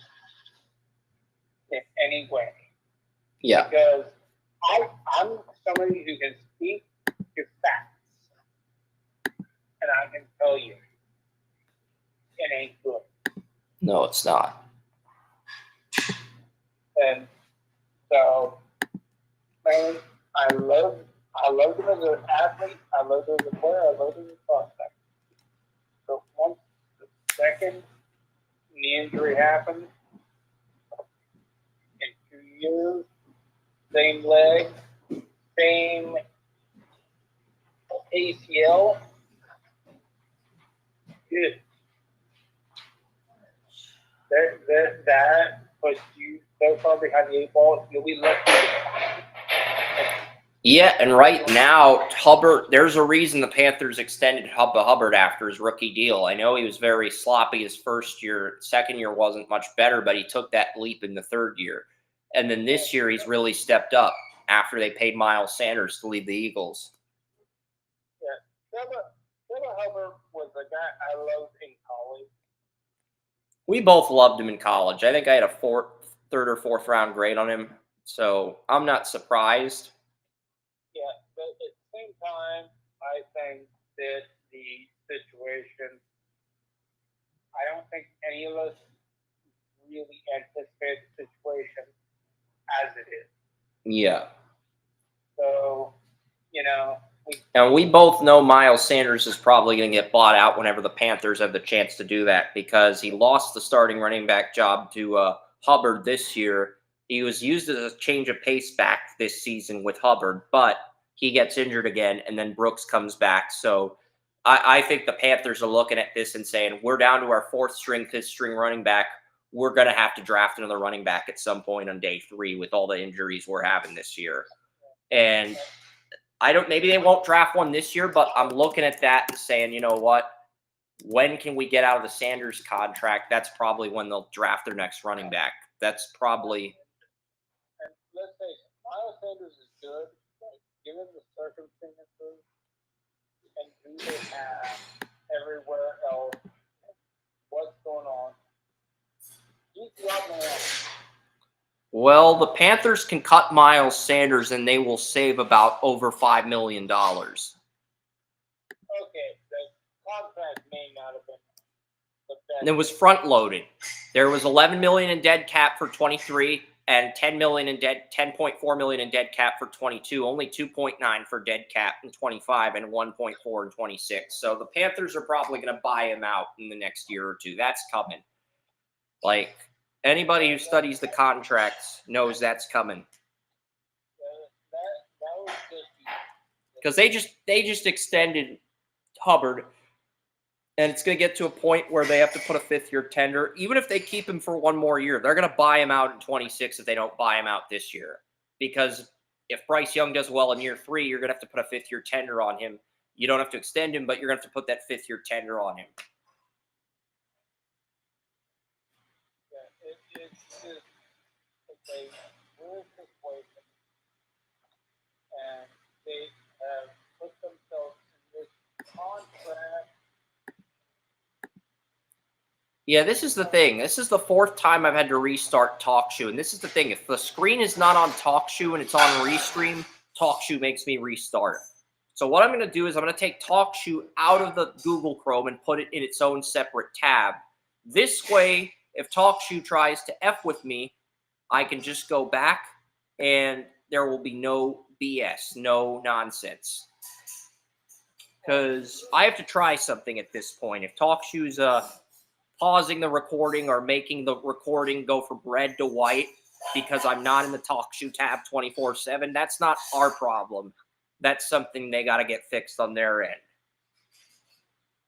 in any way. Yeah. Because I'm somebody who can speak to facts. And I can tell you, it ain't good. No, it's not. And so, man, I love him as an athlete. I love him as a player. I love him as a prospect. So once the second knee injury happened, in 2 years, same leg, same ACL, good. That puts you so far behind the 8 ball, you'll be lucky. Yeah, and right now, Hubbard, there's a reason the Panthers extended Hubba Hubbard after his rookie deal. I know he was very sloppy his first year. Second year wasn't much better, but he took that leap in the third year. And then this year, he's really stepped up after they paid Miles Sanders to lead the Eagles. Yeah, Hubba Hubbard was a guy I loved in college. We both loved him in college. I think I had a third or fourth round grade on him, so I'm not surprised. Yeah, but at the same time, I think that the situation, I don't think any of us really anticipate the situation as it is. Yeah. So, And we both know Miles Sanders is probably going to get bought out whenever the Panthers have the chance to do that, because he lost the starting running back job to Hubbard this year. He was used as a change of pace back this season with Hubbard, but he gets injured again, and then Brooks comes back. So I think the Panthers are looking at this and saying, we're down to our fourth string, fifth string running back. We're going to have to draft another running back at some point on day 3 with all the injuries we're having this year. And maybe they won't draft one this year, but I'm looking at that and saying, you know what? When can we get out of the Sanders contract? That's probably when they'll draft their next running back. That's probably. And let's say Miles Sanders is good, but given the circumstances and who they have everywhere else, what's going on, he's the odd man out. Well, the Panthers can cut Miles Sanders and they will save about over $5 million. Okay, the contract may not have been the best. And it was front loaded. There was $11 million in dead cap for 23 and $10.4 million in dead cap for 22. Only 2.9 for dead cap in 25 and 1.4 in 26. So the Panthers are probably going to buy him out in the next year or two. That's coming. Like, anybody who studies the contracts knows that's coming. That was Because they just extended Hubbard, and it's going to get to a point where they have to put a fifth-year tender. Even if they keep him for one more year, they're going to buy him out in 26 if they don't buy him out this year. Because if Bryce Young does well in year 3, you're going to have to put a fifth-year tender on him. You don't have to extend him, but you're going to have to put that fifth-year tender on him. it's a weird situation, and they have put themselves in this contract. Yeah, this is the thing. This is the 4th time I've had to restart TalkShoe. And this is the thing. If the screen is not on TalkShoe and it's on Restream, TalkShoe makes me restart. So what I'm going to do is I'm going to take TalkShoe out of the Google Chrome and put it in its own separate tab. This way, if TalkShoe tries to F with me, I can just go back and there will be no BS, no nonsense. Because I have to try something at this point. If TalkShoe's pausing the recording or making the recording go from red to white because I'm not in the TalkShoe tab 24/7, that's not our problem. That's something they got to get fixed on their end.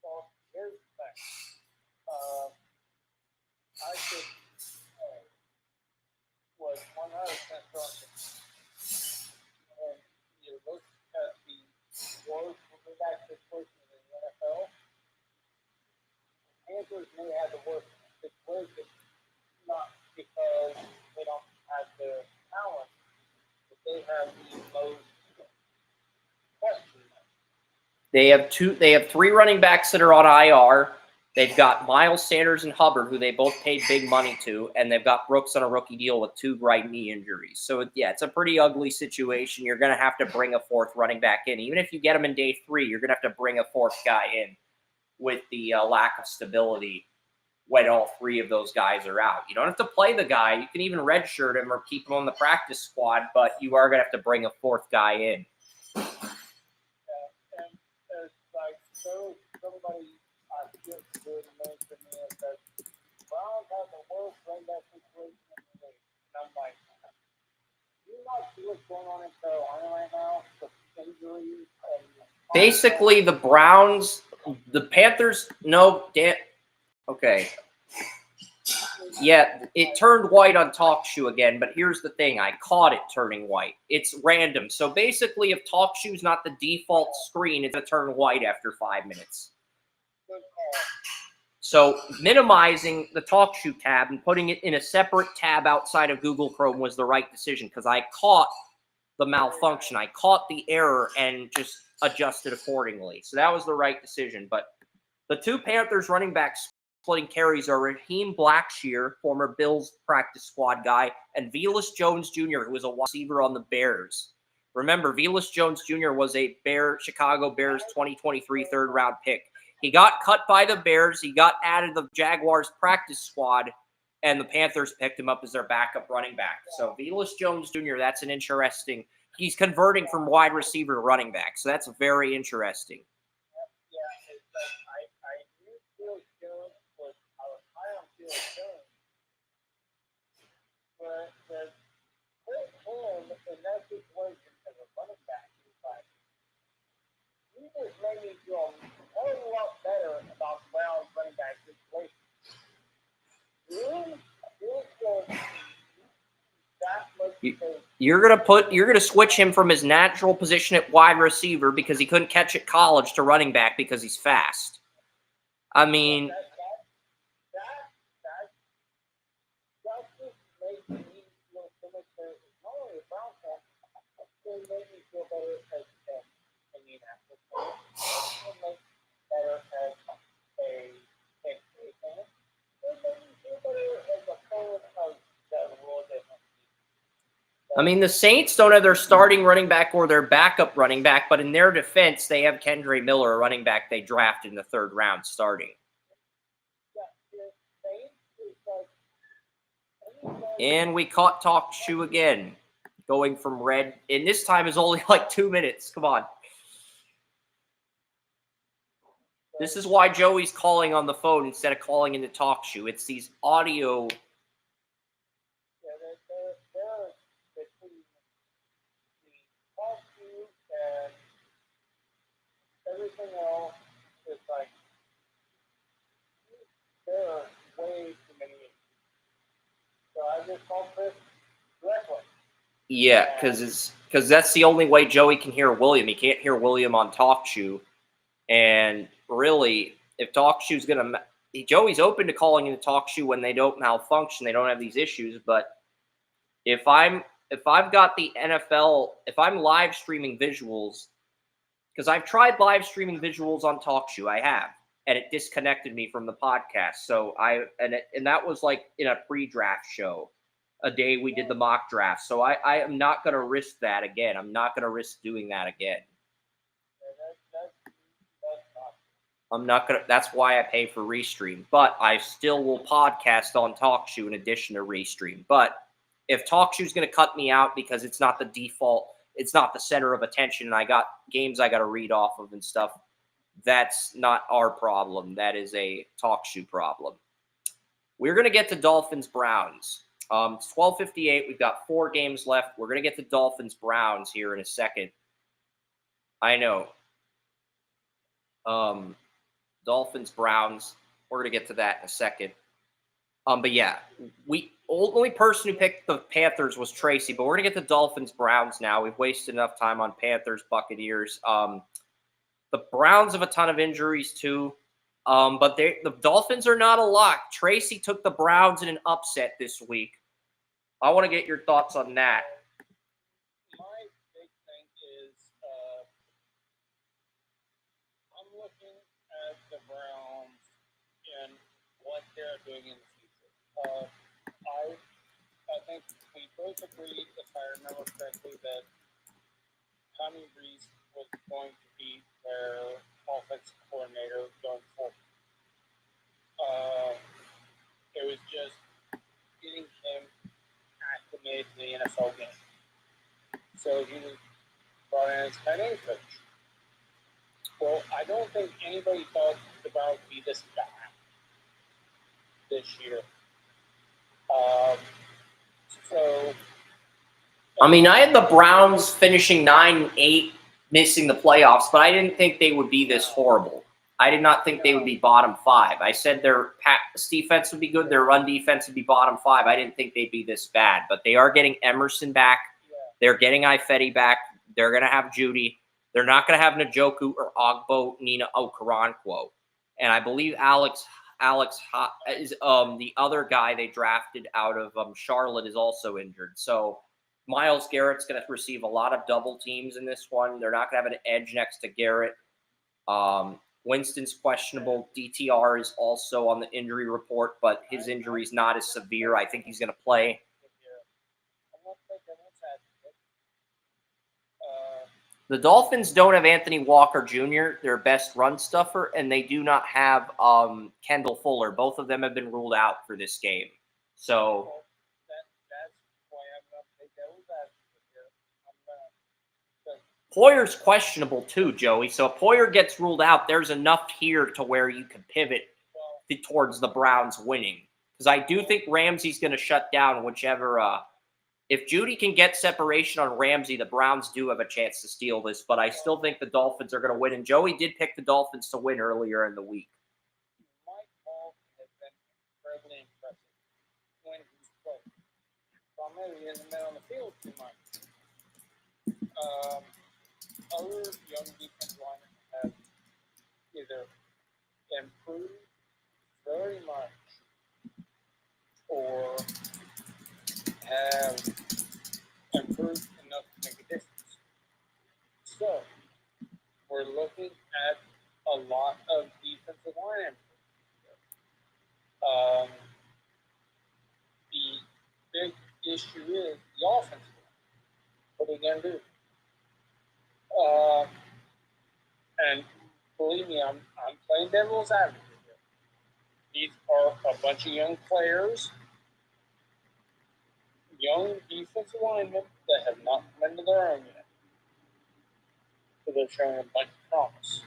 Well, here's the thing. I could was 100% certain. And you look at the worst quarterback situation in the NFL, Panthers may have the worst situation, not because they don't have the talent, but they have the most questions. They have 3 running backs that are on IR. They've got Miles Sanders and Hubbard, who they both paid big money to, and they've got Brooks on a rookie deal with 2 right knee injuries. So, yeah, it's a pretty ugly situation. You're going to have to bring a 4th running back in. Even if you get him in day 3, you're going to have to bring a 4th guy in with the lack of stability when all 3 of those guys are out. You don't have to play the guy. You can even redshirt him or keep him on the practice squad, but you are going to have to bring a 4th guy in. And it's like, somebody I feel good mentioned me is that Browns have the worst running back situation in the league. And I'm like, do you not see what's going on in Carolina right now? The injuries and basically the Browns, the Panthers, no, Dan. Okay. Yeah, it turned white on TalkShoe again, but here's the thing. I caught it turning white. It's random. So basically, if TalkShoe's not the default screen, it's going to turn white after 5 minutes. So minimizing the TalkShoe tab and putting it in a separate tab outside of Google Chrome was the right decision because I caught the malfunction. I caught the error and just adjusted accordingly. So that was the right decision. But the two Panthers running backs splitting carries are Raheem Blackshear, former Bills practice squad guy, and Velus Jones Jr., who was a wide receiver on the Bears. Remember, Velus Jones Jr. was a Chicago Bears 2023 third-round pick. He got cut by the Bears. He got added to the Jaguars practice squad, and the Panthers picked him up as their backup running back. So Velus Jones Jr., that's an interesting – he's converting from wide receiver to running back, so that's very interesting. But put him in that situation as a running back, he just made me feel a whole lot better about the Browns running back situation. You're gonna switch him from his natural position at wide receiver because he couldn't catch at college to running back because he's fast. I mean. I mean, the Saints don't have their starting running back or their backup running back, but in their defense, they have Kendre Miller, a running back they drafted in the third round, starting. And we caught TalkShoe again, going from red. And this time is only like 2 minutes. Come on. This is why Joey's calling on the phone instead of calling into TalkShoe. It's these audio. Everything else is like there are way too many issues. So I just called Chris directly. Yeah, because that's the only way Joey can hear William. He can't hear William on TalkShoe. And really, if TalkShoe's gonna, Joey's open to calling into TalkShoe when they don't malfunction, they don't have these issues. But if I've got the NFL, if I'm live streaming visuals. Because I've tried live streaming visuals on TalkShoe, I have, and it disconnected me from the podcast. So and that was like in a pre-draft show, a day we did the mock draft. So I am not going to risk that again. I'm not going to risk doing that again. I'm not going to. That's why I pay for Restream. But I still will podcast on TalkShoe in addition to Restream. But if TalkShoe's going to cut me out because it's not the default. It's not the center of attention, and I got games I got to read off of and stuff. That's not our problem. That is a TalkShoe problem. We're going to get to Dolphins-Browns. It's 12:58. We've got 4 games left. We're going to get to Dolphins-Browns here in a second. I know. Dolphins-Browns. We're going to get to that in a second. But yeah, only person who picked the Panthers was Tracy, but we're going to get the Dolphins-Browns now. We've wasted enough time on Panthers, Buccaneers. The Browns have a ton of injuries too, but the Dolphins are not a lock. Tracy took the Browns in an upset this week. I want to get your thoughts on that. My big thing is I'm looking at the Browns and what they're doing in the future. I think we both agreed, if I remember correctly, that Tommy Breeze was going to be their offensive coordinator going forward. It was just getting him acclimated to the NFL game. So he was brought in as tight end coach. Well, I don't think anybody thought the Browns would be this bad this year. I mean, I had the Browns finishing 9-8, missing the playoffs, but I didn't think they would be this horrible. I did not think they would be bottom 5. I said their pass defense would be good, their run defense would be bottom 5. I didn't think they'd be this bad, but they are getting Emerson back. They're getting Ifedi back. They're going to have Judy. They're not going to have Njoku or Ogbo, Nina Okoronkwo. And I believe Alex is the other guy they drafted out of Charlotte is also injured. So Myles Garrett's going to receive a lot of double teams in this one. They're not going to have an edge next to Garrett. Winston's questionable. DTR is also on the injury report, but his injury is not as severe. I think he's going to play. The Dolphins don't have Anthony Walker Jr., their best run stuffer, and they do not have Kendall Fuller. Both of them have been ruled out for this game. So that's why I'm not taking that. Poyer's questionable too, Joey. So if Poyer gets ruled out, there's enough here to where you can pivot towards the Browns winning. Because I do think Ramsey's going to shut down whichever if Judy can get separation on Ramsey, the Browns do have a chance to steal this, but I still think the Dolphins are going to win. And Joey did pick the Dolphins to win earlier in the week. Mike Hall has been incredibly impressive when he's played. So maybe he hasn't been on the field too much. Other young defensive linemen have either improved very much or have improved enough to make a difference. So, we're looking at a lot of defensive line improvement. The big issue is the offensive line. What are you going to do? And believe me, I'm playing devil's advocate here. These are a bunch of young players, young defensive linemen that have not come into their own yet. So they're showing a bunch of promise.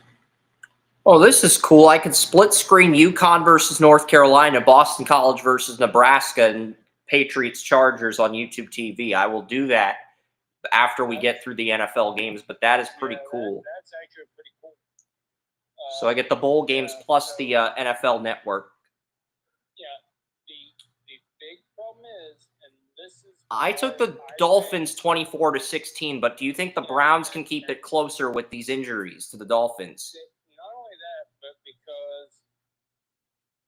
Oh, this is cool. I can split screen UConn versus North Carolina, Boston College versus Nebraska, and Patriots Chargers on YouTube TV. I will do that after we get through the NFL games, but that is pretty cool. That's actually pretty cool. So I get the bowl games plus the NFL network. Yeah, the big problem is, and this is... I took the Dolphins 24-16, but do you think the Browns can keep it closer with these injuries to the Dolphins? Not only that, but because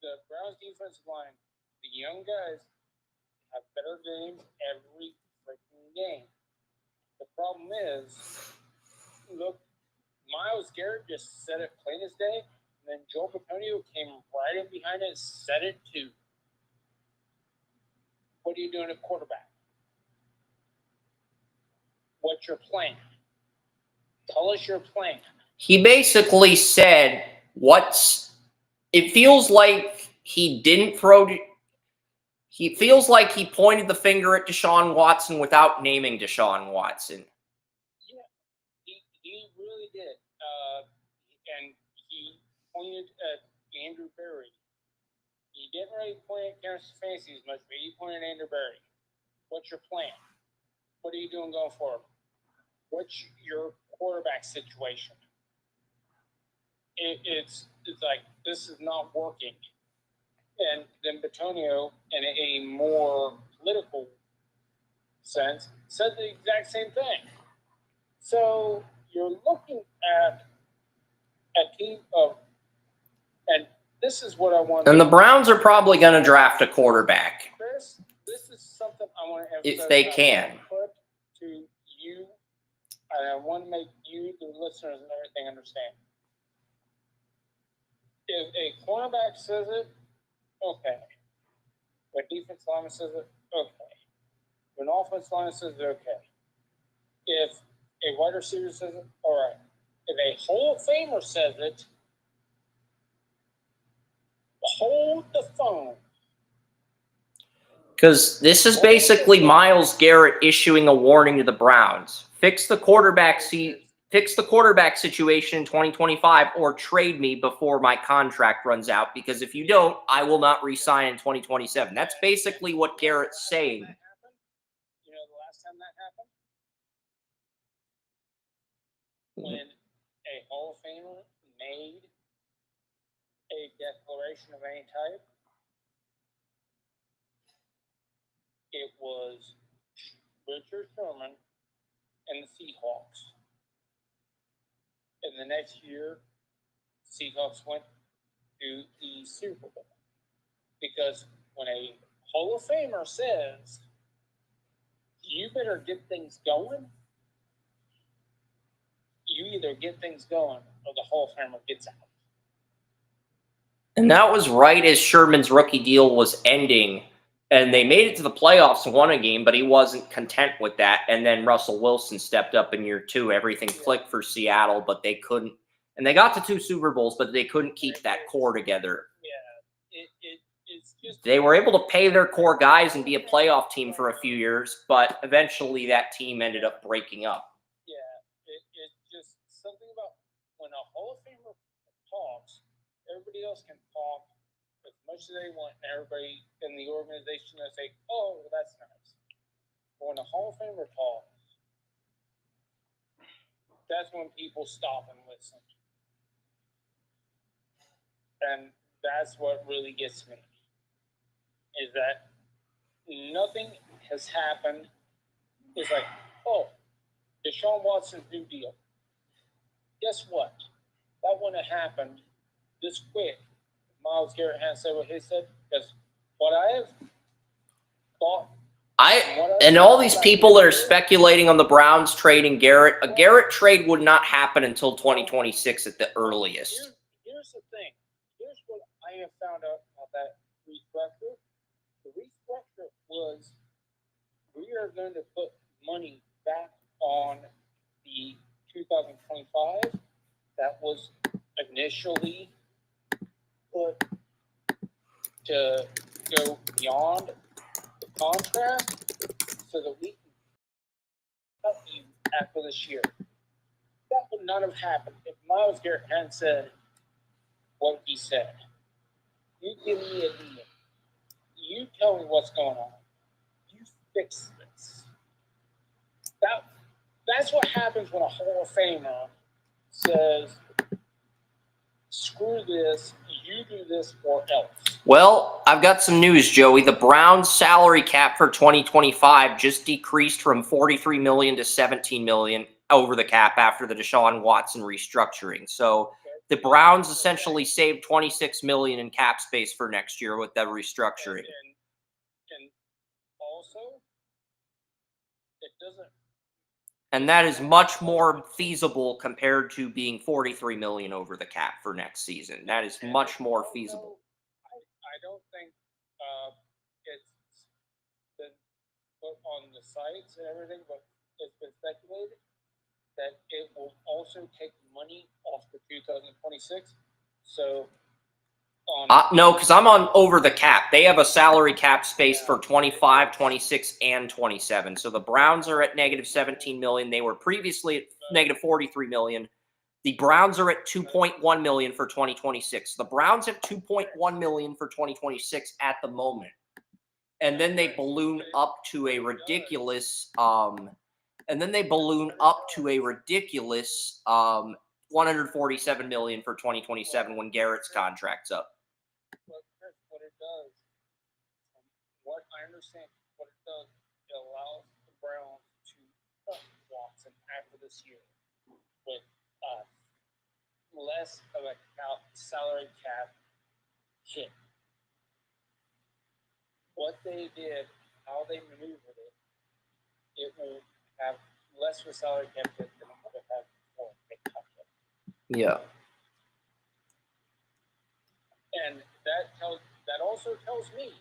the Browns defensive line, the young guys have better games every freaking game. The problem is, look, Myles Garrett just said it plain as day, and then Joel Bitonio came right in behind it and said it too. What are you doing at quarterback? What's your plan? Tell us your plan. He basically said, it feels like he didn't throw... He feels like he pointed the finger at Deshaun Watson without naming Deshaun Watson. Yeah, he really did. And he pointed at Andrew Berry. He didn't really point at Kansas Fantasy as much, but he pointed at Andrew Berry. What's your plan? What are you doing going forward? What's your quarterback situation? It's like, this is not working. And then Bitonio, in a more political sense, said the exact same thing. So you're looking at a team of, and this is what I want. And the Browns are probably going to draft a quarterback. Chris, this is something I want to emphasize. If they can. Put to you, and I want to make you, the listeners, and everything understand. If a cornerback says it, okay. When defense lineman says it, okay. When offense lineman says it, okay. If a wide receiver says it, all right. If a Hall of Famer says it, hold the phone. Because this is basically Myles Garrett issuing a warning to the Browns. Fix the quarterback situation in 2025 or trade me before my contract runs out, because if you don't, I will not re-sign in 2027. That's basically what Garrett's saying. You know the last time that happened? When a Hall of Famer made a declaration of any type. It was Richard Sherman and the Seahawks. And the next year, Seahawks went to the Super Bowl. Because when a Hall of Famer says, you better get things going, you either get things going or the Hall of Famer gets out. And that was right as Sherman's rookie deal was ending. And they made it to the playoffs and won a game, but he wasn't content with that. And then Russell Wilson stepped up in year 2. Everything clicked for Seattle, but they couldn't. And they got to 2 Super Bowls, but they couldn't keep that core together. Yeah, it's just... They were able to pay their core guys and be a playoff team for a few years, but eventually that team ended up breaking up. Yeah, it's just something about when a Hall of Famer talks, everybody else can talk as much as they want, and everybody in the organization will say, oh, well, that's nice. But when a Hall of Famer talks, that's when people stop and listen. And that's what really gets me, is that nothing has happened. It's like, oh, Deshaun Watson's new deal. Guess what? That wouldn't have happened this quick. Myles Garrett hadn't said what he said, because what I have thought. And all these people that are speculating on the Browns trading Garrett, a Garrett trade would not happen until 2026 at the earliest. Here's the thing. Here's what I have found out about that restructure. The restructure was, we are going to put money back on the 2025 that was initially put to go beyond the contract so that we can cut you after this year. That would not have happened if Myles Garrett hadn't said what he said. You give me a deal. You tell me what's going on. You fix this. That's what happens when a Hall of Famer says, screw this, you do this or else. Well, I've got some news, Joey. The Browns' salary cap for 2025 just decreased from $43 million to $17 million over the cap after the Deshaun Watson restructuring. So the Browns essentially saved $26 million in cap space for next year with that restructuring. And also, it doesn't. And that is much more feasible compared to being $43 million over the cap for next season. That is much more feasible. I don't think it's been put on the sites and everything, but it's been speculated that it will also take money off the 2026. So, no, because I'm on over the cap. They have a salary cap space for 25, 26, and 27. So the Browns are at negative $17 million. They were previously at negative $43 million. The Browns are at $2.1 million for 2026. The Browns have $2.1 million for 2026 at the moment. And then they balloon up to a ridiculous $147 million for 2027 when Garrett's contract's up. What it does, what I understand, what it does, it allows the Browns to cut Watson after this year with less of a salary cap hit. What they did, how they maneuvered it, it will have less of a salary cap hit than it would have had before they cut it. Yeah. And that also tells me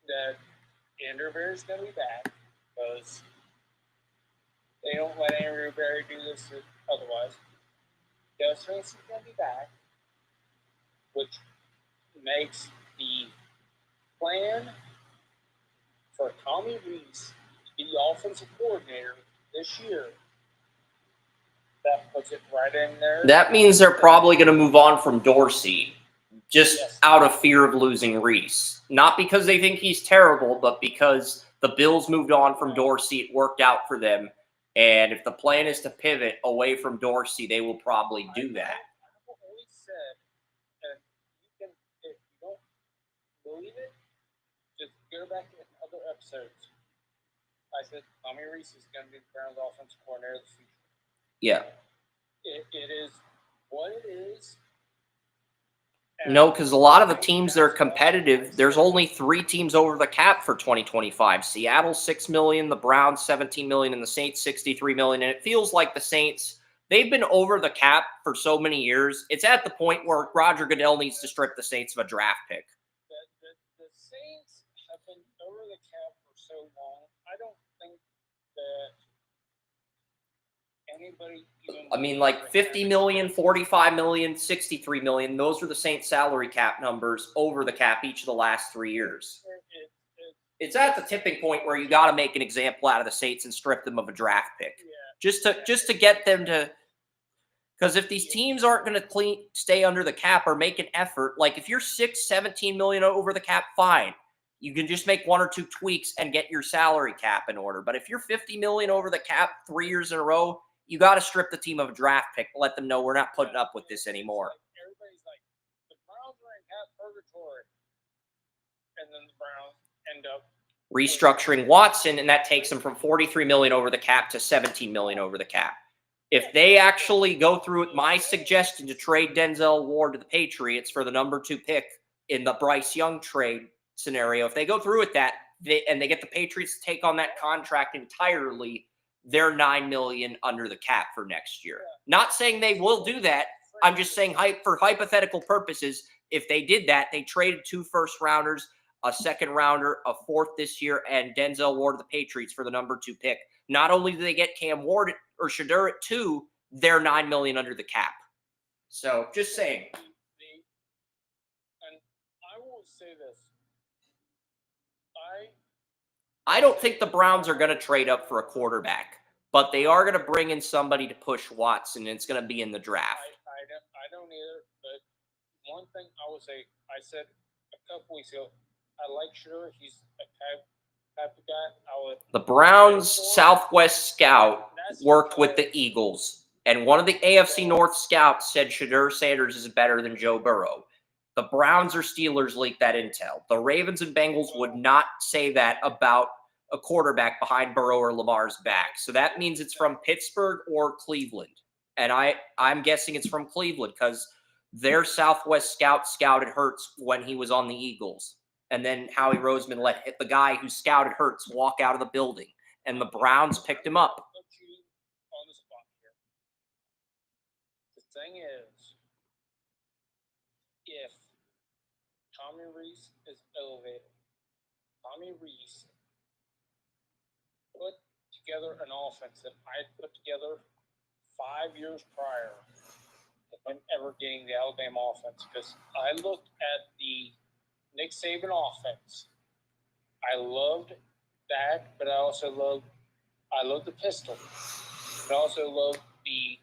that Andrew Berry's going to be back, because they don't let Andrew Berry do this otherwise. Gus Manson's going to be back, which makes the plan for Tommy Reese to be the offensive coordinator this year. That puts it right in there. That means they're probably going to move on from Dorsey, just out of fear of losing Reese. Not because they think he's terrible, but because the Bills moved on from Dorsey. It worked out for them. And if the plan is to pivot away from Dorsey, they will probably do that. I've always said go back in other episodes, I said Tommy Reese is going to be the Browns' offensive coordinator of the future. Yeah. It is what it is. No, because a lot of the teams that are competitive, there's only 3 teams over the cap for 2025. Seattle, $6 million, the Browns, $17 million, and the Saints, $63 million. And it feels like the Saints, they've been over the cap for so many years. It's at the point where Roger Goodell needs to strip the Saints of a draft pick. The Saints have been over the cap for so long. I don't think that anybody even... I mean, like 50 million, 45 million, 63 million. Those are the Saints salary cap numbers over the cap each of the last 3 years. It's at the tipping point where you got to make an example out of the Saints and strip them of a draft pick. Just to get them to... Because if these teams aren't going to stay under the cap or make an effort, like if you're 17 million over the cap, fine. You can just make 1 or 2 tweaks and get your salary cap in order. But if you're 50 million over the cap 3 years in a row, you got to strip the team of a draft pick. Let them know we're not putting up with this anymore. Everybody's like, the Browns are in cap purgatory. And then the Browns end up restructuring Watson, and that takes them from 43 million over the cap to 17 million over the cap. If they actually go through with my suggestion to trade Denzel Ward to the Patriots for the number 2 pick in the Bryce Young trade scenario, if they go through with that and they get the Patriots to take on that contract entirely, they're $9 million under the cap for next year. Not saying they will do that. I'm just saying for hypothetical purposes, if they did that, they traded 2 first-rounders, a second-rounder, a 4th this year, and Denzel Ward to the Patriots for the number 2 pick. Not only do they get Cam Ward or Shadur at 2, they're $9 million under the cap. So, just saying. And I will say this. I don't think the Browns are going to trade up for a quarterback, but they are going to bring in somebody to push Watson, and it's going to be in the draft. I don't either, but one thing I will say, I said a couple weeks ago, I like Shadur. He's a type of guy. The Browns Southwest scout worked with the Eagles, and one of the AFC North scouts said Shadur Sanders is better than Joe Burrow. The Browns or Steelers leaked that intel. The Ravens and Bengals would not say that about a quarterback behind Burrow or Lamar's back. So that means it's from Pittsburgh or Cleveland. And I'm guessing it's from Cleveland because their Southwest scout scouted Hurts when he was on the Eagles. And then Howie Roseman let the guy who scouted Hurts walk out of the building. And the Browns picked him up. Put you on the spot here. The thing is, if Tommy Reese is elevated, Tommy Reese put together an offense that I had put together 5 years prior to him ever getting the Alabama offense. Because I looked at the Nick Saban offense. I loved that, but I also loved the pistol. But I also loved the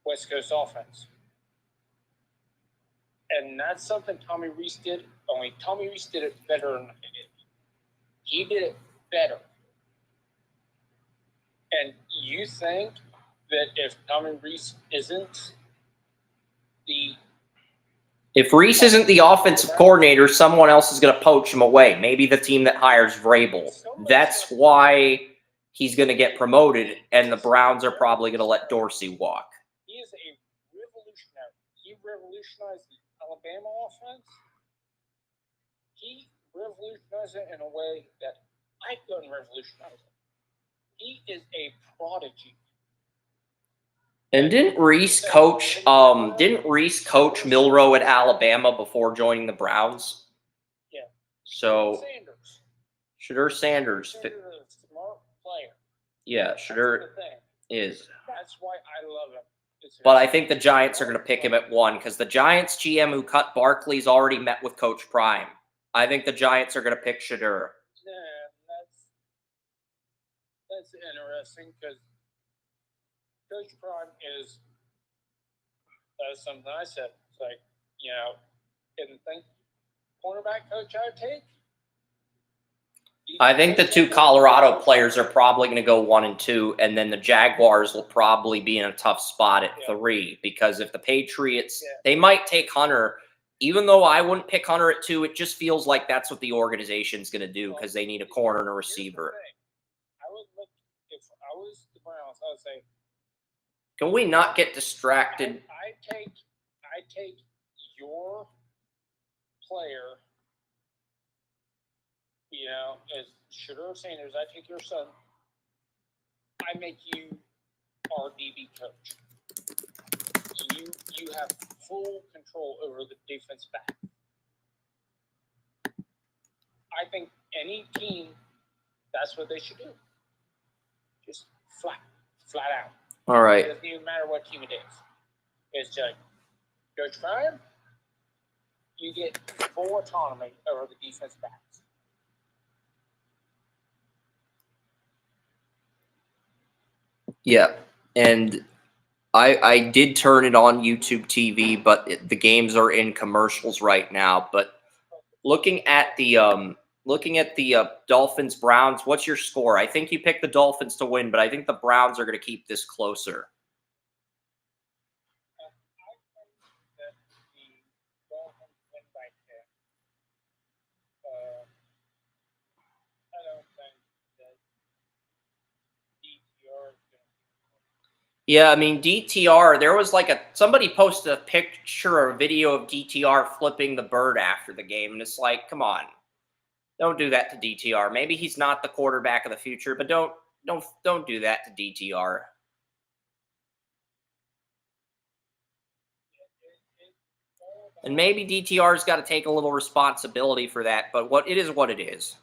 West Coast offense. And that's something Tommy Reese did, only Tommy Reese did it better than I did. He did it better. And you think that if Tommy Reese isn't the... If Reese isn't the offensive coordinator, someone else is going to poach him away. Maybe the team that hires Vrabel. That's why he's going to get promoted, and the Browns are probably going to let Dorsey walk. He is a revolutionary. He revolutionized the Alabama offense. He revolutionized it in a way that I couldn't revolutionize it. He is a prodigy. And didn't Reese coach Milroe at Alabama before joining the Browns? Yeah. So Shadur Sanders. Sanders is a smart player. Yeah, Shadur is. That's why I love him. But I think the Giants are going to pick him at 1 because the Giants GM who cut Barkley's already met with Coach Prime. I think the Giants are going to pick Shadur. Yeah, that's interesting because Coach Prime is something I said. It's like, didn't think cornerback coach I would take. I think the 2 Colorado players are probably going to go 1 and 2, and then the Jaguars will probably be in a tough spot at 3 because if the Patriots, they might take Hunter even though I wouldn't pick Hunter at 2, it just feels like that's what the organization's going to do because they need a corner and a receiver. I would look, if I was the Browns, I would say, can we not get distracted? I take your player, as Shooter of Sanders, I take your son, I make you our DB coach. You have full control over the defense back. I think any team, that's what they should do. Just flat out. All right. It doesn't even matter what team it is. It's just, Coach Ryan, you get full autonomy over the defense backs. Yeah, and I did turn it on YouTube TV, but the games are in commercials right now. But looking at the Dolphins Browns, what's your score? I think you picked the Dolphins to win, but I think the Browns are going to keep this closer. I think that the Dolphins win by 10. I don't think that DTR is going to. Yeah, I mean, DTR, there was somebody posted a picture or a video of DTR flipping the bird after the game, and it's like, come on. Don't do that to DTR. Maybe he's not the quarterback of the future, but don't do that to DTR. And maybe DTR's got to take a little responsibility for that, but it is what it is.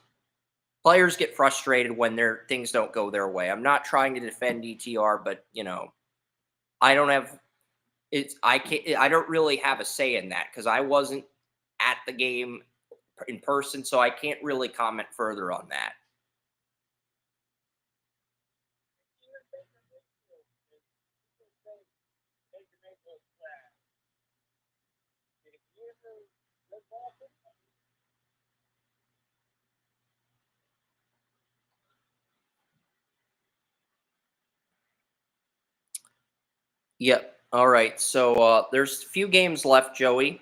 Players get frustrated when things don't go their way. I'm not trying to defend DTR, but I don't really have a say in that because I wasn't at the game in person, so I can't really comment further on that. Yep. All right. So there's a few games left, Joey.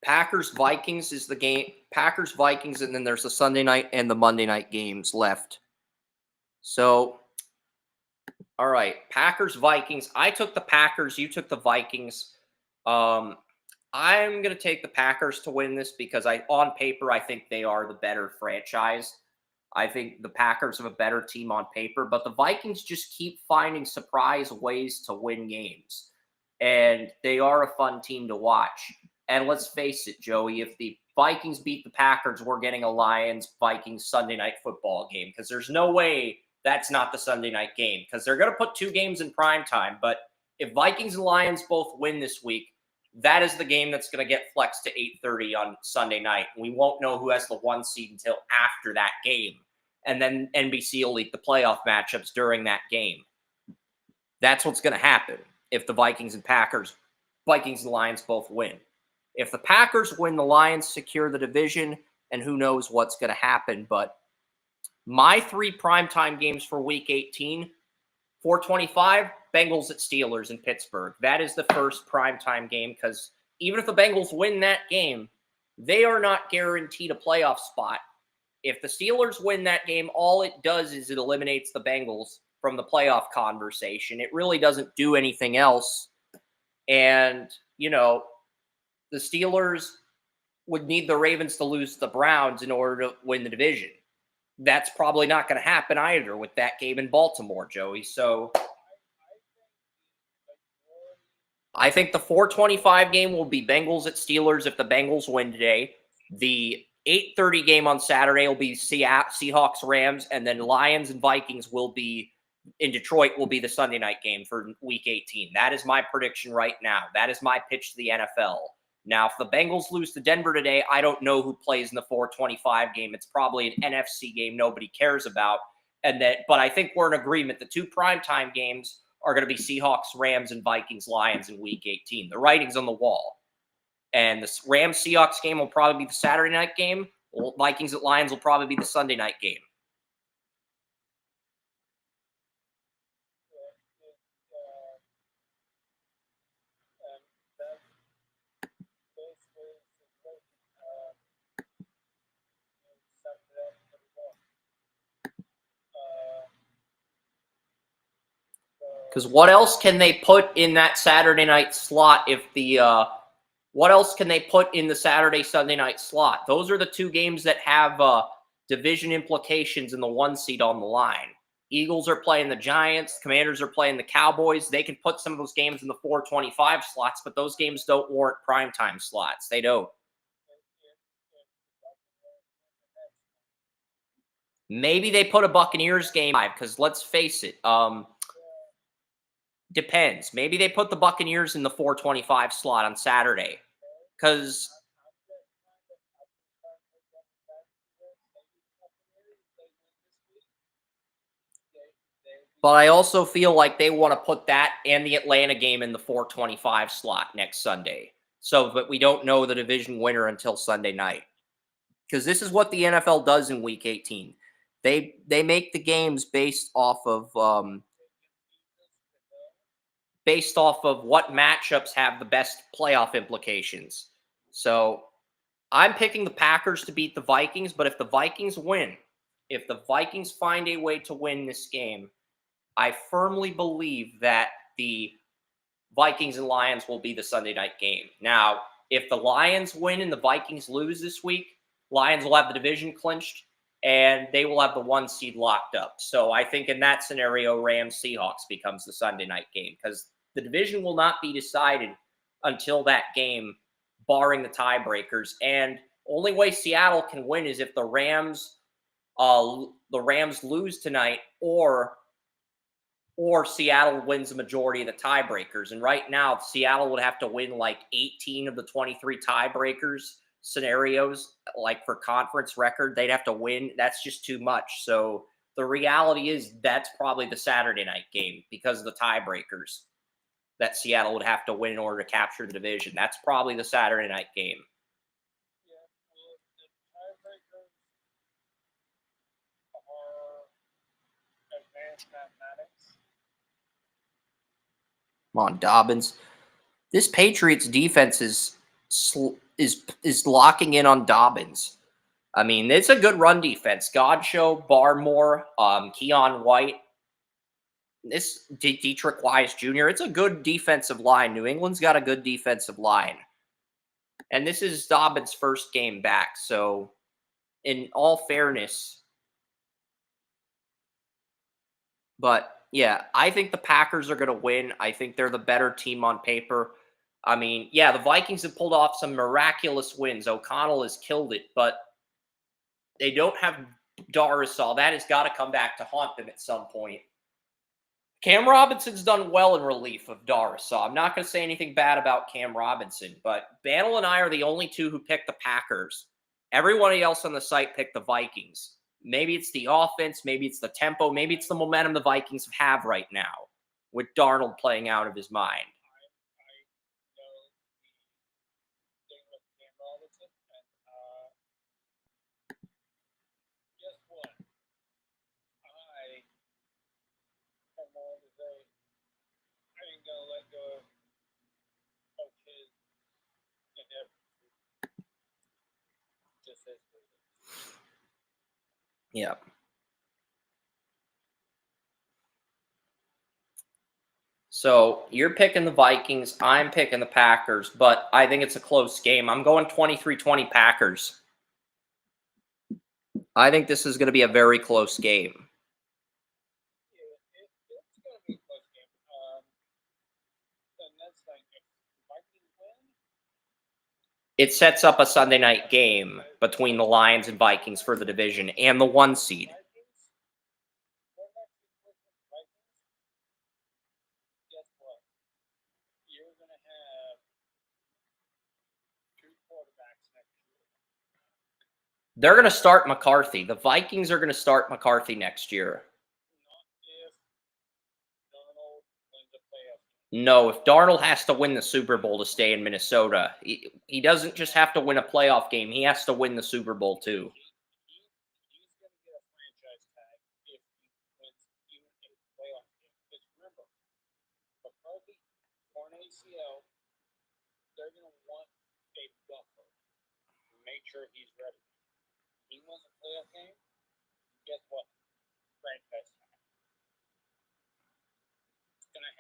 Packers Vikings is the game. Packers Vikings, and then there's the Sunday night and the Monday night games left. So, all right, Packers Vikings. I took the Packers. You took the Vikings. I'm gonna take the Packers to win this because on paper, I think they are the better franchise. I think the Packers have a better team on paper, but the Vikings just keep finding surprise ways to win games. And they are a fun team to watch. And let's face it, Joey, if the Vikings beat the Packers, we're getting a Lions-Vikings Sunday night football game because there's no way that's not the Sunday night game because they're going to put 2 games in prime time. But if Vikings and Lions both win this week, that is the game that's going to get flexed to 8:30 on Sunday night. We won't know who has the 1 seed until after that game. And then NBC will leak the playoff matchups during that game. That's what's going to happen if the Vikings and Lions both win. If the Packers win, the Lions secure the division, and who knows what's going to happen. But my 3 primetime games for Week 18, 4:25, Bengals at Steelers in Pittsburgh. That is the first primetime game because even if the Bengals win that game, they are not guaranteed a playoff spot. If the Steelers win that game, all it does is it eliminates the Bengals from the playoff conversation. It really doesn't do anything else. And, the Steelers would need the Ravens to lose to the Browns in order to win the division. That's probably not going to happen either with that game in Baltimore, Joey. So I think the 4:25 game will be Bengals at Steelers if the Bengals win today. The 8:30 game on Saturday will be Seahawks Rams, and then Lions and Vikings will be in Detroit will be the Sunday night game for Week 18. That is my prediction right now. That is my pitch to the NFL. Now, if the Bengals lose to Denver today, I don't know who plays in the 4:25 game. It's probably an NFC game nobody cares about. But I think we're in agreement. The 2 primetime games are going to be Seahawks, Rams, and Vikings, Lions in Week 18. The writing's on the wall. And the Rams-Seahawks game will probably be the Saturday night game. Vikings at Lions will probably be the Sunday night game. Because what else can they put in that Saturday night slot if the what else can they put in the Saturday-Sunday night slot? Those are the two games that have division implications in the 1 seed on the line. Eagles are playing the Giants. Commanders are playing the Cowboys. They can put some of those games in the 425 slots, but those games don't warrant primetime slots. They don't. Maybe they put a Buccaneers game live because let's face it, depends. Maybe they put the Buccaneers in the 425 slot on Saturday because but I also feel like they want to put that and the Atlanta game in the 425 slot next Sunday. So, but we don't know the division winner until Sunday night. Because this is what the NFL does in Week 18. They make the games based off of what matchups have the best playoff implications. So I'm picking the Packers to beat the Vikings, but if the Vikings win, if the Vikings find a way to win this game, I firmly believe that the Vikings and Lions will be the Sunday night game. Now, if the Lions win and the Vikings lose this week, Lions will have the division clinched and they will have the 1 seed locked up. So I think in that scenario, Rams-Seahawks becomes the Sunday night game because the division will not be decided until that game, barring the tiebreakers. And only way Seattle can win is if the Rams lose tonight or Seattle wins the majority of the tiebreakers. And right now, Seattle would have to win like 18 of the 23 tiebreakers scenarios, like for conference record. They'd have to win. That's just too much. So the reality is that's probably the Saturday night game because of the tiebreakers that Seattle would have to win in order to capture the division. That's probably the Saturday night game. Come on, Dobbins. This Patriots defense is locking in on Dobbins. I mean, it's a good run defense. Godshow, Barmore, Keon White, this Dietrich Wise Jr. It's a good defensive line. New England's got a good defensive line. And this is Dobbins' first game back. So, in all fairness, but yeah, I think the Packers are going to win. I think they're the better team on paper. I mean, yeah, the Vikings have pulled off some miraculous wins. O'Connell has killed it, but they don't have Darisaw. That has got to come back to haunt them at some point. Cam Robinson's done well in relief of Darisaw. I'm not going to say anything bad about Cam Robinson, but Bantle and I are the only two who picked the Packers. Everybody else on the site picked the Vikings. Maybe it's the offense, maybe it's the tempo, maybe it's the momentum the Vikings have right now with Darnold playing out of his mind. Yeah. So you're picking the Vikings. I'm picking the Packers, but I think it's a close game. I'm going 23-20 Packers. I think this is going to be a very close game. It sets up a Sunday night game between the Lions and Vikings for the division and the 1 seed. They're going to start McCarthy. The Vikings are going to start McCarthy next year. No, if Darnold has to win the Super Bowl to stay in Minnesota, he doesn't just have to win a playoff game. He has to win the Super Bowl too. They're going to want a buffer to make sure he's ready. He wins a playoff game. Guess what? Franchise tag. It's going to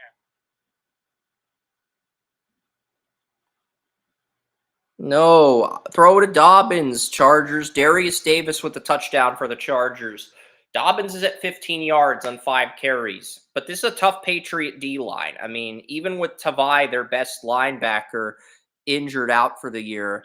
No, throw to Dobbins, Chargers. Darius Davis with the touchdown for the Chargers. Dobbins is at 15 yards on 5 carries. But this is a tough Patriot D-line. I mean, even with Tavai, their best linebacker, injured out for the year,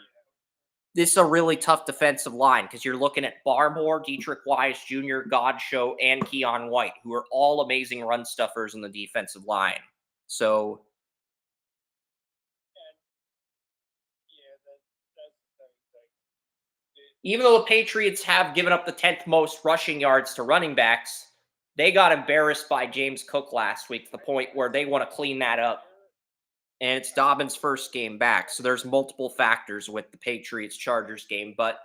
this is a really tough defensive line because you're looking at Barmore, Dietrich Wise Jr., Godshow, and Keon White, who are all amazing run stuffers in the defensive line. So even though the Patriots have given up the 10th most rushing yards to running backs, they got embarrassed by James Cook last week to the point where they want to clean that up. And it's Dobbins' first game back. So there's multiple factors with the Patriots-Chargers game. But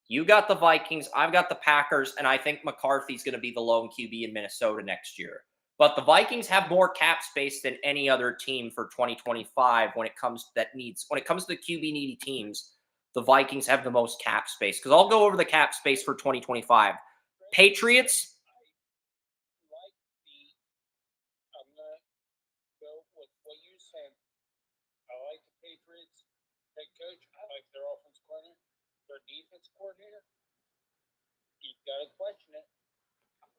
you got the Vikings, I've got the Packers, and I think McCarthy's going to be the lone QB in Minnesota next year. But the Vikings have more cap space than any other team for 2025 when it comes to the QB-needy teams. The Vikings have the most cap space. Because I'll go over the cap space for 2025. Patriots, head coach, I like their offense coordinator, their defense coordinator. You've got to question it.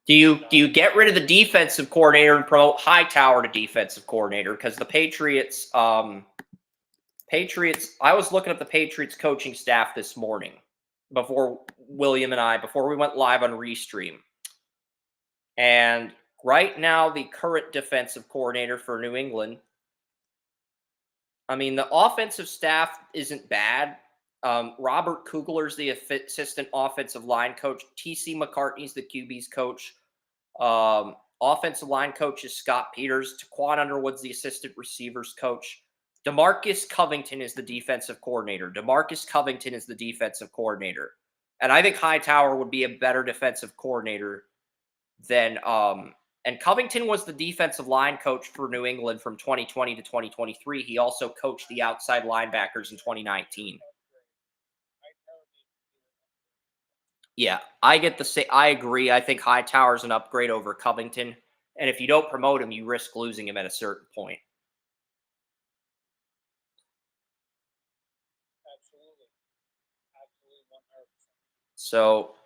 Do you get rid of the defensive coordinator and promote Hightower to defensive coordinator? Because the Patriots, I was looking at the Patriots coaching staff this morning before we went live on Restream. And right now, the current defensive coordinator for New England, I mean, the offensive staff isn't bad. Robert Kugler's the assistant offensive line coach. T.C. McCartney's the QB's coach. Offensive line coach is Scott Peters. Taquan Underwood's the assistant receivers coach. DeMarcus Covington is the defensive coordinator. And I think Hightower would be a better defensive coordinator than and Covington was the defensive line coach for New England from 2020 to 2023. He also coached the outside linebackers in 2019. Yeah, I agree. I think Hightower's an upgrade over Covington. And if you don't promote him, you risk losing him at a certain point. Absolutely. 100%. So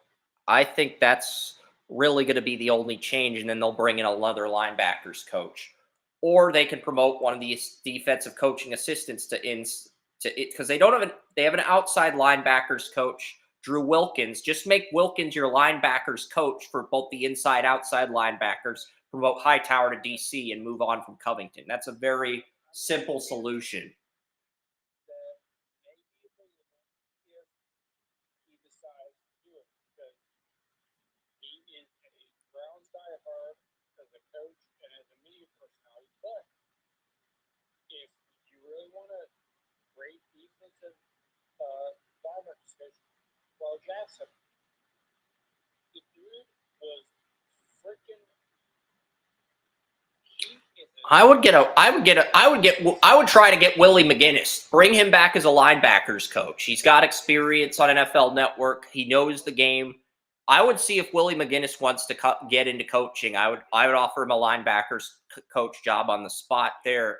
I think that's really going to be the only change, and then they'll bring in another linebackers coach, or they can promote one of these defensive coaching assistants because they have an outside linebackers coach, Drew Wilkins. Just make Wilkins your linebackers coach for both the inside outside linebackers. Promote Hightower to DC and move on from Covington. That's a very simple solution. Great defensive linebacker position. Well, Jackson, the dude was freaking. I would try to get Willie McGinnis. Bring him back as a linebackers coach. He's got experience on NFL Network. He knows the game. I would see if Willie McGinnis wants to get into coaching. I would offer him a linebackers coach job on the spot there.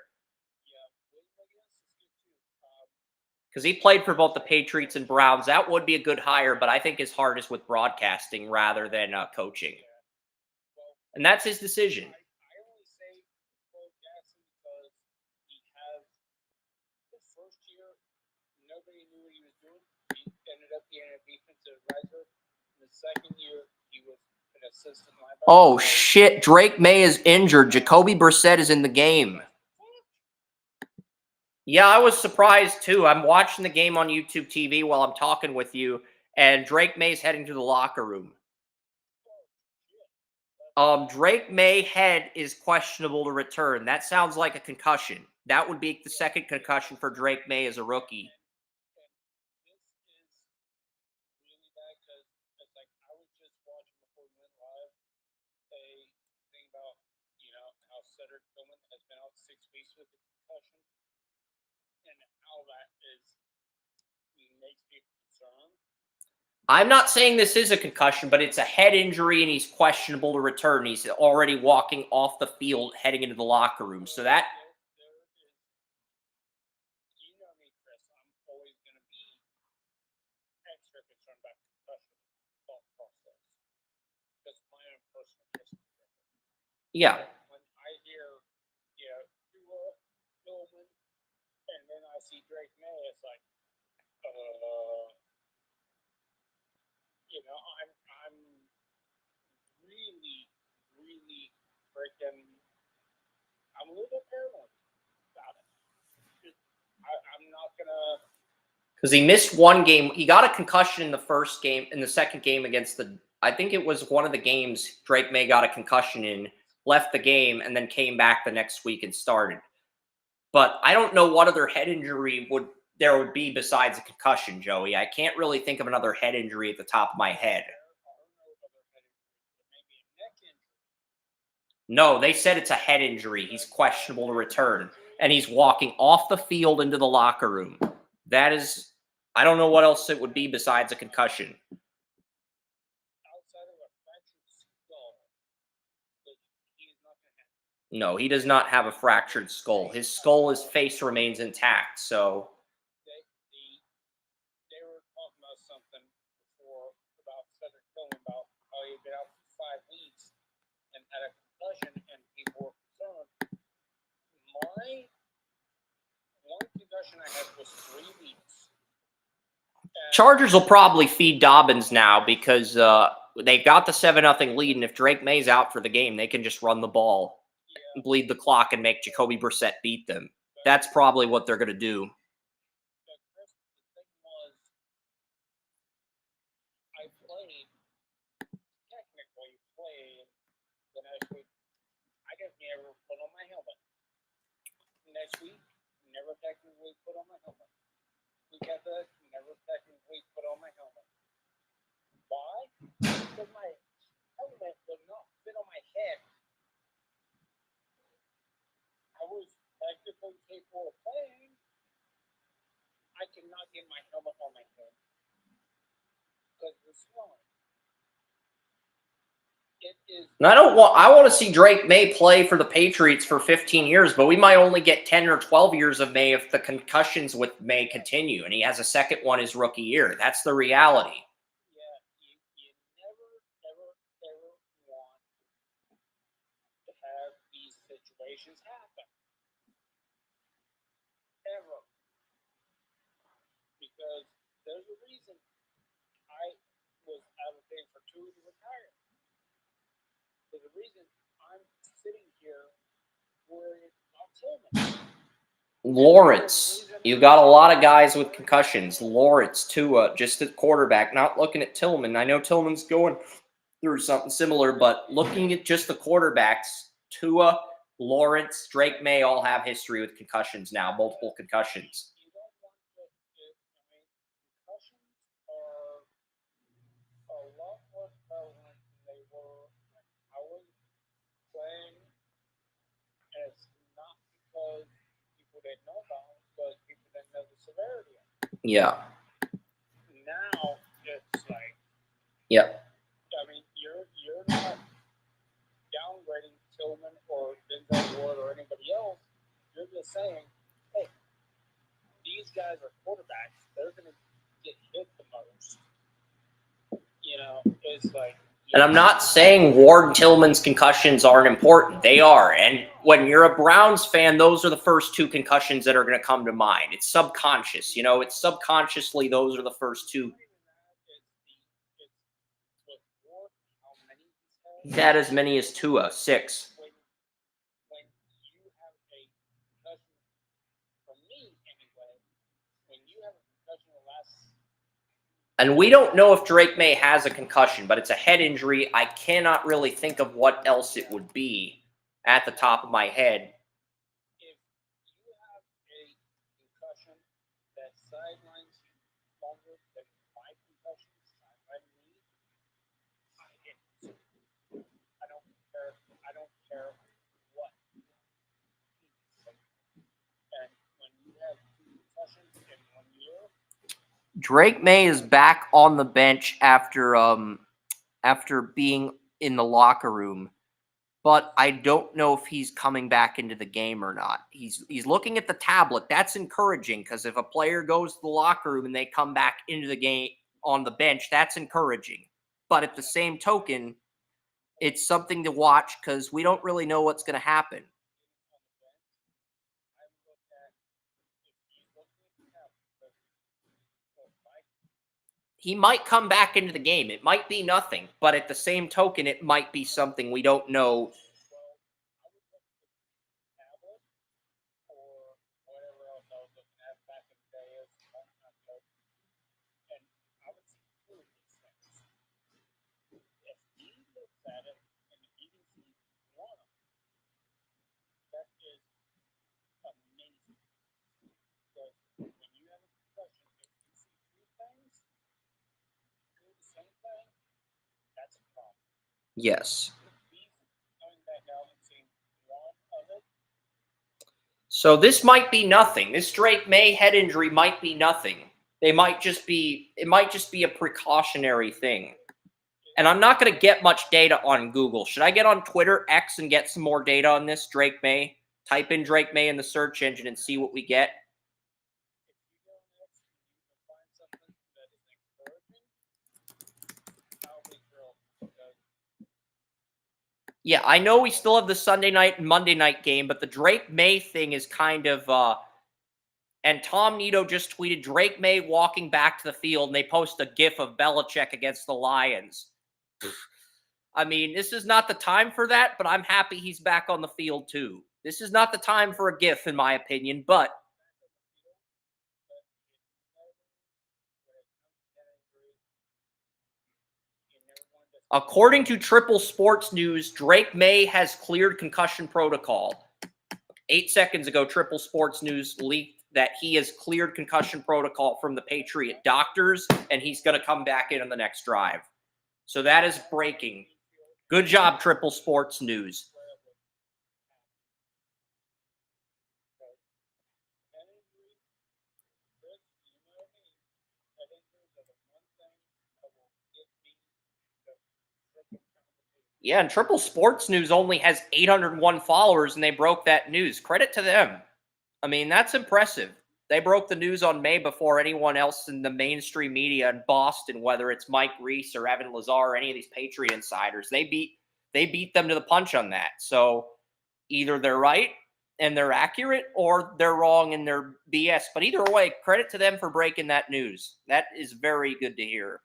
Because he played for both the Patriots and Browns. That would be a good hire, but I think his heart is with broadcasting rather than coaching. And that's his decision. I only say Will Jackson because he has the first year, nobody knew what he was doing. He ended up being a defensive advisor. In the second year, he was an assistant linebacker. Oh, shit. Drake May is injured. Jacoby Brissett is in the game. Yeah, I was surprised too. I'm watching the game on YouTube TV while I'm talking with you, and Drake May's heading to the locker room. Drake May head is questionable to return. That sounds like a concussion. That would be the second concussion for Drake May as a rookie. I'm not saying this is a concussion, but it's a head injury and he's questionable to return. He's already walking off the field, heading into the locker room. So that... You know me, Chris. I'm always going to be about concussion thought process. Just my own personal history. Yeah. When I hear, Tua, Tillman, and then I see Drake May, it's like, I'm really, really freaking. I'm a little bit paranoid about it. I'm not gonna. Because he missed one game. He got a concussion in the second game against I think it was one of the games Drake May got a concussion in, left the game, and then came back the next week and started. But I don't know what other head injury there would be besides a concussion, Joey. I can't really think of another head injury at the top of my head. No, they said it's a head injury. He's questionable to return. And he's walking off the field into the locker room. That is, I don't know what else it would be besides a concussion. Outside of a fractured skull, he is not going to have. No, he does not have a fractured skull. His face remains intact, so. They were talking about something before about Cedric Tillman, about how he had been out for 5 weeks and had a concussion, and people were concerned. My one concussion I had was 3 weeks. Chargers will probably feed Dobbins now because they've got the 7-0 lead, and if Drake May's out for the game, they can just run the ball, bleed the clock, and make Jacoby Brissett beat them. That's probably what they're going to do. The thing was, I technically played the next week. I didn't ever put on my helmet. Next week, never technically put on my helmet. Week after that, never technically put on my helmet. Why? Because my helmet would not fit on my head. I was technically capable of playing. I cannot get my helmet on my head because of the swelling. And I want to see Drake May play for the Patriots for 15 years, but we might only get 10 or 12 years of May if the concussions with May continue, and he has a second one his rookie year. That's the reality. Yeah, you never, ever, ever want to have these situations happen. Ever. Because there's a reason I was advocating for Tua to retire. There's a reason I'm sitting here worried about Tillman. Lawrence. You got a lot of guys with concussions. Lawrence, Tua, just at quarterback. Not looking at Tillman. I know Tillman's going through something similar, but looking at just the quarterbacks, Tua, Lawrence, Drake May all have history with concussions now, multiple concussions. You don't want to, concussions are a lot more prevalent than they were when I was playing. And it's not because people didn't know about it, but people didn't know the severity of it. Yeah. Now it's like, Yep. I mean, you're not downgrading Tillman or Denzel Ward or anybody else. You're just saying, hey, these guys are quarterbacks. They're going to get hit the most. It's like. And I'm not saying Ward and Tillman's concussions aren't important. They are. And when you're a Browns fan, those are the first 2 concussions that are going to come to mind. It's subconscious. It's subconsciously those are the first 2. He's had as many as Tua, 6. When you have a concussion, for me anyway, when you have a concussion the last. And we don't know if Drake May has a concussion, but it's a head injury. I cannot really think of what else it would be at the top of my head. If you have a concussion that sidelines you longer than my concussion sideline me, I don't care. I don't care what. And when you have 2 concussions in 1 year. Drake May is back on the bench after being in the locker room, but I don't know if he's coming back into the game or not. He's looking at the tablet. That's encouraging because if a player goes to the locker room and they come back into the game, on the bench. That's encouraging. But at the same token, it's something to watch because we don't really know what's going to happen. He might come back into the game. It might be nothing, but at the same token, it might be something we don't know. Yes. So this might be nothing. This Drake May head injury might be nothing. It might just be a precautionary thing. And I'm not going to get much data on Google. Should I get on Twitter, X, and get some more data on this Drake May? Type in Drake May in the search engine and see what we get. Yeah, I know we still have the Sunday night and Monday night game, but the Drake May thing is kind of and Tom Nito just tweeted Drake May walking back to the field, and they post a gif of Belichick against the Lions. I mean, this is not the time for that, but I'm happy he's back on the field too. This is not the time for a gif, in my opinion, but according to Triple Sports News, Drake May has cleared concussion protocol. 8 seconds ago, Triple Sports News leaked that he has cleared concussion protocol from the Patriot doctors, and he's going to come back in on the next drive. So that is breaking. Good job, Triple Sports News. Yeah, and Triple Sports News only has 801 followers, and they broke that news. Credit to them. I mean, that's impressive. They broke the news on May before anyone else in the mainstream media in Boston, whether it's Mike Reese or Evan Lazar or any of these Patriot insiders. They beat them to the punch on that. So either they're right and they're accurate, or they're wrong and they're BS. But either way, credit to them for breaking that news. That is very good to hear.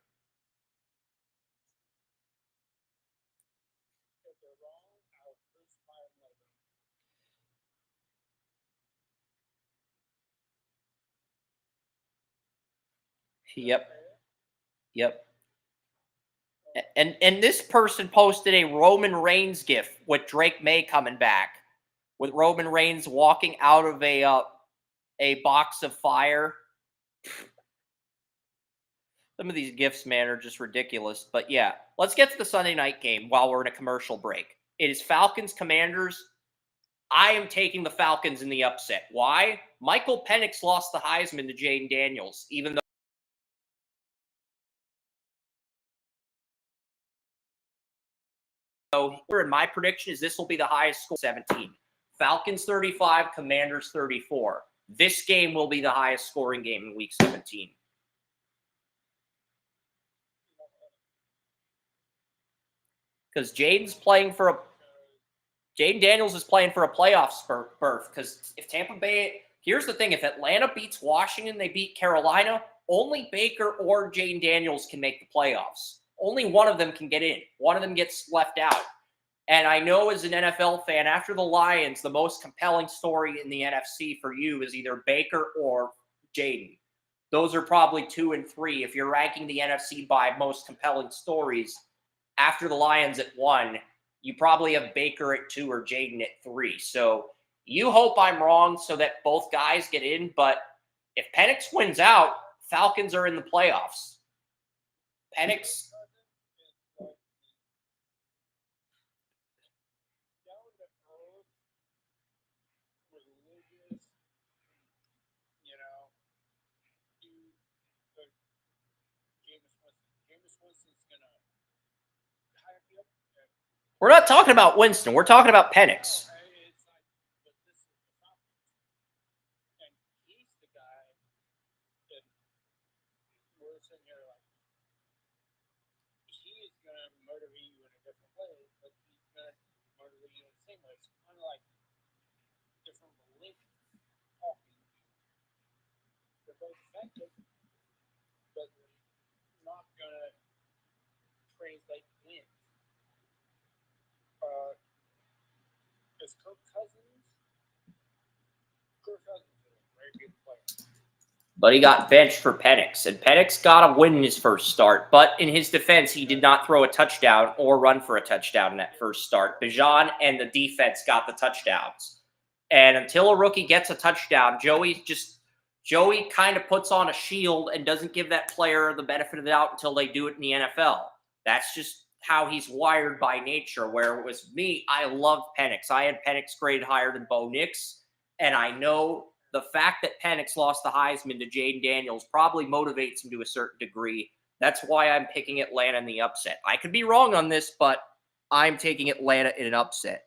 Yep. And this person posted a Roman Reigns gif with Drake May coming back, with Roman Reigns walking out of a box of fire. Some of these gifs, man, are just ridiculous. But yeah, let's get to the Sunday night game while we're in a commercial break. It is Falcons Commanders. I am taking the Falcons in the upset. Why? Michael Penix lost the Heisman to Jaden Daniels, even though in my prediction is this will be the highest score, 17. Falcons 35, Commanders 34. This game will be the highest scoring game in Week 17. Because Jaden Daniels is playing for a playoff berth. Because if Tampa Bay, here's the thing: if Atlanta beats Washington, they beat Carolina. Only Baker or Jaden Daniels can make the playoffs. Only one of them can get in. One of them gets left out. And I know as an NFL fan, after the Lions, the most compelling story in the NFC for you is either Baker or Jaden. Those are probably 2 and 3. If you're ranking the NFC by most compelling stories, after the Lions at 1, you probably have Baker at 2 or Jaden at 3. So you hope I'm wrong so that both guys get in. But if Penix wins out, Falcons are in the playoffs. Penix. We're not talking about Winston. We're talking about Penix. going to motivate you in a different way, but he's going to motivate you in the same way. It's kind of like different religions talking. They're both effective, but they're not going to translate wins. Is Kirk Cousins is a very good player. But he got benched for Penix, and Penix got a win in his first start. But in his defense, he did not throw a touchdown or run for a touchdown in that first start. Bijan and the defense got the touchdowns. And until a rookie gets a touchdown, Joey kind of puts on a shield and doesn't give that player the benefit of the doubt until they do it in the NFL. That's just how he's wired by nature, where it was me, I loved Penix. I had Penix graded higher than Bo Nix, and I know the fact that Penix lost the Heisman to Jaden Daniels probably motivates him to a certain degree. That's why I'm picking Atlanta in the upset. I could be wrong on this, but I'm taking Atlanta in an upset.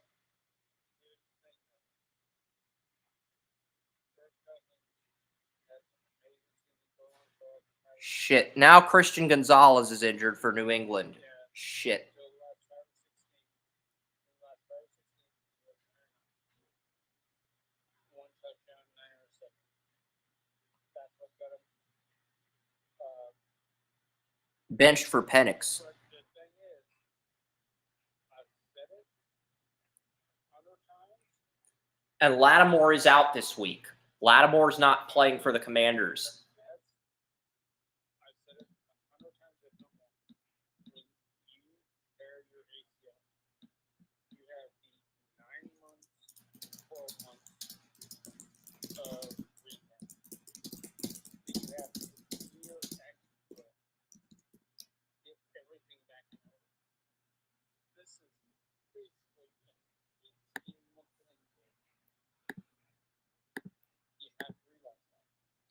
Shit. Now Christian Gonzalez is injured for New England. Shit. Benched for Penix. And Lattimore is out this week. Lattimore's not playing for the Commanders.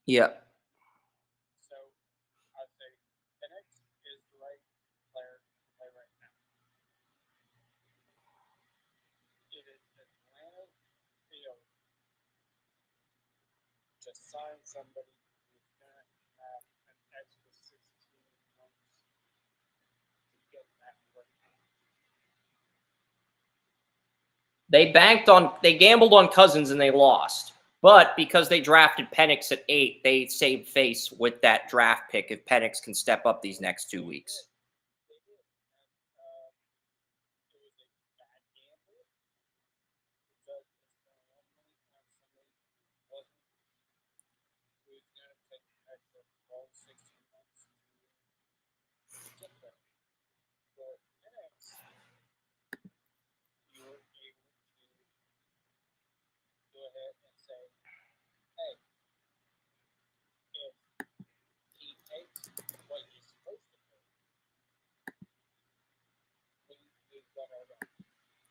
Yeah. So I'd say Penix is the right player to play right now. It is Atlanta's field to sign somebody who's going to have an extra 16 months to get that right. They gambled on Cousins and they lost. But because they drafted Penix at 8, they saved face with that draft pick if Penix can step up these next 2 weeks.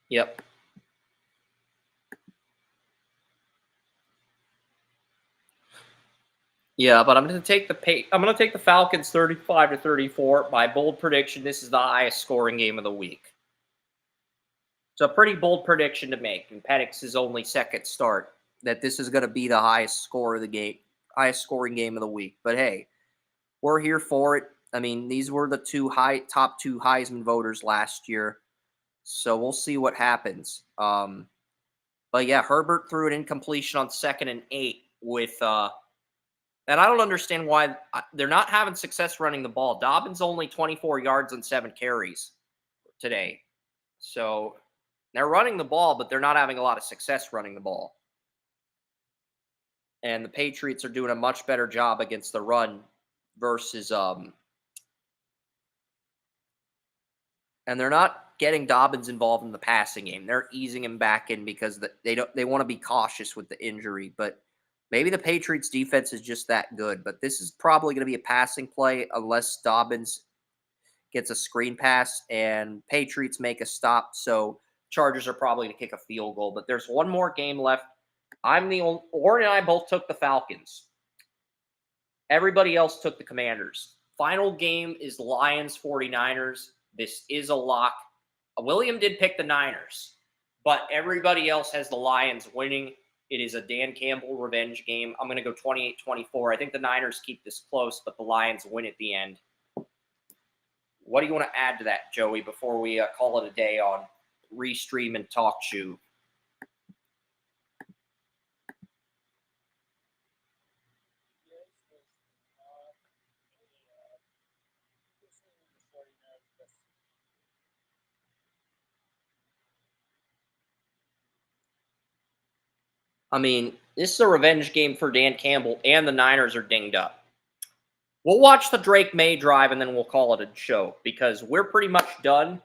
Yep. Yeah, but I'm going to take the Falcons 35-34. My bold prediction, this is the highest scoring game of the week. It's a pretty bold prediction to make in Penix's only second start, that this is going to be the highest scoring game of the week. But hey, we're here for it. I mean, these were the top two Heisman voters last year. So we'll see what happens. But yeah, Herbert threw an incompletion on 2nd and 8 with and I don't understand why they're not having success running the ball. Dobbins only 24 yards on 7 carries today. So they're running the ball, but they're not having a lot of success running the ball. And the Patriots are doing a much better job against the run versus and they're not getting Dobbins involved in the passing game. They're easing him back in because they want to be cautious with the injury, but maybe the Patriots defense is just that good. But this is probably going to be a passing play unless Dobbins gets a screen pass and Patriots make a stop. So Chargers are probably going to kick a field goal. But there's one more game left. Warren and I both took the Falcons. Everybody else took the Commanders. Final game is Lions 49ers. This is a lock. William did pick the Niners, but everybody else has the Lions winning. It is a Dan Campbell revenge game. I'm going to go 28-24. I think the Niners keep this close, but the Lions win at the end. What do you want to add to that, Joey, before we call it a day on Restream and Talk Shoe? I mean, this is a revenge game for Dan Campbell, and the Niners are dinged up. We'll watch the Drake May drive, and then we'll call it a show, because we're pretty much done.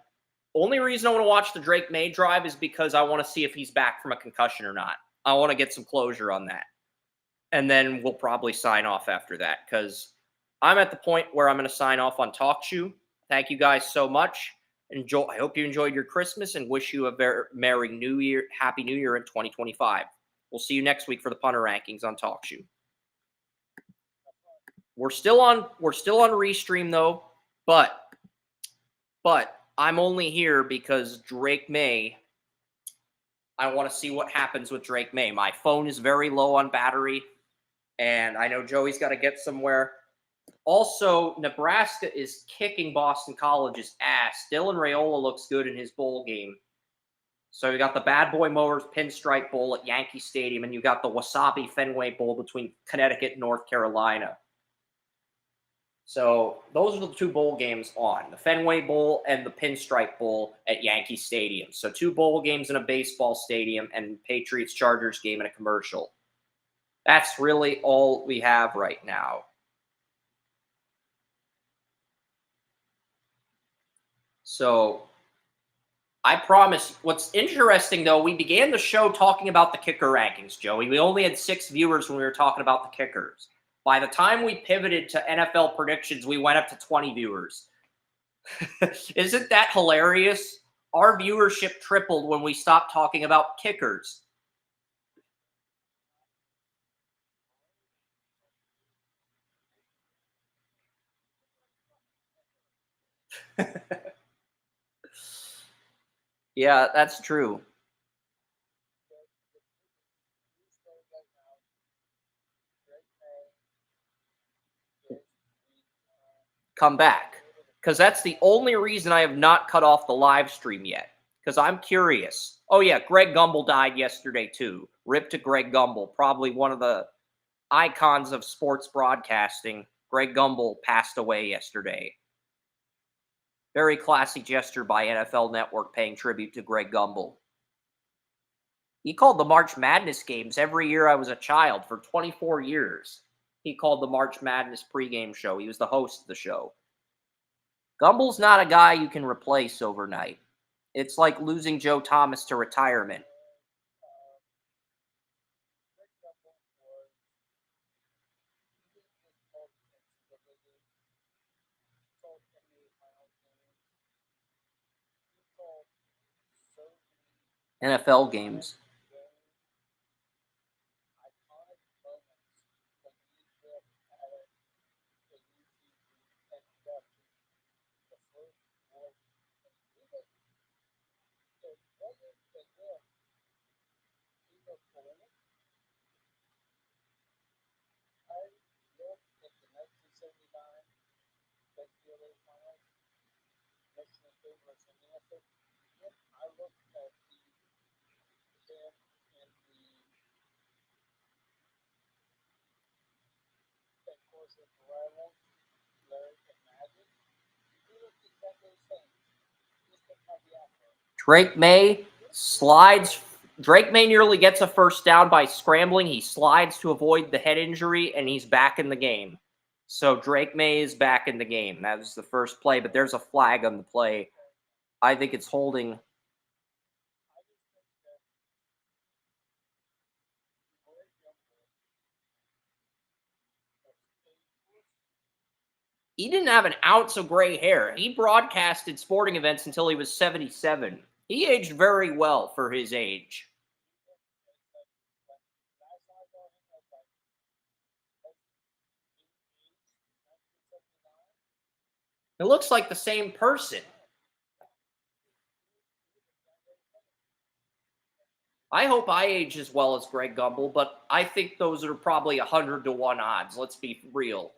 Only reason I want to watch the Drake May drive is because I want to see if he's back from a concussion or not. I want to get some closure on that. And then we'll probably sign off after that, because I'm at the point where I'm going to sign off on Talk Shoe. Thank you guys so much. I hope you enjoyed your Christmas, and wish you a very Merry New Year, Happy New Year in 2025. We'll see you next week for the punter rankings on Talk Shoe. We're still on Restream though, but I'm only here because Drake May. I want to see what happens with Drake May. My phone is very low on battery, and I know Joey's got to get somewhere. Also, Nebraska is kicking Boston College's ass. Dylan Raiola looks good in his bowl game. So you got the Bad Boy Mowers Pinstripe Bowl at Yankee Stadium, and you got the Wasabi Fenway Bowl between Connecticut and North Carolina. So those are the two bowl games on, the Fenway Bowl and the Pinstripe Bowl at Yankee Stadium. So 2 bowl games in a baseball stadium, and Patriots-Chargers game in a commercial. That's really all we have right now. So I promise. What's interesting, though, we began the show talking about the kicker rankings, Joey. We only had 6 viewers when we were talking about the kickers. By the time we pivoted to NFL predictions, we went up to 20 viewers. Isn't that hilarious? Our viewership tripled when we stopped talking about kickers. Yeah, that's true. Come back, because that's the only reason I have not cut off the live stream yet, because I'm curious. Oh yeah, Greg Gumbel died yesterday too. Rip to Greg Gumbel, probably one of the icons of sports broadcasting. Greg Gumbel passed away yesterday. Very classy gesture by NFL Network paying tribute to Greg Gumbel. He called the March Madness games every year I was a child for 24 years. He called the March Madness pregame show. He was the host of the show. Gumbel's not a guy you can replace overnight. It's like losing Joe Thomas to retirement. NFL games. Drake May slides. Drake May nearly gets a first down by scrambling. He slides to avoid the head injury, and he's back in the game. So Drake May is back in the game. That was the first play, but there's a flag on the play. I think it's holding. He didn't have an ounce of gray hair. He broadcasted sporting events until he was 77. He aged very well for his age. It looks like the same person. I hope I age as well as Greg Gumbel, but I think those are probably 100-to-1 odds. Let's be real.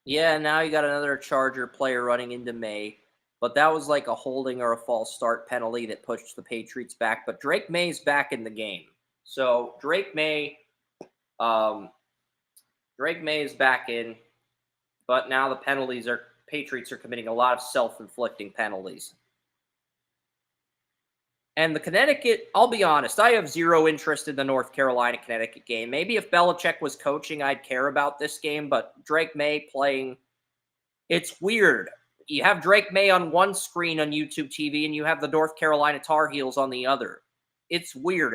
Yeah, now you got another Charger player running into May. But that was like a holding or a false start penalty that pushed the Patriots back. But Drake May's back in the game. So um, Drake May is back in, but now the Patriots are committing a lot of self-inflicting penalties. And the Connecticut, I'll be honest, I have zero interest in the North Carolina-Connecticut game. Maybe if Belichick was coaching, I'd care about this game, but Drake May playing, it's weird. You have Drake May on one screen on YouTube TV, and you have the North Carolina Tar Heels on the other. It's weird.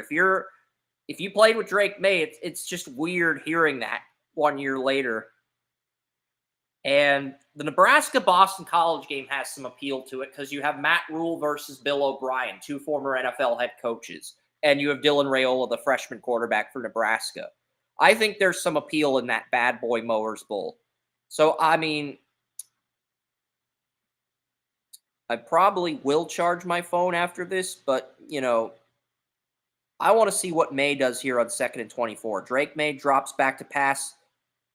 If you played with Drake May, it's just weird hearing that 1 year later. And the Nebraska-Boston College game has some appeal to it because you have Matt Rule versus Bill O'Brien, two former NFL head coaches, and you have Dylan Raiola, the freshman quarterback for Nebraska. I think there's some appeal in that bad boy Mowers Bowl. So, I mean, I probably will charge my phone after this, but, I want to see what May does here on 2nd and 24. Drake May drops back to pass,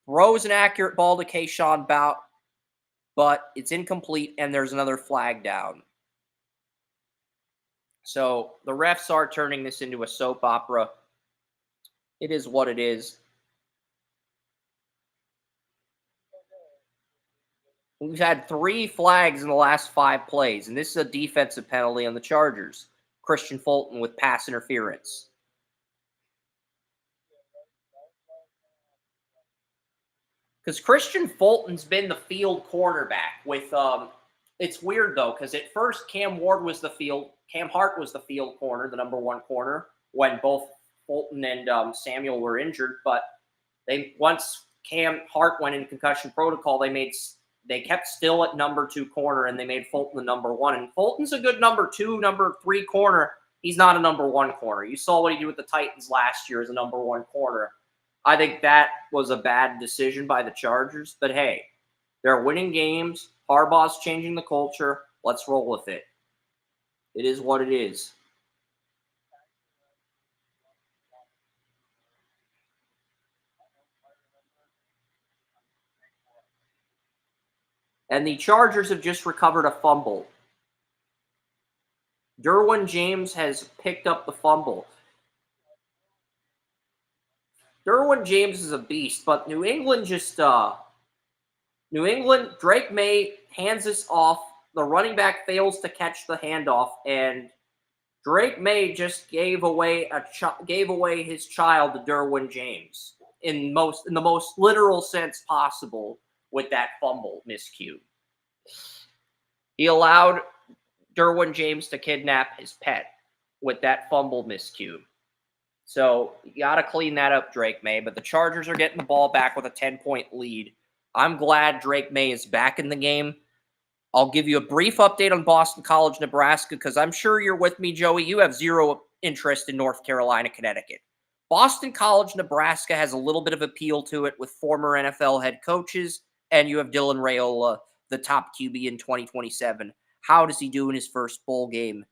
throws an accurate ball to Kayshawn Bout, but it's incomplete, and there's another flag down. So the refs are turning this into a soap opera. It is what it is. We've had 3 flags in the last 5 plays, and this is a defensive penalty on the Chargers. Christian Fulton with pass interference. Because Christian Fulton's been the field cornerback with it's weird though, because at first Cam Hart was the field corner, the number 1 corner, when both Fulton and Samuel were injured. But once Cam Hart went in concussion protocol, they kept still at number 2 corner, and they made Fulton the number 1. And Fulton's a good number 2, number 3 corner. He's not a number 1 corner. You saw what he did with the Titans last year as a number 1 corner. I think that was a bad decision by the Chargers. But hey, they're winning games. Harbaugh's changing the culture. Let's roll with it. It is what it is. And the Chargers have just recovered a fumble. Derwin James has picked up the fumble. Derwin James is a beast, but New England, Drake May hands this off. The running back fails to catch the handoff, and Drake May just gave away his child to Derwin James in the most literal sense possible with that fumble miscue. He allowed Derwin James to kidnap his pet with that fumble miscue. So you got to clean that up, Drake May. But the Chargers are getting the ball back with a 10-point lead. I'm glad Drake May is back in the game. I'll give you a brief update on Boston College, Nebraska, because I'm sure you're with me, Joey. You have zero interest in North Carolina, Connecticut. Boston College, Nebraska has a little bit of appeal to it with former NFL head coaches, and you have Dylan Raiola, the top QB in 2027. How does he do in his first bowl game?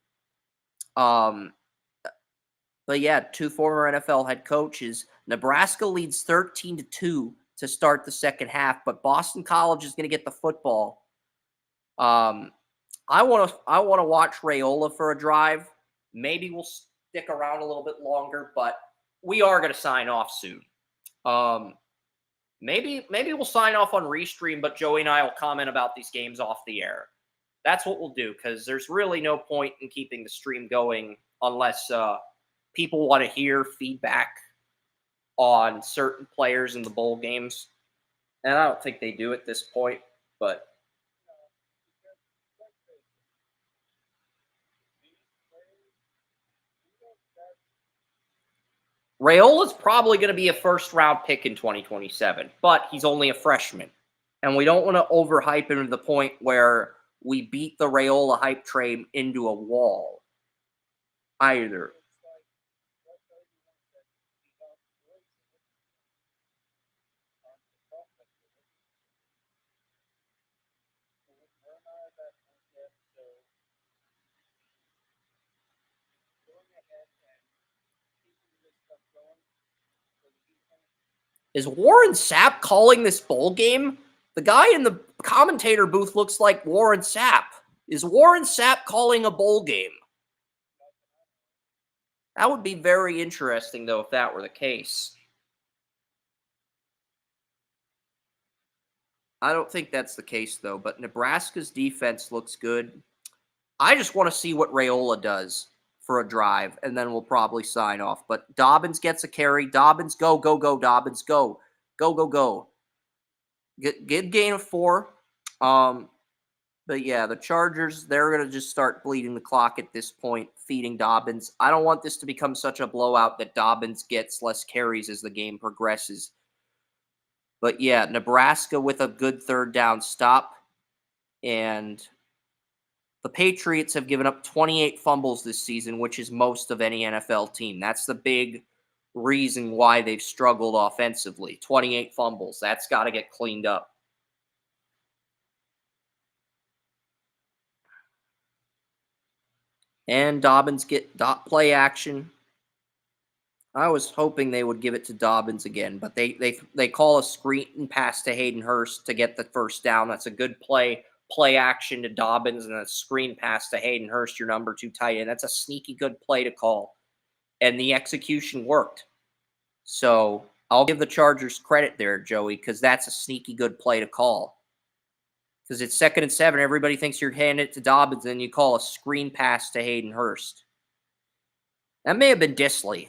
But yeah, 2 former NFL head coaches. Nebraska leads 13-2 to start the second half, but Boston College is going to get the football. I want to watch Raiola for a drive. Maybe we'll stick around a little bit longer, but we are going to sign off soon. Maybe we'll sign off on Restream, but Joey and I will comment about these games off the air. That's what we'll do, because there's really no point in keeping the stream going unless people want to hear feedback on certain players in the bowl games. And I don't think they do at this point, but Raiola's probably going to be a first-round pick in 2027, but he's only a freshman. And we don't want to overhype him to the point where we beat the Raiola hype train into a wall either. Is Warren Sapp calling this bowl game? The guy in the commentator booth looks like Warren Sapp. Is Warren Sapp calling a bowl game? That would be very interesting, though, if that were the case. I don't think that's the case, though, but Nebraska's defense looks good. I just want to see what Raiola does for a drive, and then we'll probably sign off. But Dobbins gets a carry. Dobbins, go, go, go, Dobbins, go. Go, go, go. Good gain of 4. But yeah, the Chargers, they're going to just start bleeding the clock at this point, feeding Dobbins. I don't want this to become such a blowout that Dobbins gets less carries as the game progresses. But yeah, Nebraska with a good third down stop. And the Patriots have given up 28 fumbles this season, which is most of any NFL team. That's the big reason why they've struggled offensively. 28 fumbles. That's got to get cleaned up. And Dobbins get dot play action. I was hoping they would give it to Dobbins again, but they call a screen pass to Hayden Hurst to get the first down. That's a good play. Play action to Dobbins and a screen pass to Hayden Hurst, your number 2 tight end. That's a sneaky good play to call. And the execution worked. So I'll give the Chargers credit there, Joey, because that's a sneaky good play to call. Because it's 2nd and 7. Everybody thinks you're handing it to Dobbins, and you call a screen pass to Hayden Hurst. That may have been Disley.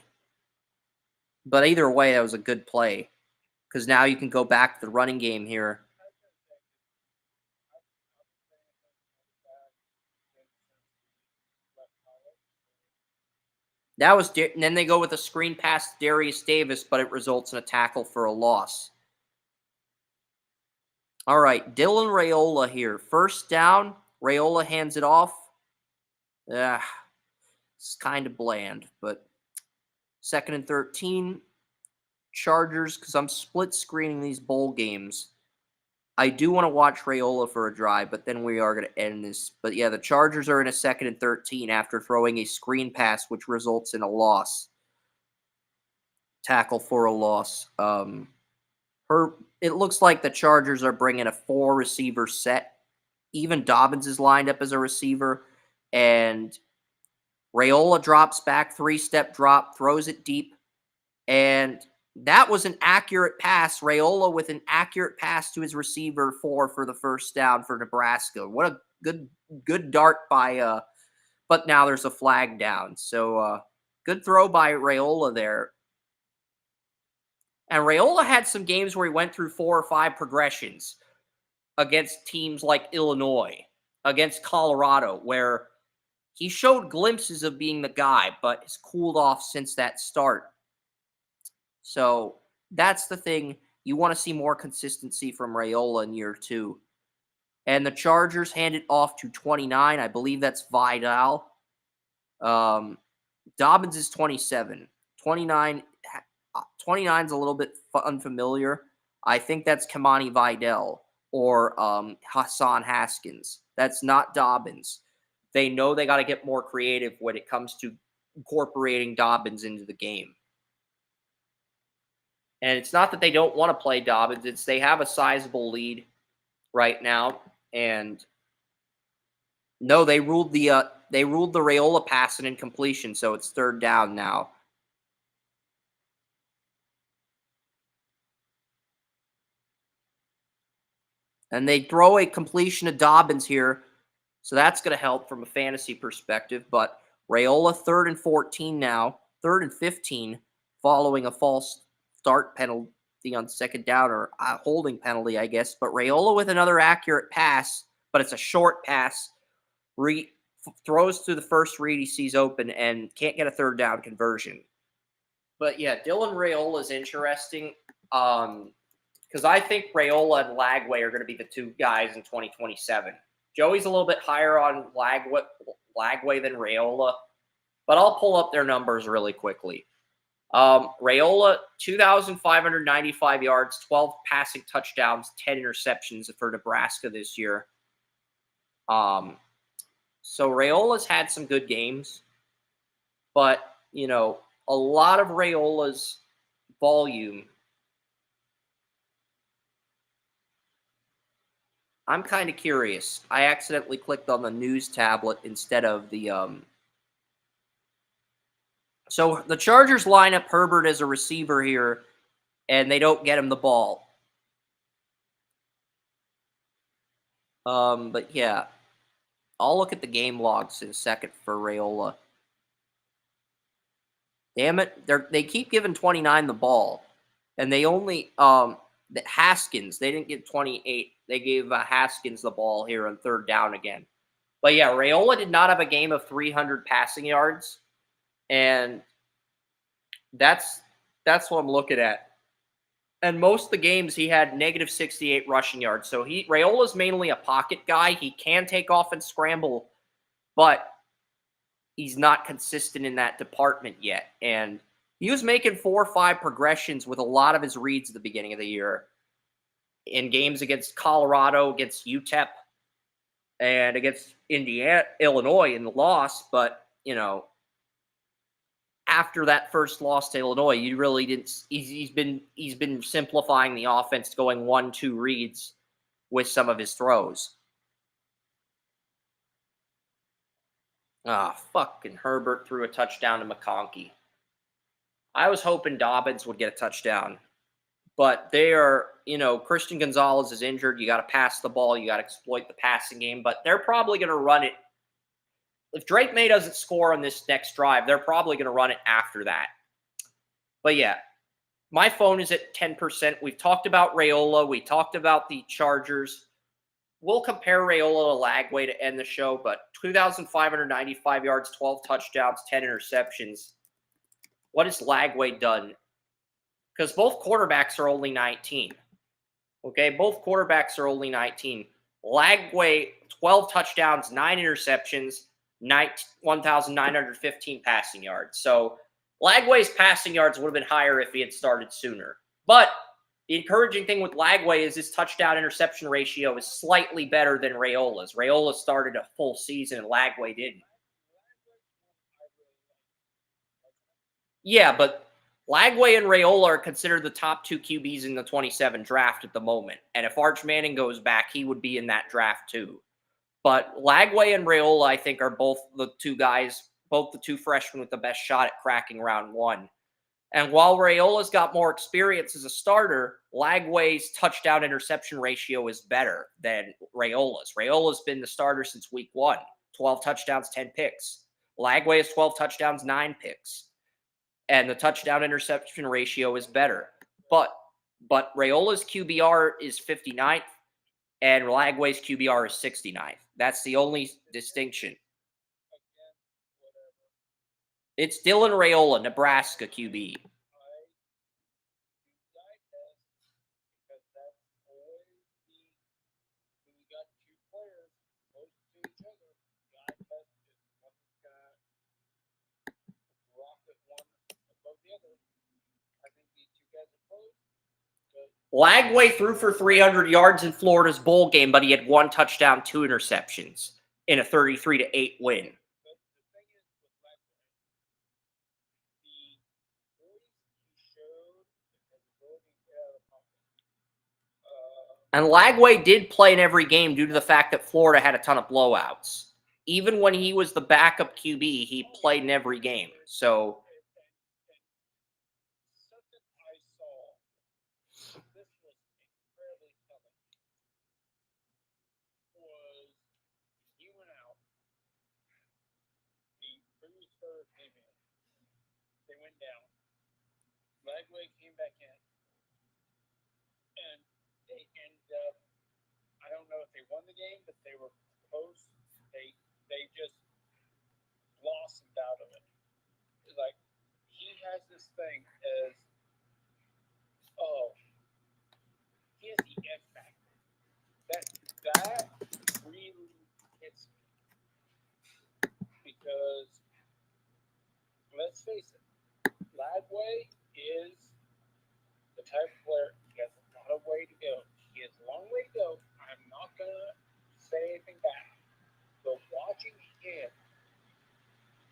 But either way, that was a good play. Because now you can go back to the running game here. That was, and then they go with a screen pass to Darius Davis, but it results in a tackle for a loss. All right, Dylan Raiola here. First down, Raiola hands it off. It's kind of bland, but 2nd and 13. Chargers, because I'm split screening these bowl games. I do want to watch Raiola for a drive, but then we are going to end this. But yeah, the Chargers are in a 2nd and 13 after throwing a screen pass, which results in a loss. Tackle for a loss. It looks like the Chargers are bringing a 4-receiver set. Even Dobbins is lined up as a receiver. And Raiola drops back, 3-step drop, throws it deep. And that was an accurate pass. Raiola with an accurate pass to his receiver for the first down for Nebraska. What a good dart by but now there's a flag down. So good throw by Raiola there. And Raiola had some games where he went through 4 or 5 progressions against teams like Illinois, against Colorado, where he showed glimpses of being the guy, but has cooled off since that start. So that's the thing. You want to see more consistency from Raiola in year 2. And the Chargers hand it off to 29. I believe that's Vidal. Dobbins is 27. 29 is a little bit unfamiliar. I think that's Kamani Vidal or Hassan Haskins. That's not Dobbins. They know they got to get more creative when it comes to incorporating Dobbins into the game. And it's not that they don't want to play Dobbins. It's they have a sizable lead right now. And no, they ruled the Raiola pass and incompletion, so it's 3rd down now. And they throw a completion to Dobbins here, so that's going to help from a fantasy perspective. But Raiola 3rd and 14 now, 3rd and 15, following a false start penalty on 2nd down, or a holding penalty, I guess. But Raiola with another accurate pass, but it's a short pass. Throws to the first read he sees open and can't get a 3rd down conversion. But yeah, Dylan Raiola is interesting because I think Raiola and Lagway are going to be the 2 guys in 2027. Joey's a little bit higher on Lagway than Raiola, but I'll pull up their numbers really quickly. Raiola, 2,595 yards, 12 passing touchdowns, 10 interceptions for Nebraska this year. So Raiola's had some good games, but, you know, a lot of Raiola's volume I'm kind of curious. I accidentally clicked on the news tablet instead of the So the Chargers line up Herbert as a receiver here, and they don't get him the ball. But yeah, I'll look at the game logs in a second for Raiola. Damn it, they keep giving 29 the ball, and they only Haskins, they didn't give 28. They gave Haskins the ball here on third down again. But yeah, Raiola did not have a game of 300 passing yards, and that's what I'm looking at. And most of the games he had negative 68 rushing yards. So Raiola's mainly a pocket guy. He can take off and scramble, but he's not consistent in that department yet. And he was making 4 or 5 progressions with a lot of his reads at the beginning of the year in games against Colorado, against UTEP, and against Illinois in the loss. But, you know, after that first loss to Illinois, you really didn't. He's been simplifying the offense, going 1-2 reads with some of his throws. Fucking Herbert threw a touchdown to McConkey. I was hoping Dobbins would get a touchdown, but they are, Christian Gonzalez is injured. You got to pass the ball. You got to exploit the passing game, but they're probably going to run it. If Drake May doesn't score on this next drive, they're probably going to run it after that. But yeah, my phone is at 10%. We've talked about Raiola. We talked about the Chargers. We'll compare Raiola to Lagway to end the show, but 2,595 yards, 12 touchdowns, 10 interceptions. What has Lagway done? Because both quarterbacks are only 19. Okay, both quarterbacks are only 19. Lagway, 12 touchdowns, 9 interceptions, 1,915 passing yards. So Lagway's passing yards would have been higher if he had started sooner. But the encouraging thing with Lagway is his touchdown-interception ratio is slightly better than Raiola's. Raiola started a full season and Lagway didn't. Yeah, but Lagway and Raiola are considered the top 2 QBs in the 27 draft at the moment. And if Arch Manning goes back, he would be in that draft too. But Lagway and Raiola, I think, are both the 2 guys, both the 2 freshmen with the best shot at cracking round 1. And while Raiola's got more experience as a starter, Lagway's touchdown-interception ratio is better than Raiola's. Raiola's been the starter since week 1. 12 touchdowns, 10 picks. Lagway has 12 touchdowns, 9 picks. And the touchdown-interception ratio is better. But Raiola's QBR is 59th, and Lagway's QBR is 69th. That's the only distinction. It's Dylan Raiola, Nebraska QB. Lagway threw for 300 yards in Florida's bowl game, but he had 1 touchdown, 2 interceptions in a 33-8 win. And Lagway did play in every game due to the fact that Florida had a ton of blowouts. Even when he was the backup QB, he played in every game. So they went down. Lagway came back in, and they ended up. I don't know if they won the game, but they were close. They just blossomed out of it. It's like he has this thing as he has the X factor. That really hits me because let's face it, Lagway is the type of player. He has a lot of way to go. He has a long way to go. I'm not gonna say anything bad, but watching him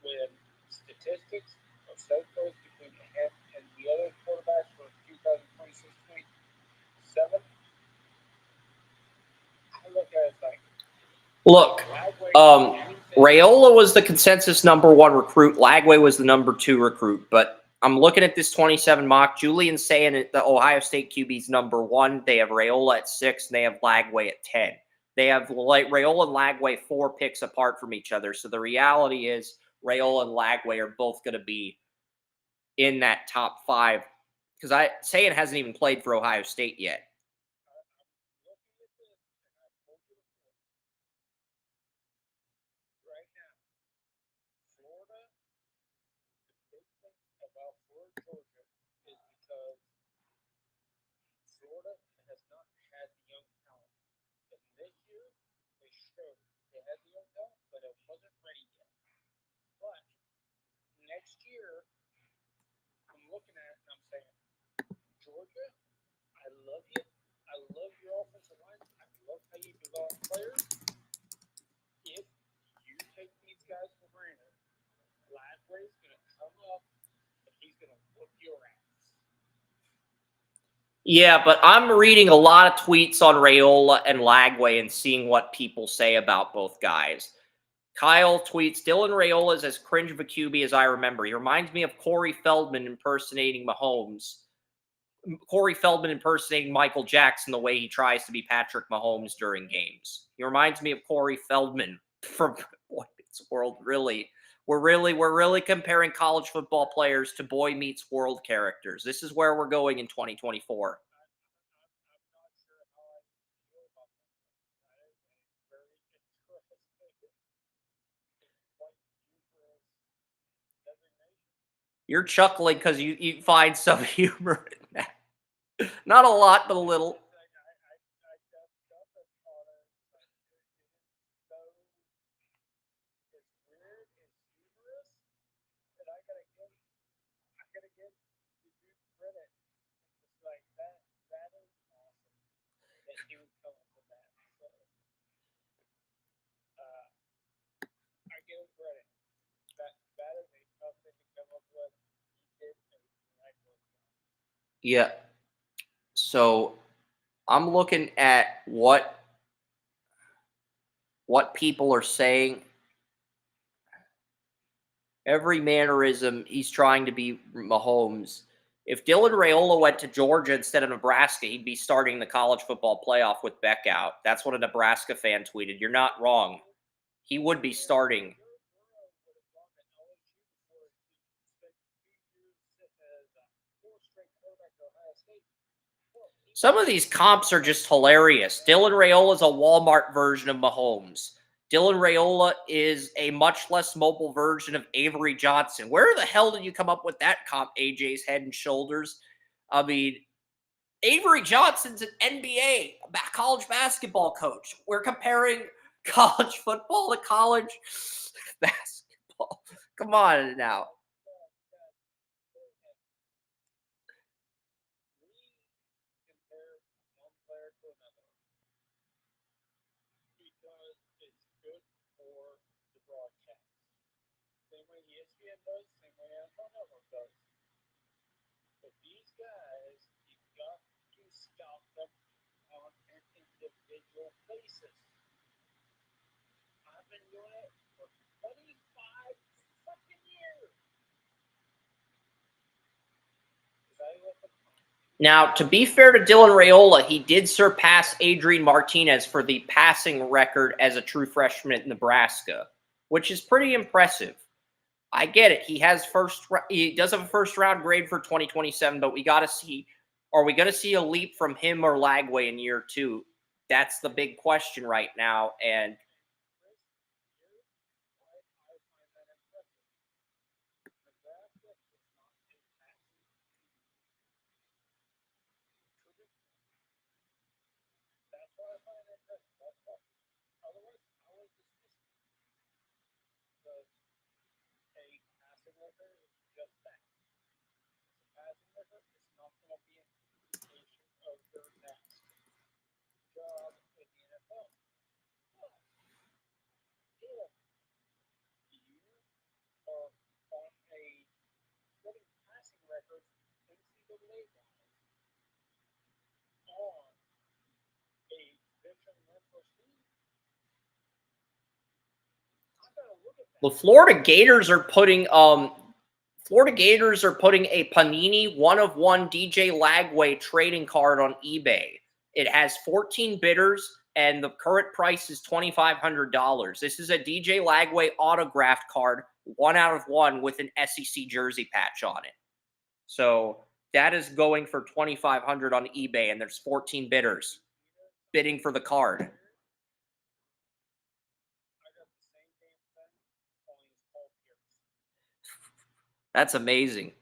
when statistics are so close between him and the other quarterbacks from 2026-27, I look Look, Raiola was the consensus #1 recruit. Lagway was the #2 recruit. But I'm looking at this 27 mock. Julian's saying that the Ohio State QB's #1. They have Raiola at 6, and they have Lagway at 10. They have Raiola and Lagway 4 picks apart from each other. So the reality is Raiola and Lagway are both going to be in that top 5. Because Sayin hasn't even played for Ohio State yet. Florida has not had the young talent. And this year, they showed they had the young talent, but it wasn't ready yet. But next year, I'm looking at it and I'm saying, Georgia, I love you. I love your offensive line. I love how you develop players. If you take these guys for granted, Lagway's going to come up and he's going to whoop your ass. Yeah, but I'm reading a lot of tweets on Raiola and Lagway and seeing what people say about both guys. Kyle tweets, Dylan Raiola is as cringe of a QB as I remember. He reminds me of Corey Feldman impersonating Mahomes. Corey Feldman impersonating Michael Jackson the way he tries to be Patrick Mahomes during games. He reminds me of Corey Feldman from Boy Meets World. Really, we're really comparing college football players to Boy Meets World characters. This is where we're going in 2024. You're chuckling because you find some humor in that. Not a lot, but a little. Yeah. So I'm looking at what people are saying. Every mannerism, he's trying to be Mahomes. If Dylan Raiola went to Georgia instead of Nebraska, he'd be starting the college football playoff with Beck out. That's what a Nebraska fan tweeted. You're not wrong. He would be starting. Some of these comps are just hilarious. Dylan Raiola is a Walmart version of Mahomes. Dylan Raiola is a much less mobile version of Avery Johnson. Where the hell did you come up with that comp, AJ's Head and Shoulders? I mean, Avery Johnson's an NBA, college basketball coach. We're comparing college football to college basketball. Come on now. But these guys, you've got to stop them on an individual basis. I've been doing it for 25 fucking years. Now, to be fair to Dylan Raiola, he did surpass Adrian Martinez for the passing record as a true freshman at Nebraska, which is pretty impressive. I get it. He does have a first round grade for 2027, but we got to see, are we going to see a leap from him or Lagway in year 2? That's the big question right now. And The Florida Gators are putting a Panini 1/1 DJ Lagway trading card on eBay. It has 14 bidders and the current price is $2,500. This is a DJ Lagway autographed card, 1/1 with an SEC jersey patch on it. So that is going for $2,500 on eBay, and there's 14 bidders bidding for the card. That's amazing.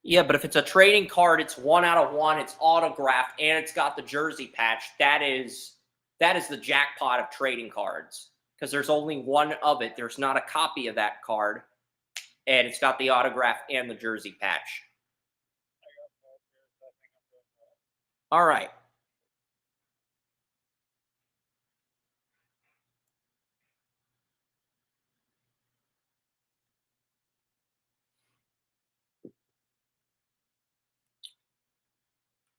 Yeah, but if it's a trading card, it's 1/1, it's autographed, and it's got the jersey patch. That is the jackpot of trading cards because there's only one of it. There's not a copy of that card, and it's got the autograph and the jersey patch. All right.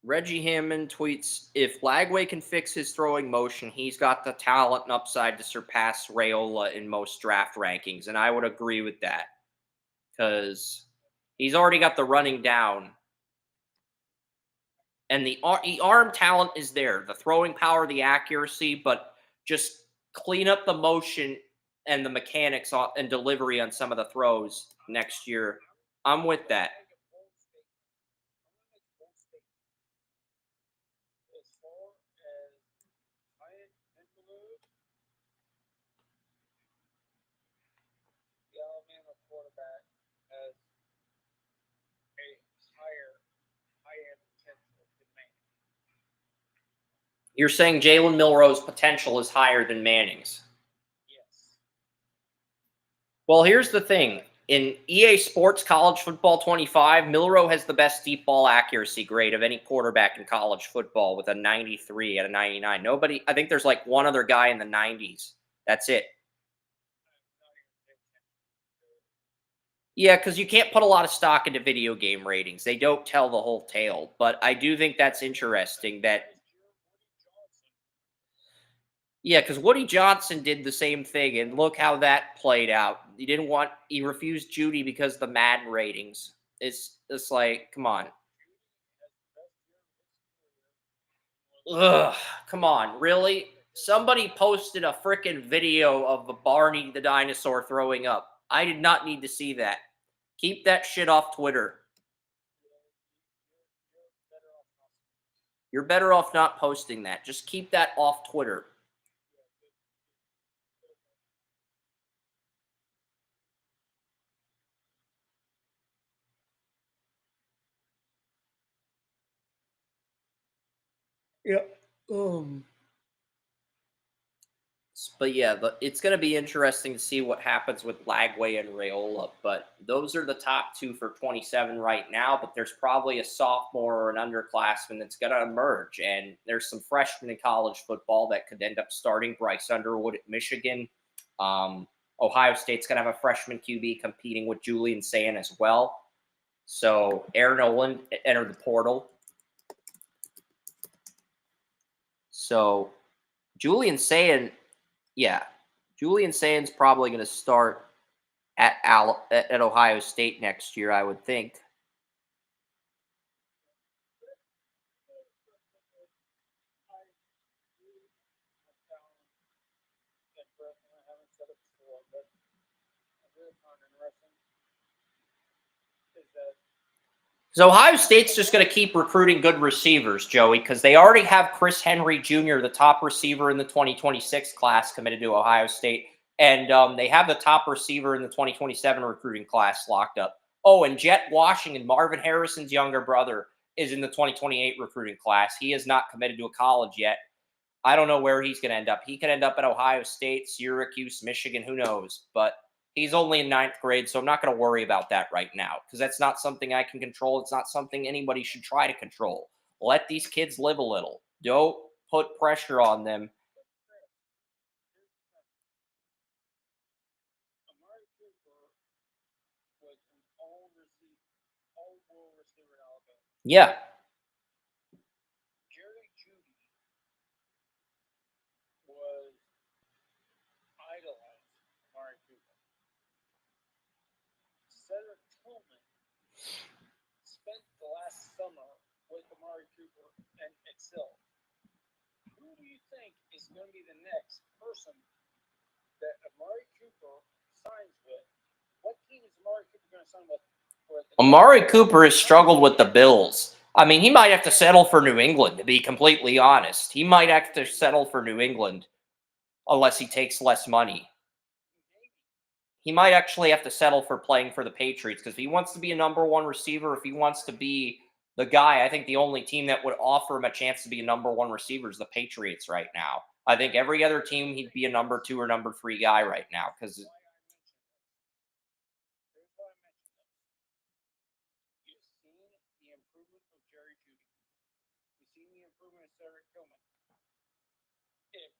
Reggie Hammond tweets, if Lagway can fix his throwing motion, he's got the talent and upside to surpass Raiola in most draft rankings. And I would agree with that because he's already got the running down. And the arm talent is there, the throwing power, the accuracy, but just clean up the motion and the mechanics and delivery on some of the throws next year. I'm with that. Quarterback has a higher potential than Manning. You're saying Jalen Milroe's potential is higher than Manning's? Yes. Well, here's the thing. In EA Sports College Football 25, Milroe has the best deep ball accuracy grade of any quarterback in college football with a 93 out of 99. Nobody, I think there's like one other guy in the 90s. That's it. Yeah, because you can't put a lot of stock into video game ratings. They don't tell the whole tale. But I do think that's interesting that. Yeah, because Woody Johnson did the same thing, and look how that played out. He refused Judy because of the Madden ratings. It's like, come on. Ugh, come on, really? Somebody posted a freaking video of Barney the dinosaur throwing up. I did not need to see that. Keep that shit off Twitter. You're better off not posting that. Just keep that off Twitter. Yeah. But yeah, it's going to be interesting to see what happens with Lagway and Raiola. But those are the top two for 27 right now. But there's probably a sophomore or an underclassman that's going to emerge. And there's some freshmen in college football that could end up starting. Bryce Underwood at Michigan. Ohio State's going to have a freshman QB competing with Julian Sayin as well. So Aaron Noland entered the portal. So Julian Sayin, Julian Sayin's probably going to start at Ohio State next year, I would think. So Ohio State's just going to keep recruiting good receivers, Joey, because they already have Chris Henry Jr., the top receiver in the 2026 class, committed to Ohio State. And they have the top receiver in the 2027 recruiting class locked up. Oh, and Jet Washington, Marvin Harrison's younger brother, is in the 2028 recruiting class. He is not committed to a college yet. I don't know where he's going to end up. He could end up at Ohio State, Syracuse, Michigan, who knows? But he's only in 9th grade, so I'm not going to worry about that right now because that's not something I can control. It's not something anybody should try to control. Let these kids live a little. Don't put pressure on them. Yeah. Jerry Jeudy was idolized Amari Cooper. Cedric Tillman spent the last summer with Amari Cooper and excelled. Who do you think is going to be the next person that Amari Cooper signs with? What team is Amari Cooper going to sign with? Amari Cooper has struggled with the Bills. I mean, he might have to settle for New England, to be completely honest. He might have to settle for New England unless he takes less money. He might actually have to settle for playing for the Patriots because if he wants to be a number one receiver, if he wants to be the guy, I think the only team that would offer him a chance to be a number one receiver is the Patriots right now. I think every other team, he'd be a number two or number three guy right now because You've seen the improvement of Jerry Jeudy. You've seen the improvement of Cedric Tillman. If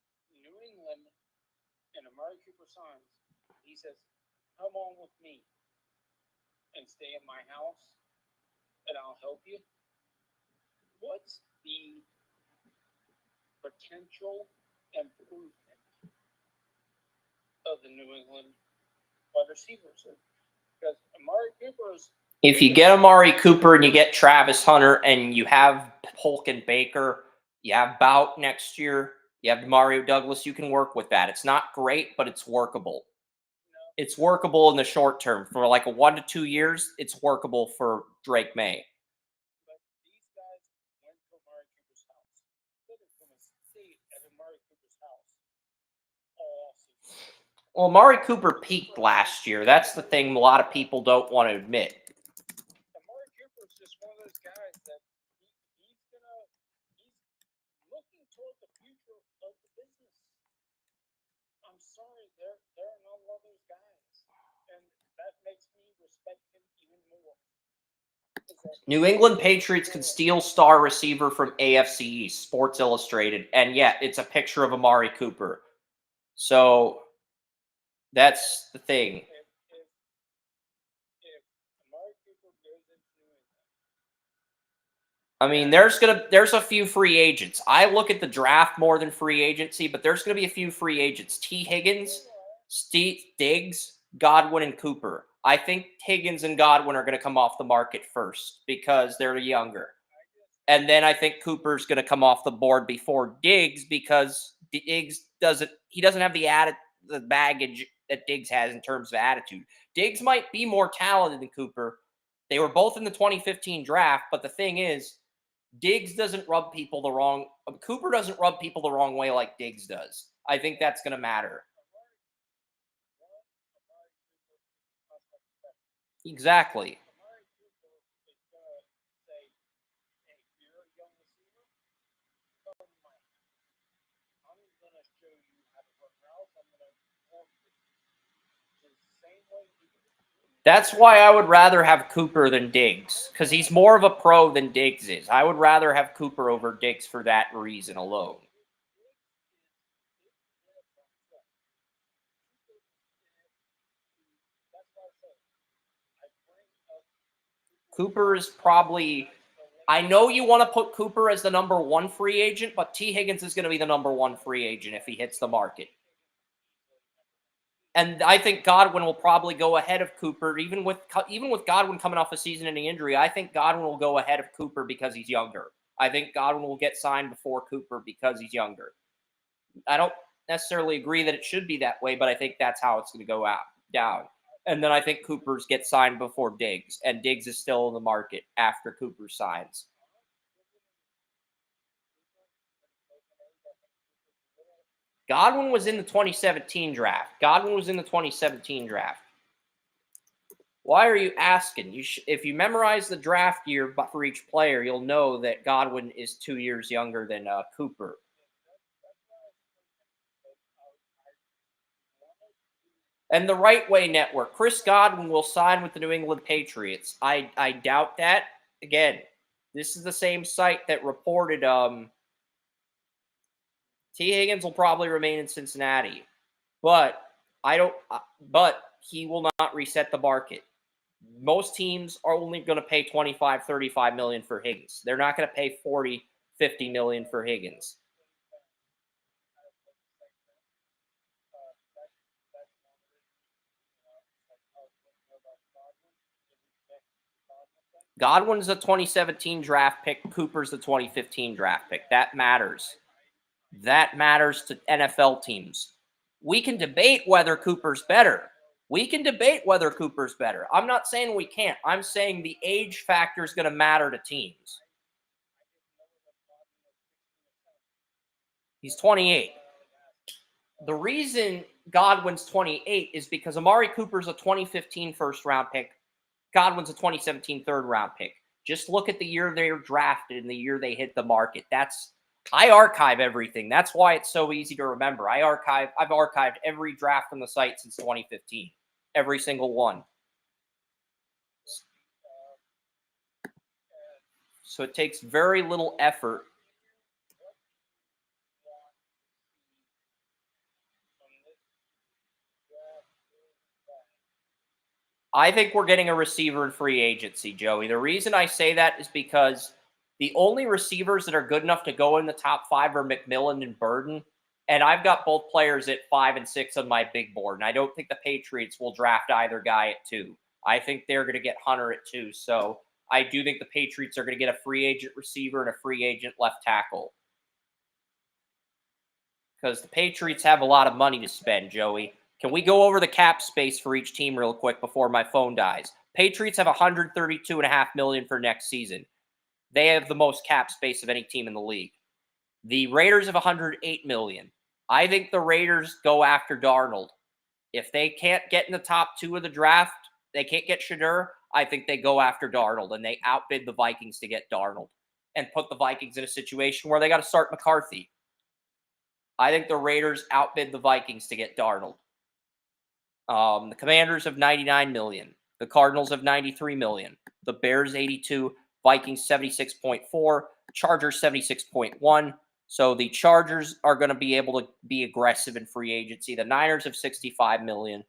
New England and Amari Cooper signs, he says, come on with me and stay at my house and I'll help you. What's the potential improvement of the New England wide receivers? Because Amari Cooper's if you get Amari Cooper and you get Travis Hunter and you have Polk and Baker, you have Bout next year, you have Mario Douglas, you can work with that. It's not great, but it's workable. It's workable in the short term. For like a 1 to 2 years, it's workable for Drake May. But these guys went to Amari Cooper's house. They're going to stay at Amari Cooper's house all season. Well, Amari Cooper peaked last year. That's the thing a lot of people don't want to admit. Amari Cooper is just one of those guys that he's looking toward the future of the business. I'm sorry, there are not a lot of those guys, and that makes me respect him even more. New England Patriots can steal star receiver from AFC East, Sports Illustrated, and yet it's a picture of Amari Cooper. So that's the thing. If Amari Cooper goes into New England, I mean, there's a few free agents. I look at the draft more than free agency, but there's going to be a few free agents. T. Higgins, Steve Diggs, Godwin, and Cooper. I think Higgins and Godwin are going to come off the market first because they're younger. And then I think Cooper's going to come off the board before Diggs because Diggs doesn't have the baggage that Diggs has in terms of attitude. Diggs might be more talented than Cooper. They were both in the 2015 draft, but the thing is, Diggs doesn't rub people the wrong Cooper doesn't rub people the wrong way like Diggs does. I think that's going to matter. Exactly. Amari Cooper is going to say, hey, you're a young receiver, come to my house. I'm going to show you how to run routes. I'm going to work with you. It's the same way he did. That's why I would rather have Cooper than Diggs, because he's more of a pro than Diggs is. I would rather have Cooper over Diggs for that reason alone. Cooper is probably... I know you want to put Cooper as the number one free agent, but T. Higgins is going to be the number one free agent if he hits the market. And I think Godwin will probably go ahead of Cooper, even with Godwin coming off a season-ending injury. I think Godwin will go ahead of Cooper because he's younger. I think Godwin will get signed before Cooper because he's younger. I don't necessarily agree that it should be that way, but I think that's how it's going to go down. And then I think Cooper's gets signed before Diggs, and Diggs is still in the market after Cooper signs. Godwin was in the 2017 draft. Why are you asking? If you memorize the draft year for each player, you'll know that Godwin is 2 years younger than Cooper. And the Right Way Network, Chris Godwin will sign with the New England Patriots. I doubt that. Again, this is the same site that reported T. Higgins will probably remain in Cincinnati, but but he will not reset the market. Most teams are only going to pay 25, 35 million for Higgins. They're not going to pay 40, 50 million for Higgins. Godwin's a 2017 draft pick. Cooper's the 2015 draft pick. That matters. That matters to NFL teams. We can debate whether Cooper's better. I'm not saying we can't. I'm saying the age factor is going to matter to teams. He's 28. The reason Godwin's 28 is because Amari Cooper's a 2015 first round pick. Godwin's a 2017 third round pick. Just look at the year they were drafted and the year they hit the market. I archive everything. That's why it's so easy to remember. I've archived every draft on the site since 2015. Every single one. So it takes very little effort. I think we're getting a receiver in free agency, Joey. The reason I say that is because the only receivers that are good enough to go in the top 5 are McMillan and Burden. And I've got both players at 5 and 6 on my big board. And I don't think the Patriots will draft either guy at 2. I think they're going to get Hunter at 2. So I do think the Patriots are going to get a free agent receiver and a free agent left tackle. Because the Patriots have a lot of money to spend, Joey. Can we go over the cap space for each team real quick before my phone dies? Patriots have $132.5 million for next season. They have the most cap space of any team in the league. The Raiders have $108 million. I think the Raiders go after Darnold. If they can't get in the top 2 of the draft, they can't get Shedeur, I think they go after Darnold, and they outbid the Vikings to get Darnold and put the Vikings in a situation where they got to start McCarthy. I think the Raiders outbid the Vikings to get Darnold. The Commanders have $99 million. The Cardinals have $93 million. The Bears, $82. Vikings, $76.4. Chargers, $76.1. So the Chargers are going to be able to be aggressive in free agency. The Niners have $65 million.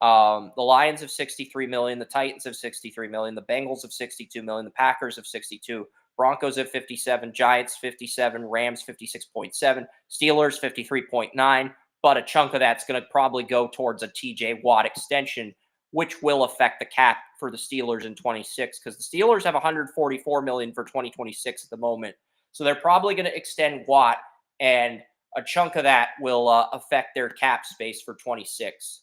The Lions have $63 million. The Titans have $63 million. The Bengals have $62 million. The Packers have $62. Broncos have $57. Giants, $57. Rams, $56.7. Steelers, $53.9. But a chunk of that's going to probably go towards a TJ Watt extension, which will affect the cap for the Steelers in 26, because the Steelers have $144 million for 2026 at the moment. So they're probably going to extend Watt, and a chunk of that will affect their cap space for 26.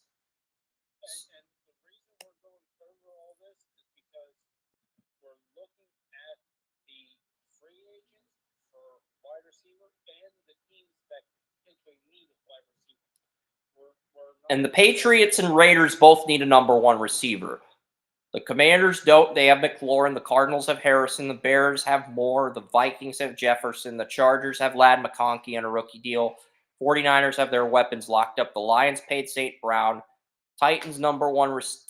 And the reason we're going over all this is because we're looking at the free agents for wide receiver and the teams that potentially need a wide receiver. And the Patriots and Raiders both need a number 1 receiver. The Commanders don't. They have McLaurin. The Cardinals have Harrison. The Bears have Moore. The Vikings have Jefferson. The Chargers have Ladd McConkey on a rookie deal. 49ers have their weapons locked up. The Lions paid St. Brown. Titans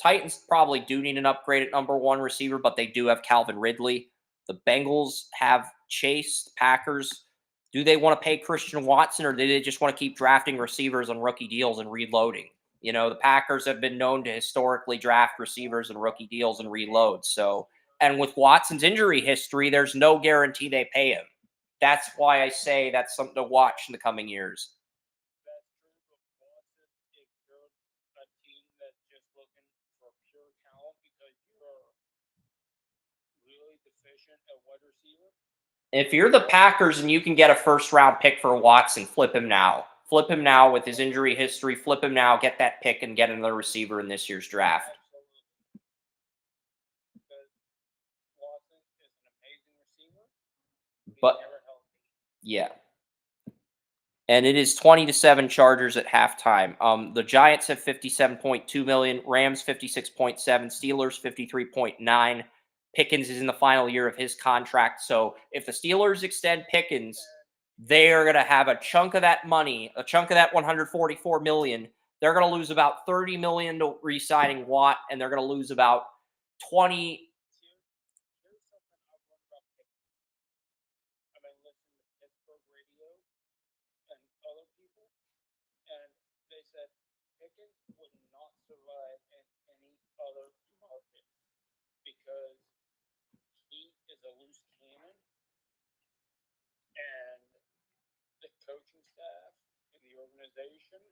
Titans probably do need an upgrade at number 1 receiver, but they do have Calvin Ridley. The Bengals have Chase. The Packers, do they want to pay Christian Watson, or do they just want to keep drafting receivers on rookie deals and reloading? You know, the Packers have been known to historically draft receivers and rookie deals and reload. So, and with Watson's injury history, there's no guarantee they pay him. That's why I say that's something to watch in the coming years. That's true, but Watson, if you're a team that's just looking for pure talent because you're really deficient at wide receiver. If you're the Packers and you can get a first-round pick for Watson, flip him now. Flip him now with his injury history. Flip him now, get that pick, and get another receiver in this year's draft. Absolutely. Because Watson is an amazing receiver. But never healthy. Yeah. And it is 20-7 Chargers at halftime. The Giants have $57.2 million, Rams $56.7, Steelers $53.9. Pickens is in the final year of his contract. So if the Steelers extend Pickens, they are going to have a chunk of that money, a chunk of that $144 million. They're going to lose about $30 million to re-signing Watt, and they're going to lose about 20. Here's something I've learned about Pickens. I've been listening to Pittsburgh radio and other people, and they said Pickens would not survive in any other market. because he is a loose cannon, and the coaching staff and the organization.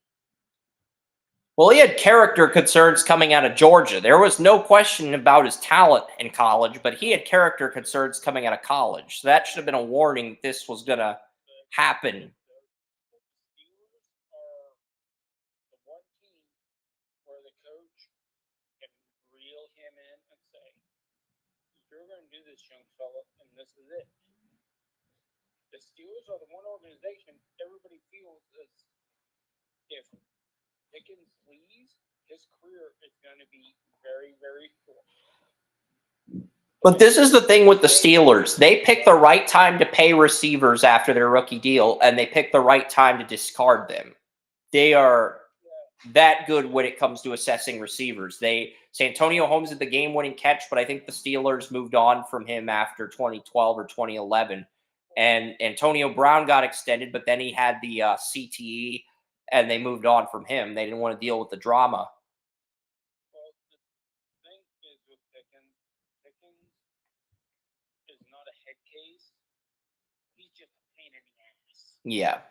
Well, he had character concerns coming out of Georgia. There was no question about his talent in college, but he had character concerns coming out of college. So that should have been a warning this was going to happen. The Steelers are the one team where the coach can reel him in and say, "You're going to do this, young fella, and this is it." The Steelers are the one organization everybody feels as if Pickens leaves, his career is going to be very, very short. But this is the thing with the Steelers. They pick the right time to pay receivers after their rookie deal, and they pick the right time to discard them. They are that good when it comes to assessing receivers. Santonio Holmes did the game-winning catch, but I think the Steelers moved on from him after 2012 or 2011. And Antonio Brown got extended, but then he had the CTE, and they moved on from him. They didn't want to deal with the drama. Well, the thing is with Pickens is not a head case. He's just a pain in the ass. Yeah.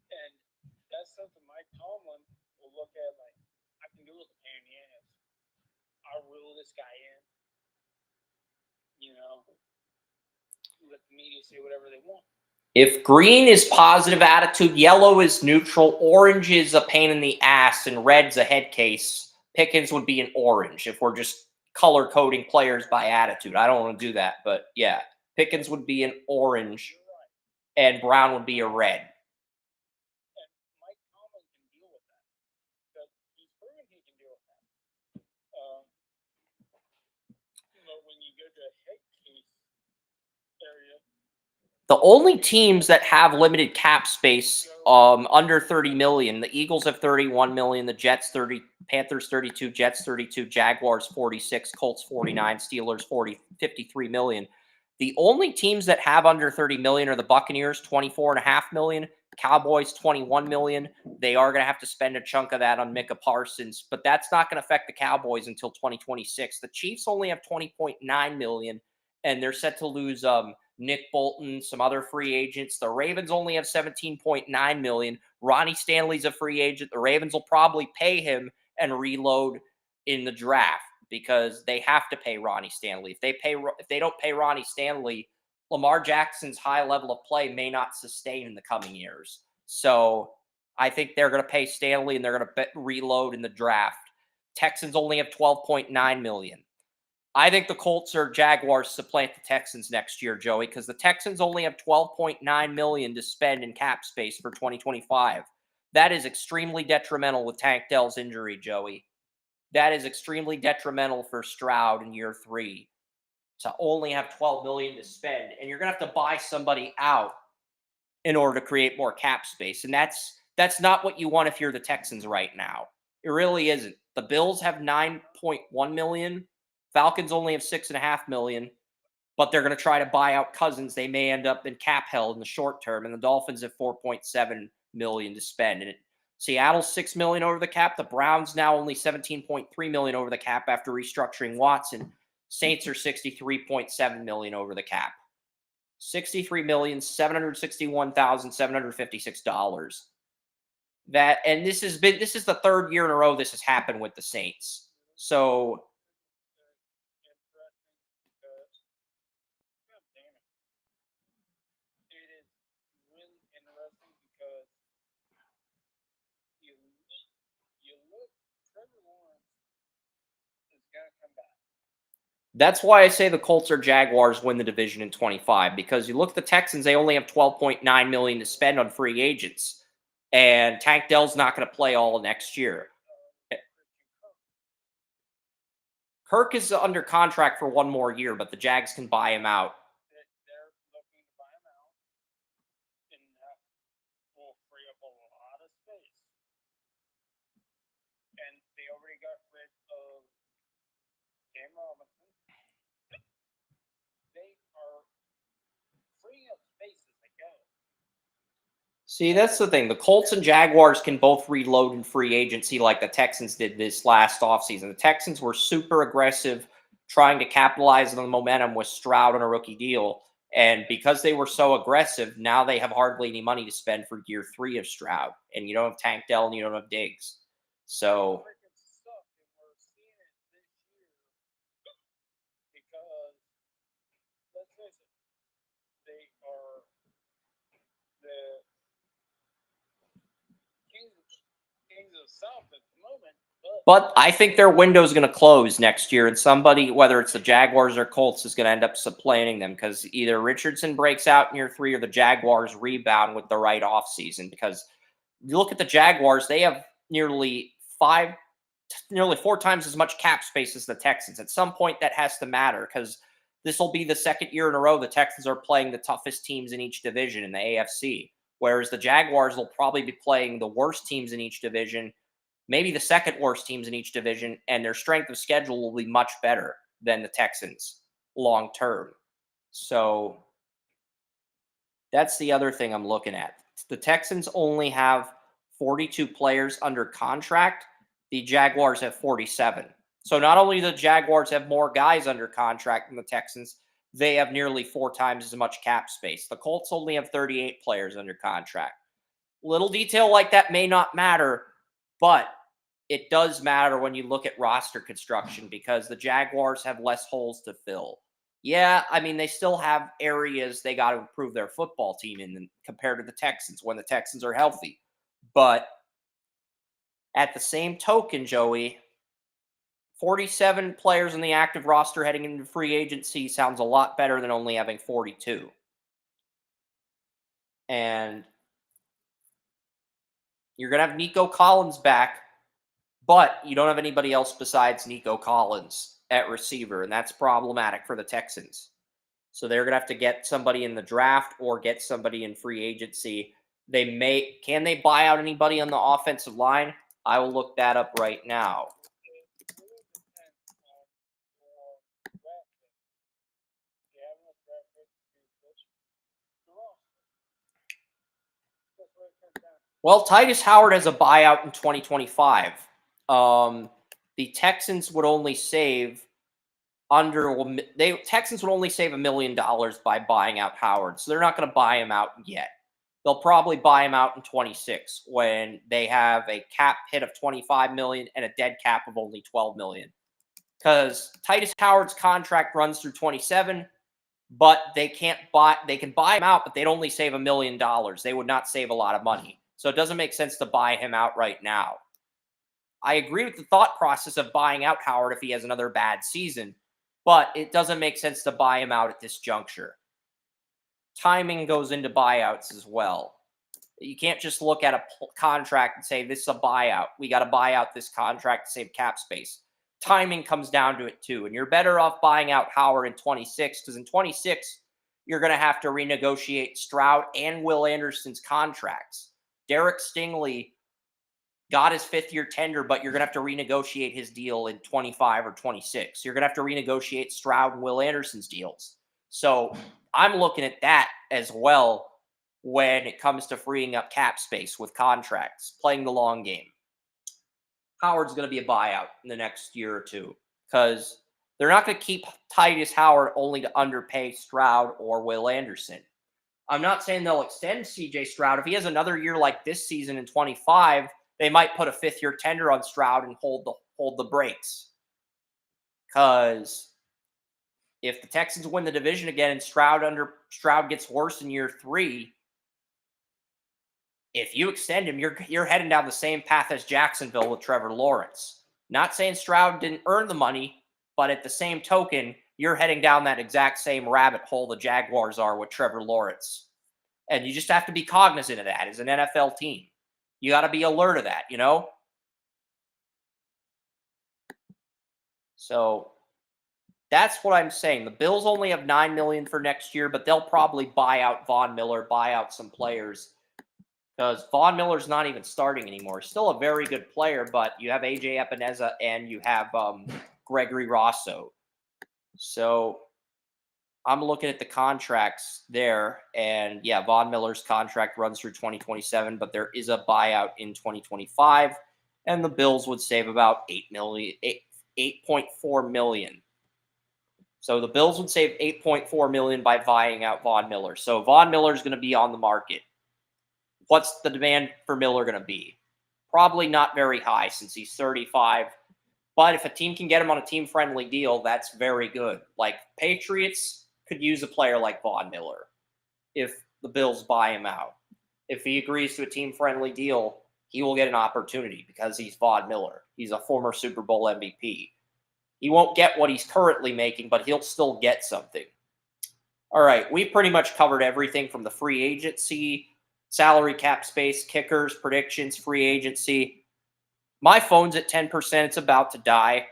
And that's something Mike Tomlin will look at like, I can do with a pain in the ass. I'll reel this guy in. You know, let the media say whatever they want. If green is positive attitude, yellow is neutral, orange is a pain in the ass, and red's a head case, Pickens would be an orange if we're just color coding players by attitude. I don't want to do that, but yeah, Pickens would be an orange, and Brown would be a red. And Mike Tomlin can deal with that. Because he's proven he can deal with that. But when you go to a head case area, The only teams that have limited cap space under 30 million, the Eagles have 31 million, the Jets 30, Panthers 32, Jets 32, Jaguars 46, Colts 49, Steelers 53 million. The only teams that have under 30 million are the Buccaneers, 24.5 million, Cowboys 21 million. They are going to have to spend a chunk of that on Micah Parsons, but that's not going to affect the Cowboys until 2026. The Chiefs only have 20.9 million, and they're set to lose Nick Bolton, some other free agents. The Ravens only have 17.9 million. Ronnie Stanley's a free agent. The Ravens will probably pay him and reload in the draft because they have to pay Ronnie Stanley. If they don't pay Ronnie Stanley, Lamar Jackson's high level of play may not sustain in the coming years. So I think they're going to pay Stanley and they're going to reload in the draft. Texans only have 12.9 million. I think the Colts or Jaguars supplant the Texans next year, Joey, because the Texans only have 12.9 million to spend in cap space for 2025. That is extremely detrimental with Tank Dell's injury, Joey. That is extremely detrimental for Stroud in year 3 to only have 12 million to spend, and you're going to have to buy somebody out in order to create more cap space, and that's not what you want if you're the Texans right now. It really isn't. The Bills have 9.1 million. Falcons only have 6.5 million, but they're going to try to buy out Cousins. They may end up in cap hell in the short term, and the Dolphins have 4.7 million to spend. And Seattle's 6 million over the cap. The Browns now only 17.3 million over the cap after restructuring Watson. Saints are 63.7 million over the cap. $63,761,756. That, and this is the third year in a row this has happened with the Saints. So that's why I say the Colts or Jaguars win the division in 25, because you look at the Texans, they only have 12.9 million to spend on free agents, and Tank Dell's not going to play all next year. Kirk is under contract for one more year, but the Jags can buy him out. They're looking to buy him out, and that will free up a lot of space. And they already got rid of Cam Robinson. They are freeing up space as they go. See, that's the thing. The Colts and Jaguars can both reload in free agency like the Texans did this last offseason. The Texans were super aggressive trying to capitalize on the momentum with Stroud on a rookie deal. And because they were so aggressive, now they have hardly any money to spend for year 3 of Stroud. And you don't have Tank Dell and you don't have Diggs. So freaking suck, and we're seeing it this year because let's face it, they are the kings of South at the moment. But I think their window is going to close next year, and somebody, whether it's the Jaguars or Colts, is going to end up supplanting them because either Richardson breaks out in year 3 or the Jaguars rebound with the right offseason. Because you look at the Jaguars, they have nearly 4 times as much cap space as the Texans. At some point, that has to matter because this will be the second year in a row the Texans are playing the toughest teams in each division in the AFC, whereas the Jaguars will probably be playing the worst teams in each division, maybe the second worst teams in each division, and their strength of schedule will be much better than the Texans long term. So that's the other thing I'm looking at. The Texans only have 42 players under contract. The Jaguars have 47. So not only do the Jaguars have more guys under contract than the Texans, they have nearly 4 times as much cap space. The Colts only have 38 players under contract. Little detail like that may not matter, but it does matter when you look at roster construction because the Jaguars have less holes to fill. Yeah, I mean, they still have areas they got to improve their football team in compared to the Texans when the Texans are healthy. But at the same token, Joey, 47 players in the active roster heading into free agency sounds a lot better than only having 42. And you're going to have Nico Collins back, but you don't have anybody else besides Nico Collins at receiver, and that's problematic for the Texans. So they're going to have to get somebody in the draft or get somebody in free agency. Can they buy out anybody on the offensive line? I will look that up right now. Well, Titus Howard has a buyout in 2025. The Texans would only save Texans would only save $1 million by buying out Howard, so they're not going to buy him out yet. They'll probably buy him out in 26 when they have a cap hit of $25 million and a dead cap of only $12 million. Because Titus Howard's contract runs through 27, but they can buy him out, but they'd only save $1 million. They would not save a lot of money. So it doesn't make sense to buy him out right now. I agree with the thought process of buying out Howard if he has another bad season, but it doesn't make sense to buy him out at this juncture. Timing goes into buyouts as well. You can't just look at a contract and say, this is a buyout. We got to buy out this contract to save cap space. Timing comes down to it too, and you're better off buying out Howard in 26 because in 26, you're going to have to renegotiate Stroud and Will Anderson's contracts. Derek Stingley got his 5th-year tender, but you're going to have to renegotiate his deal in 25 or 26. You're going to have to renegotiate Stroud and Will Anderson's deals. So I'm looking at that as well when it comes to freeing up cap space with contracts, playing the long game. Howard's going to be a buyout in the next year or two because they're not going to keep Titus Howard only to underpay Stroud or Will Anderson. I'm not saying they'll extend CJ Stroud. If he has another year like this season in 25, they might put a 5th-year tender on Stroud and hold the brakes. Because if the Texans win the division again and Stroud gets worse in year 3, if you extend him, you're heading down the same path as Jacksonville with Trevor Lawrence. Not saying Stroud didn't earn the money, but at the same token, you're heading down that exact same rabbit hole the Jaguars are with Trevor Lawrence. And you just have to be cognizant of that as an NFL team. You got to be alert of that, So that's what I'm saying. The Bills only have $9 million for next year, but they'll probably buy out Von Miller, buy out some players. Because Von Miller's not even starting anymore. Still a very good player, but you have A.J. Epineza and you have Gregory Rosso. So I'm looking at the contracts there. And yeah, Von Miller's contract runs through 2027, but there is a buyout in 2025. And the Bills would save about $8.4 million So the Bills would save $8.4 million by buying out Von Miller. So Von Miller is going to be on the market. What's the demand for Miller going to be? Probably not very high since he's 35. But if a team can get him on a team-friendly deal, that's very good. Like, Patriots could use a player like Von Miller if the Bills buy him out. If he agrees to a team-friendly deal, he will get an opportunity because he's Von Miller. He's a former Super Bowl MVP. He won't get what he's currently making, but he'll still get something. All right, we pretty much covered everything from the free agency, salary cap space, kickers, predictions, free agency. My phone's at 10%. It's about to die.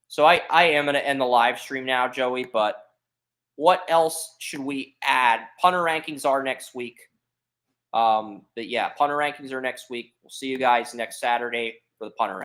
So I am going to end the live stream now, Joey, but what else should we add? Punter rankings are next week. But yeah, punter rankings are next week. We'll see you guys next Saturday for the punter rankings.